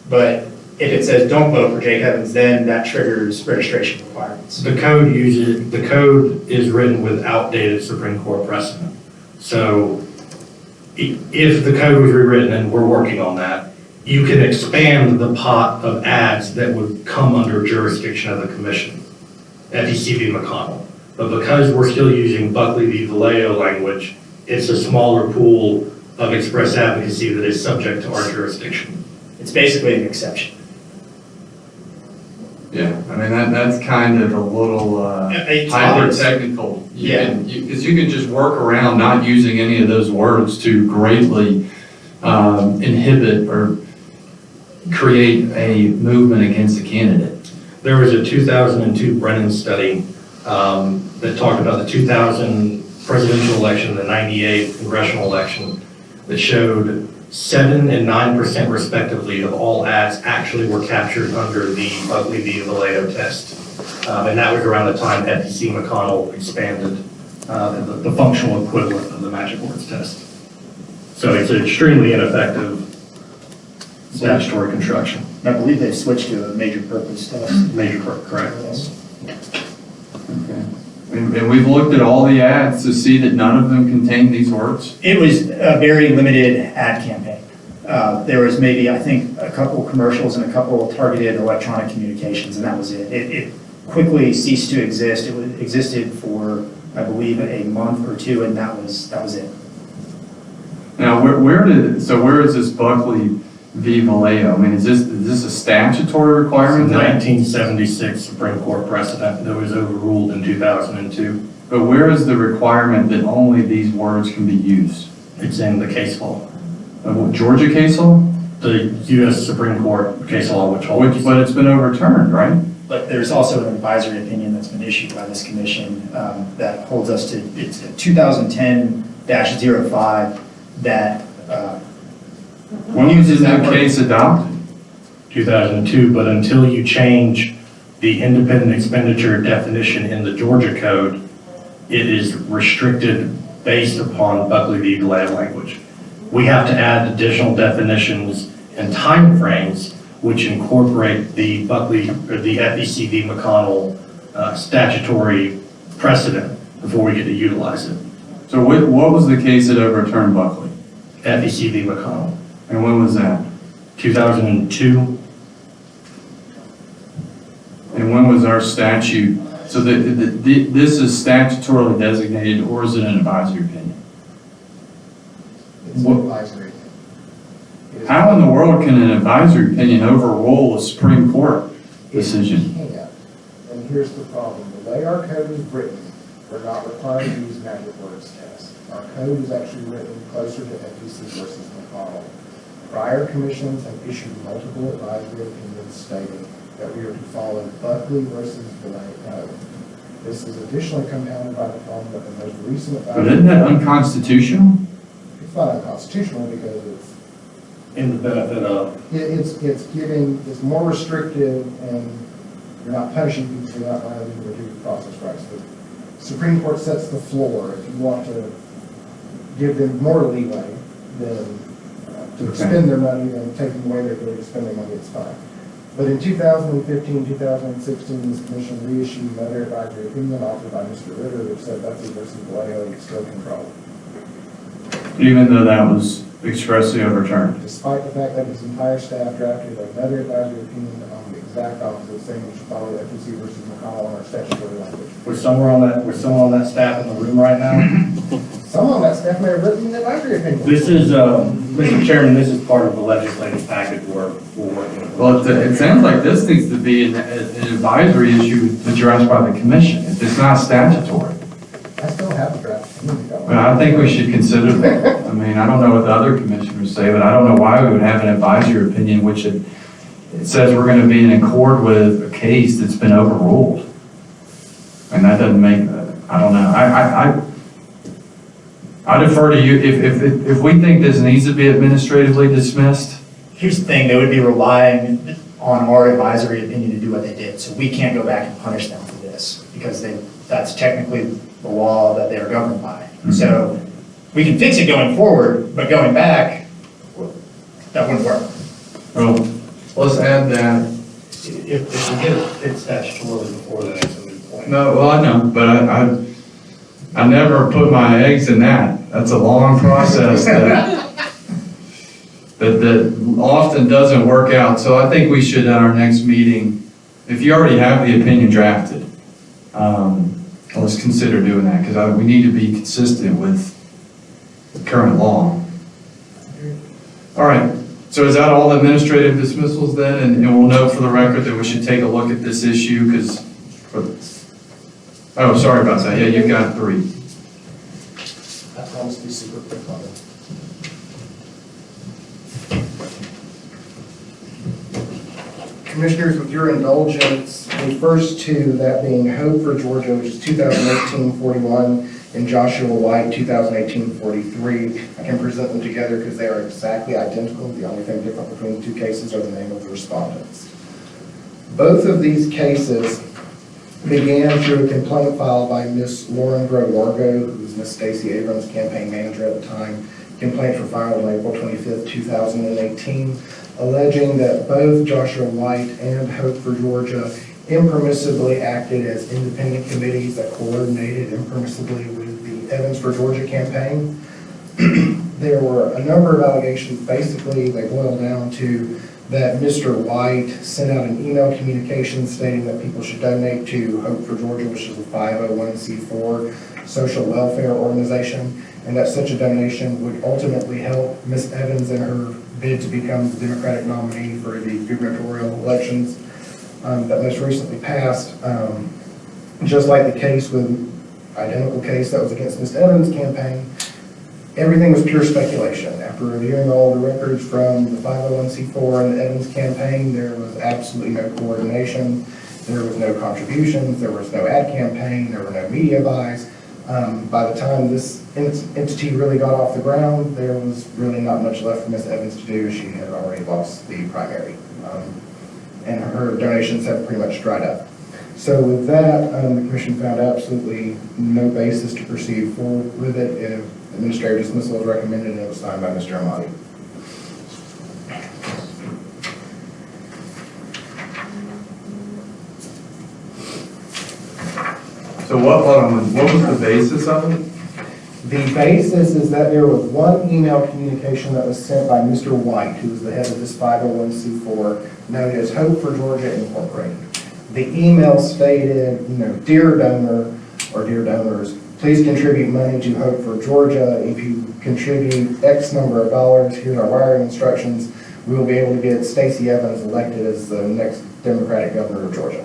But if it says don't vote for Jake Evans, then that triggers registration requirements. The code is written with outdated Supreme Court precedent. So if the code was rewritten, and we're working on that, you can expand the pot of ads that would come under jurisdiction of the commission, FEC v. McConnell. But because we're still using Buckley v. Vallejo language, it's a smaller pool of express advocacy that is subject to our jurisdiction. It's basically an exception. Yeah, I mean, that's kind of a little hyper-technical. Because you can just work around not using any of those words to greatly inhibit or create a movement against a candidate. There was a 2002 Brennan study that talked about the 2000 presidential election, the 98 congressional election, that showed 7% and 9% respectively of all ads actually were captured under the Buckley v. Vallejo test. And that was around the time FEC McConnell expanded the functional equivalent of the magic words test. So it's an extremely ineffective statutory construction. I believe they've switched to a major purpose test. Major purpose, correct. Okay. And we've looked at all the ads to see that none of them contain these words? It was a very limited ad campaign. There was maybe, I think, a couple commercials and a couple targeted electronic communications, and that was it. It quickly ceased to exist. It existed for, I believe, a month or two, and that was it. Now, where is this Buckley v. Vallejo? I mean, is this a statutory requirement? 1976 Supreme Court precedent that was overruled in 2002. But where is the requirement that only these words can be used? It's in the case law. Georgia case law? The U.S. Supreme Court case law, but it's been overturned, right? But there's also an advisory opinion that's been issued by this commission that holds us to, it's 2010-05 that. When was that case adopted? 2002, but until you change the independent expenditure definition in the Georgia code, it is restricted based upon Buckley v. Vallejo language. We have to add additional definitions and timeframes which incorporate the Buckley or the FEC v. McConnell statutory precedent before we get to utilize it. So what was the case that overturned Buckley? FEC v. McConnell. And when was that? 2002. And when was our statute? So this is statutorily designated, or is it an advisory opinion? It's an advisory opinion. How in the world can an advisory opinion overrule a Supreme Court decision? It can't. And here's the problem. The way our code is written, we're not required to use magic words test. Our code is actually written closer to FEC versus McConnell. Prior commissions have issued multiple advisory opinions stating that we are to follow Buckley versus Vallejo. This is additionally compounded by the problem that the most recent advisory. But isn't that unconstitutional? It's not unconstitutional because it's in the benefit of. It's more restrictive, and you're not punishing people for not violating their due process rights. The Supreme Court sets the floor. If you want to give them more leeway than to expend their money and taking away their ability to spend their money, it's fine. But in 2015, 2016, this commission reissued another advisory opinion authored by Mr. Ritter, which said Buckley versus Vallejo is still controlled. Even though that was expressly overturned? Despite the fact that his entire staff drafted another advisory opinion on the exact opposite, saying we should follow FEC versus McConnell on our statutory language. We're somewhere on that staff in the room right now. Some on that staff may have written the advisory opinion. This is, Mr. Chairman, this is part of the legislative package we're working on. Well, it sounds like this needs to be an advisory issue addressed by the commission. If it's not statutory. I still have a draft opinion. But I think we should consider that. I mean, I don't know what the other commissioners say, but I don't know why we would have an advisory opinion which it says we're going to be in accord with a case that's been overruled. And that doesn't make, I don't know. I defer to you. If we think this needs to be administratively dismissed. Here's the thing, they would be relying on our advisory opinion to do what they did, so we can't go back and punish them for this, because that's technically the law that they are governed by. So we can fix it going forward, but going back, that wouldn't work. Well, let's add that. If we get it fixed statutorily before that, it's a moot point. No, well, I know, but I never put my eggs in that. That's a long process that often doesn't work out. So I think we should, at our next meeting, if you already have the opinion drafted, let's consider doing that, because we need to be consistent with the current law. All right, so is that all administrative dismissals then? And we'll note for the record that we should take a look at this issue, because, oh, sorry about that. Yeah, you've got 3. I promise to be super quick on it. Commissioners, with your indulgence, the first 2, that being Hope for Georgia, which is 2018-41, and Joshua White, 2018-43. I can present them together because they are exactly identical. The only thing different between the 2 cases are the name of the respondents. Both of these cases began through a complaint filed by Miss Lauren Grow-Largo, who was Miss Stacey Abrams' campaign manager at the time. Complaints were filed on April 25th, 2018, alleging that both Joshua White and Hope for Georgia impermissibly acted as independent committees that coordinated impermissibly with the Evans for Georgia campaign. There were a number of allegations. Basically, they boil down to that Mr. White sent out an email communication stating that people should donate to Hope for Georgia, which is a 501c4 social welfare organization, and that such a donation would ultimately help Ms. Evans in her bid to become the Democratic nominee for the gubernatorial elections that most recently passed. Just like the case identical case that was against Ms. Evans' campaign, everything was pure speculation. After reviewing all the records from the 501c4 and the Evans campaign, there was absolutely no coordination. There was no contributions. There was no ad campaign. There were no media buys. By the time this entity really got off the ground, there was really not much left for Ms. Evans to do. She had already lost the primary. And her donations have pretty much dried up. So with that, the commission found absolutely no basis to proceed forward with it. If administrative dismissal was recommended, and it was signed by Mr. Amati. So what was the basis of it? The basis is that there was one email communication that was sent by Mr. White, who was the head of this 501c4, known as Hope for Georgia Incorporated. The email stated, dear donor or dear donors, please contribute money to Hope for Georgia. If you contribute X number of dollars, here's our wiring instructions. We will be able to get Stacey Evans elected as the next Democratic governor of Georgia.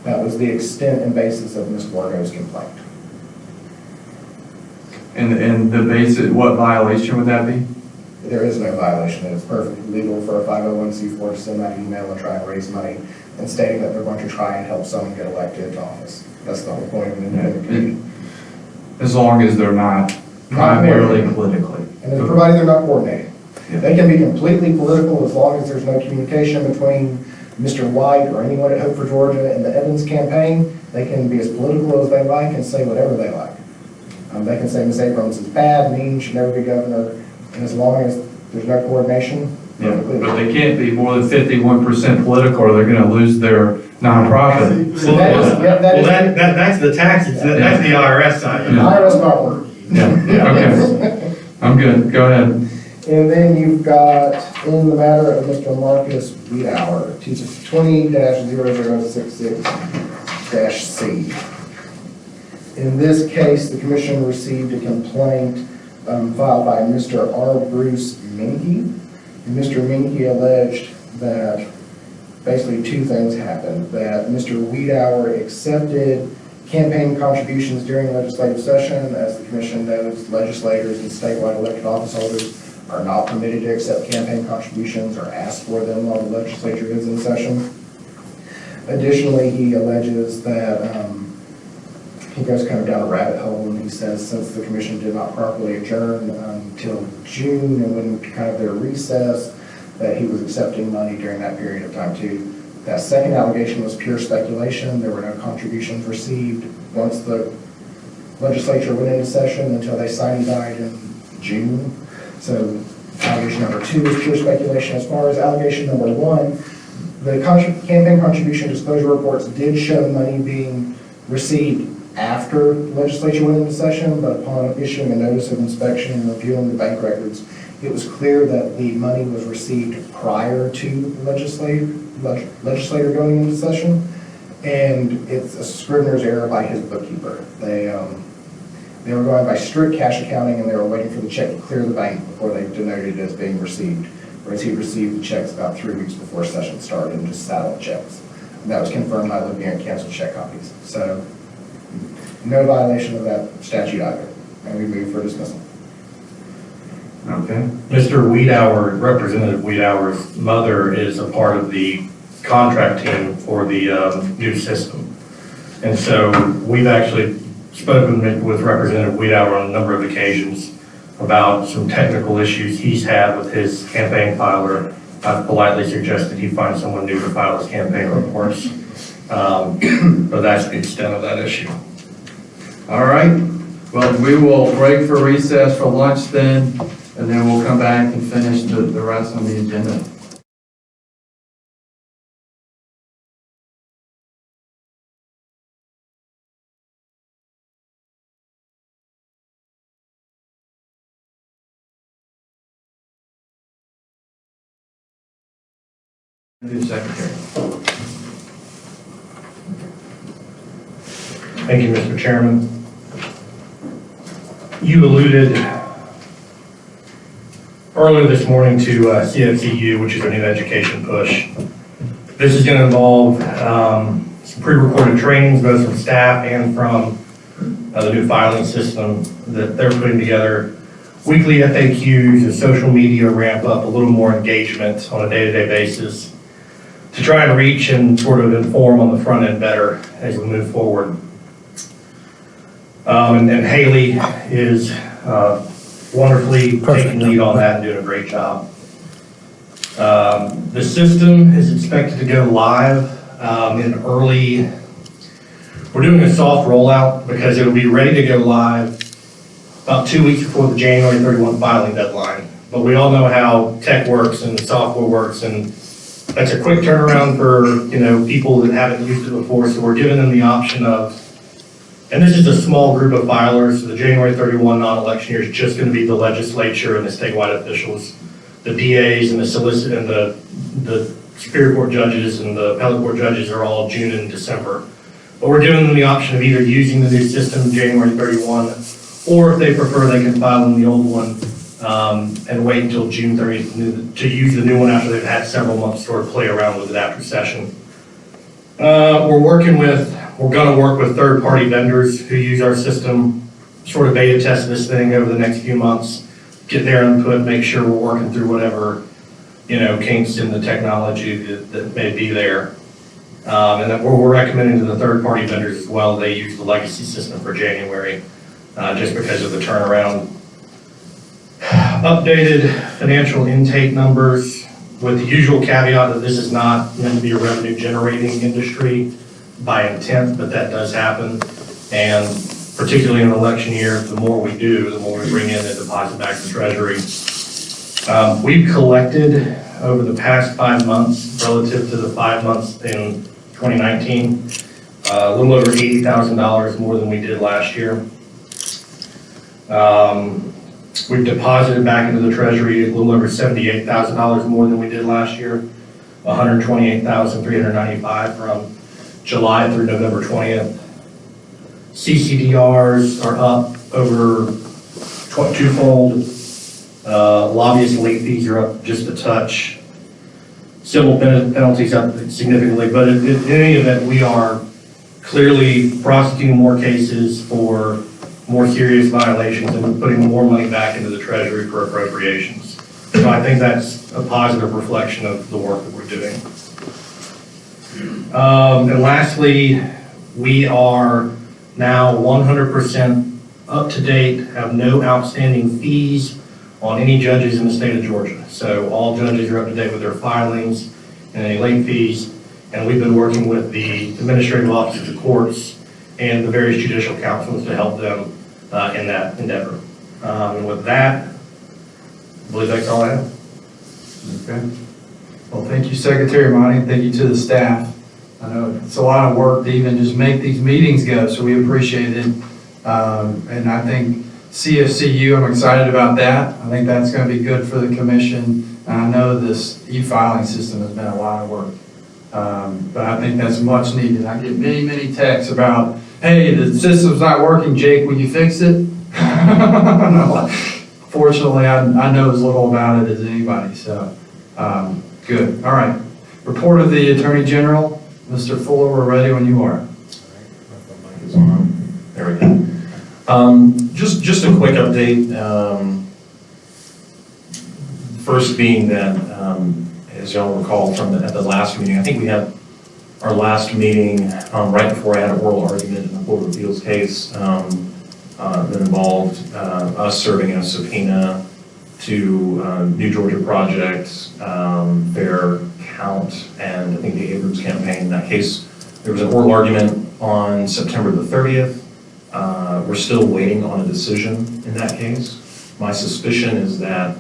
That was the extent and basis of Ms. Largo's complaint. And the basis, what violation would that be? There is no violation. It is perfectly legal for a 501c4 to send that email and try and raise money and stating that they're going to try and help someone get elected to office. That's the whole point of an independent committee. As long as they're not primarily politically. And provided they're not coordinated. Yeah. They can be completely political as long as there's no communication between Mr. White or anyone at Hope for Georgia and the Evans campaign. They can be as political as they like and say whatever they like. They can say Ms. Abrams is bad, mean, should never be governor, and as long as there's no coordination. Yeah, but they can't be more than 51% political or they're going to lose their nonprofit. That's the taxes, that's the IRS side. The IRS not work. Yeah, okay. I'm good, go ahead. And then you've got, in the matter of Mr. Marcus Wiedauer, 20-0066-C. In this case, the commission received a complaint filed by Mr. R. Bruce Minke. And Mr. Minke alleged that basically two things happened. That Mr. Wiedauer accepted Campaign contributions during legislative session. As the commission knows, legislators and statewide elected office holders are not permitted to accept campaign contributions or ask for them while the legislature is in session. Additionally, he alleges that he goes kind of down a rabbit hole, and he says since the commission did not properly adjourn until June and when kind of their recess, that he was accepting money during that period of time too. That second allegation was pure speculation. There were no contributions received once the legislature went into session until they signed and died in June. So allegation number 2 is pure speculation. As far as allegation number 1, the campaign contribution disclosure reports did show money being received after the legislature went into session, but upon issuing a notice of inspection and reviewing the bank records, it was clear that the money was received prior to the legislator going into session, and it's a scrivener's error by his bookkeeper. They were going by strict cash accounting, and they were waiting for the check to clear the bank before they denoted it as being received, whereas he received the checks about 3 weeks before session started and just sat on checks. And that was confirmed by looking at canceled check copies. So no violation of that statute either, and we move for dismissal. Okay. Mr. Wiedauer, Representative Wiedauer's mother is a part of the contract team for the new system. And so we've actually spoken with Representative Wiedauer on a number of occasions about some technical issues he's had with his campaign filer. I've politely suggested he find someone new to file his campaign reports. But that's the extent of that issue. All right. Well, we will break for recess for lunch then, and then we'll come back and finish the rest on the agenda. Do secretary. Thank you, Mr. Chairman. You alluded earlier this morning to CFCU, which is our new education push. This is going to involve some pre-recorded trainings, both from staff and from the new filing system that they're putting together. Weekly FAQs, a social media ramp up, a little more engagement on a day-to-day basis to try and reach and sort of inform on the front end better as we move forward. And Haley is wonderfully taking lead on that and doing a great job. The system is expected to go live in early, we're doing a soft rollout because it'll be ready to go live about 2 weeks before the January 31 filing deadline. But we all know how tech works and software works, and that's a quick turnaround for people that haven't used it before. So we're giving them the option of, and this is a small group of filers, so the January 31 non-election year is just going to be the legislature and the statewide officials. The PAs and the solicitor and the Superior Court judges and the appellate court judges are all June and December. But we're giving them the option of either using the new system January 31, or if they prefer, they can file in the old one and wait until June 30th to use the new one after they've had several months to sort of play around with it after session. We're going to work with third-party vendors who use our system, sort of beta test this thing over the next few months, get their input, make sure we're working through whatever, kinks in the technology that may be there. And then we're recommending to the third-party vendors as well, they use the legacy system for January, just because of the turnaround. Updated financial intake numbers with the usual caveat that this is not meant to be a revenue-generating industry by intent, but that does happen. And particularly in an election year, the more we do, the more we bring in and deposit back to Treasury. We've collected over the past 5 months, relative to the 5 months in 2019, a little over $80,000 more than we did last year. We've deposited back into the Treasury a little over $78,000 more than we did last year, $128,395 from July through November 20th. CCDRs are up over twofold. Lobbyist late fees are up just a touch. Civil penalties up significantly, but in any event, we are clearly prosecuting more cases for more serious violations and putting more money back into the treasury for appropriations. So I think that's a positive reflection of the work that we're doing. And lastly, we are now 100% up to date, have no outstanding fees on any judges in the state of Georgia. So all judges are up to date with their filings and any late fees. And we've been working with the administrative offices of the courts and the various judicial councils to help them in that endeavor. And with that, I believe that's all I have. Okay. Well, thank you, Secretary Monty, and thank you to the staff. I know it's a lot of work to even just make these meetings go, so we appreciate it. And I think CFCU, I'm excited about that. I think that's going to be good for the commission. And I know this e-filing system has been a lot of work. But I think that's much needed. I get many, many texts about, hey, the system's not working, Jake, will you fix it? Fortunately, I know as little about it as anybody, so good. All right. Report of the Attorney General. Mr. Fuller, we're ready when you are. There we go. Just a quick update. First being that, as y'all recall from at the last meeting, I think we had our last meeting right before I had an oral argument in the Court of Appeals case that involved us serving a subpoena to New Georgia Project, Fair Count, and I think the Abrams campaign. In that case, there was an oral argument on September the 30th. We're still waiting on a decision in that case. My suspicion is that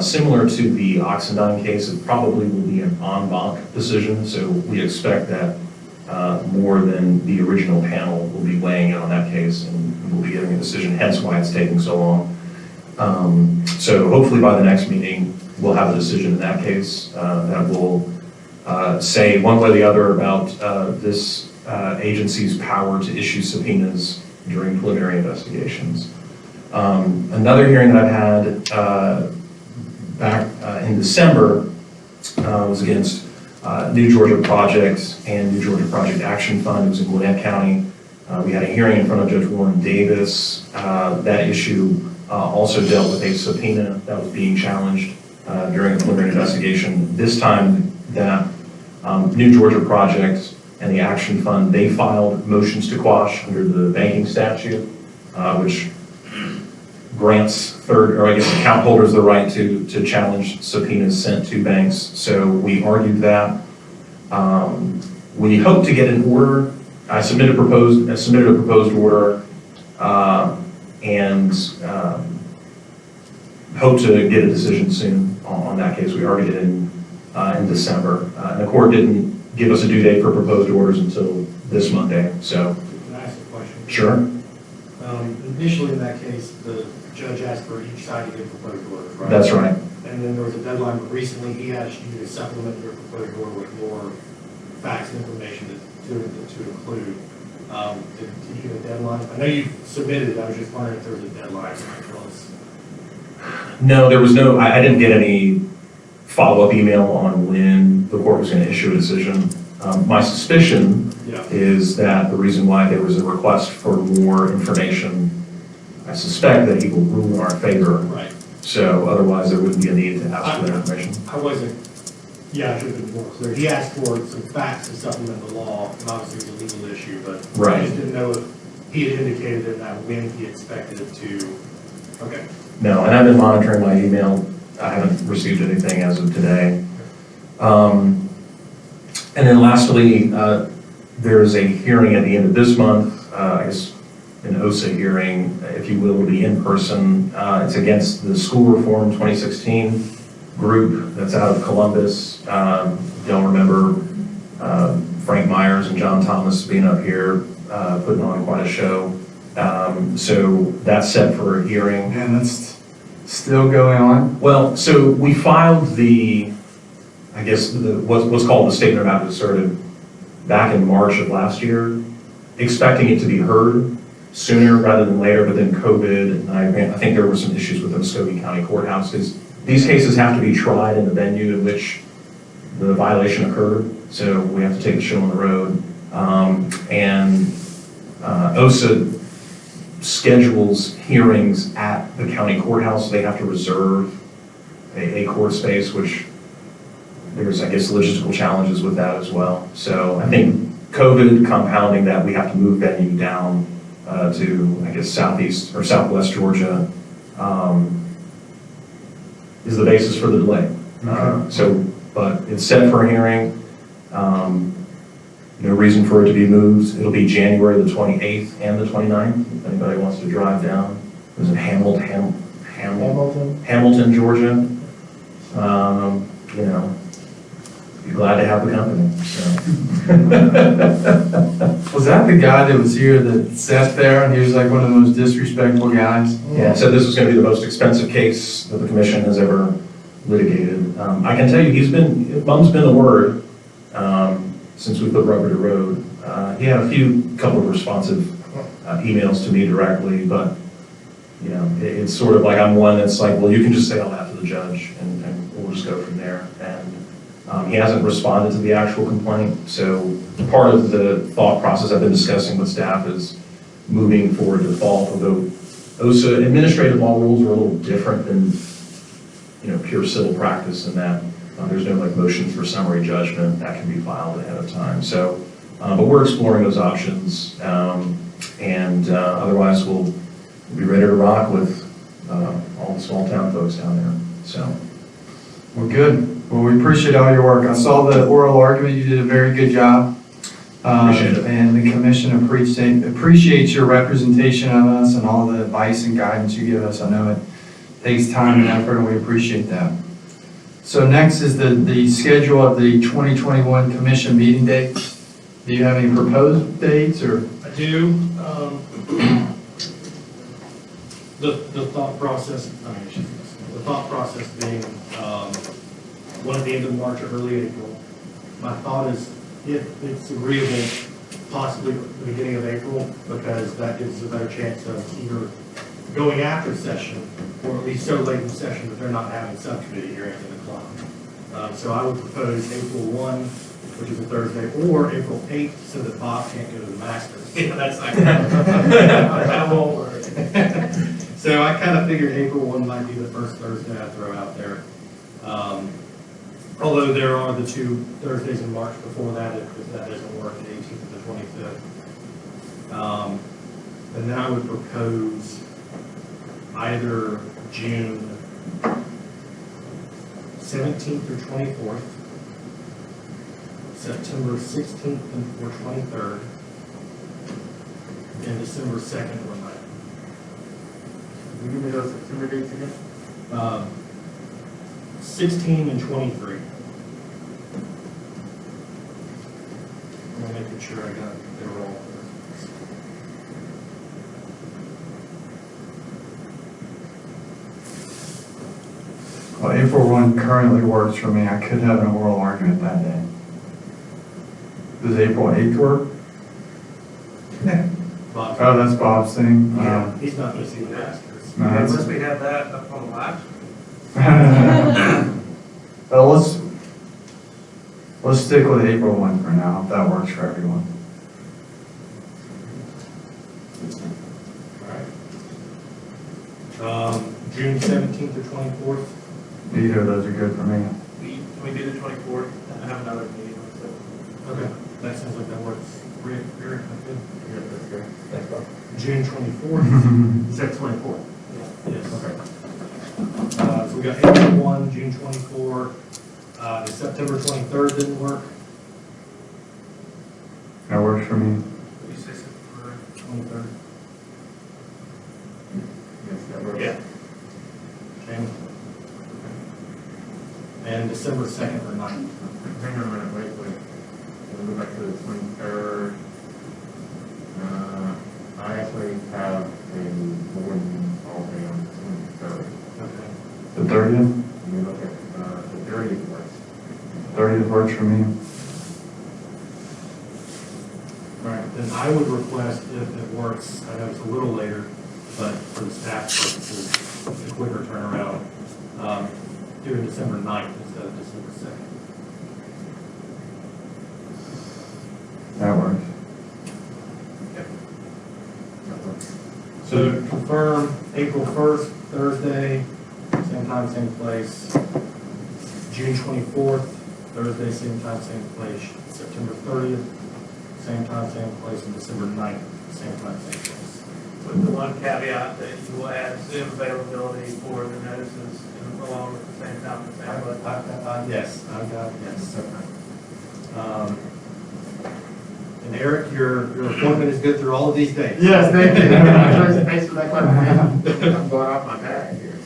similar to the Oxendine case, it probably will be an en banc decision, so we expect that more than the original panel will be weighing in on that case, and we'll be getting a decision, hence why it's taking so long. So hopefully by the next meeting, we'll have a decision in that case that will say one way or the other about this agency's power to issue subpoenas during preliminary investigations. Another hearing that I've had back in December was against New Georgia Project and New Georgia Project Action Fund. It was in Gwinnett County. We had a hearing in front of Judge Warren Davis. That issue also dealt with a subpoena that was being challenged during a preliminary investigation. This time that New Georgia Project and the Action Fund, they filed motions to quash under the banking statute, which grants account holders the right to challenge subpoenas sent to banks. So we argued that. We hope to get an order. I submitted a proposed order and hope to get a decision soon on that case. We already did in December. And the court didn't give us a due date for proposed orders until this Monday. So, Can I ask a question? sure. Initially in that case, the judge asked for each side to give proposed orders, right? That's right. And then there was a deadline, but recently he asked you to supplement your proposed order with more facts and information to include. Did you give a deadline? I know you submitted it, I was just wondering if there was a deadline. No, there was no, I didn't get any follow-up email on when the court was going to issue a decision. My suspicion is that the reason why there was a request for more information, I suspect that he will rule in our favor. Right. So otherwise there wouldn't be a need to ask for that information. I wasn't, I should have been more clear. He asked for some facts to supplement the law, and obviously it was a legal issue, but Right. I just didn't know if he had indicated in that when he expected it to, okay. No, and I've been monitoring my email. I haven't received anything as of today. And then lastly, there is a hearing at the end of this month, I guess an OSA hearing, if you will, will be in person. It's against the School Reform 2016 group that's out of Columbus. Y'all remember Frank Myers and John Thomas being up here putting on quite a show. So that's set for a hearing. And that's still going on? Well, so we filed what's called the statement about asserted back in March of last year, expecting it to be heard sooner rather than later, but then COVID, and I think there were some issues with the Muskogee County Courthouse, because these cases have to be tried in the venue in which the violation occurred, so we have to take the show on the road. And OSA schedules hearings at the county courthouse. They have to reserve a court space, which there's, I guess, logistical challenges with that as well. So I think COVID compounding that, we have to move venue down to, I guess, southeast or southwest Georgia is the basis for the delay. But it's set for a hearing. No reason for it to be moved. It'll be January the 28th and the 29th. If anybody wants to drive down. It was in Hamilton, Georgia. You know, be glad to have the company. So. Was that the guy that was here that sat there and he was like one of the most disrespectful guys? Yeah, so this was going to be the most expensive case that the commission has ever litigated. I can tell you, Bum's been the word since we put rubber to road. He had a couple of responsive emails to me directly, but you know, it's sort of like I'm one that's like, well, you can just say all that to the judge and we'll just go from there. And he hasn't responded to the actual complaint. So part of the thought process I've been discussing with staff is moving for a default, although OSA administrative law rules are a little different than, you know, pure civil practice in that there's no like motion for summary judgment that can be filed ahead of time. So, but we're exploring those options, and otherwise we'll be ready to rock with all the small town folks down there. So, Well, good. Well, we appreciate all your work. I saw the oral argument. You did a very good job. Appreciate it. And the commission appreciates your representation of us and all the advice and guidance you give us. I know it takes time and effort, and we appreciate that. So next is the schedule of the 2021 commission meeting dates. Do you have any proposed dates or? I do. The thought process being one at the end of March or early April. My thought is, if it's agreeable, possibly the beginning of April, because that gives us a better chance of either going after session, or at least so late in session that they're not having subcommittee hearings in the clock. So I would propose April 1, which is a Thursday, or April 8th, so that Bob can't go to the Masters. Yeah, that's like, that won't work. So I kind of figured April 1 might be the first Thursday I throw out there. Although there are the 2 Thursdays in March before that, if that doesn't work, the 18th and the 25th. And then I would propose either June 17th or 24th, September 16th or 23rd, and December 2nd or 9th. Can you give me those September dates again? 16 and 23. I'm making sure I got they were all. Well, April 1 currently works for me. I could have an oral argument that day. Does April 8th work? Bob. Oh, that's Bob's thing. Yeah, he's not going to see the Masters. No, that's- Unless we have that up on the live. Well, let's stick with April 1 for now, if that works for everyone. All right. June 17th or 24th. Either of those are good for me. Can we do the 24th? I have another meeting. So. Okay, that sounds like that works. Rick, good. Yeah, that's great. Thanks, Bob. June 24th. Is that 24th? Yeah. Yes. Okay. So we got April 1, June 24. The September 23rd didn't work. That works for me. Did you say September 23rd. Yes, that works. Yeah. Okay. And December 2nd or 9th. Hang on a minute, wait. We'll go back to the 23rd. I actually have a board meeting all day on the 23rd. Okay. The 30th? Let me look at the 30th works. 30th works for me. All right, then I would request, if it works, I know it's a little later, but for the staff purposes, a quicker turnaround, doing December 9th instead of December 2nd. That works. So to confirm, April 1st, Thursday, same time, same place. June 24th, Thursday, same time, same place. September 30th, same time, same place. And December 9th, same time, same place. With the one caveat that you will add Zoom availability for the notices along with the same time, the same place. Yes, I've got, yes. And Eric, your appointment is good through all of these days. Yes, thank you. Thanks for that clarification. I'm going off my bag here.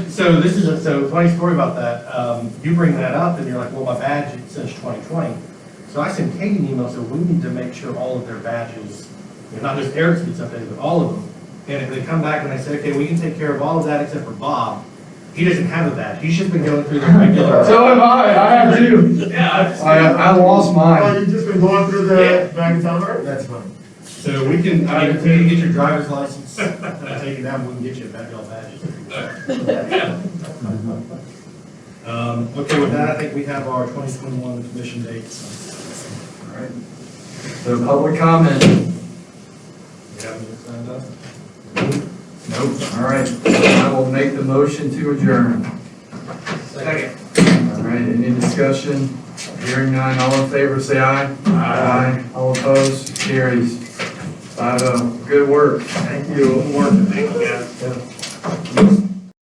So this is so funny story about that. You bring that up and you're like, well, my badge is since 2020. So I sent Katie an email, so we need to make sure all of their badges, not just Eric's gets updated, but all of them. And if they come back and they say, okay, we can take care of all of that except for Bob, he doesn't have a badge. He's just been going through the regular. So am I have two. Yeah, I lost mine. Oh, you've just been going through the back and summer? That's funny. So we can, I mean, until you get your driver's license, I'll take it down, we can get you a badge, all badges. Okay, with that, I think we have our 2021 commission dates. All right. So public comment. You have any signed up? Nope. All right. I will make the motion to adjourn. Second. All right. Any discussion? Hearing none. All in favor, say aye. Aye. All opposed? Carries. 5-0. Good work. Thank you. Thank you, guys.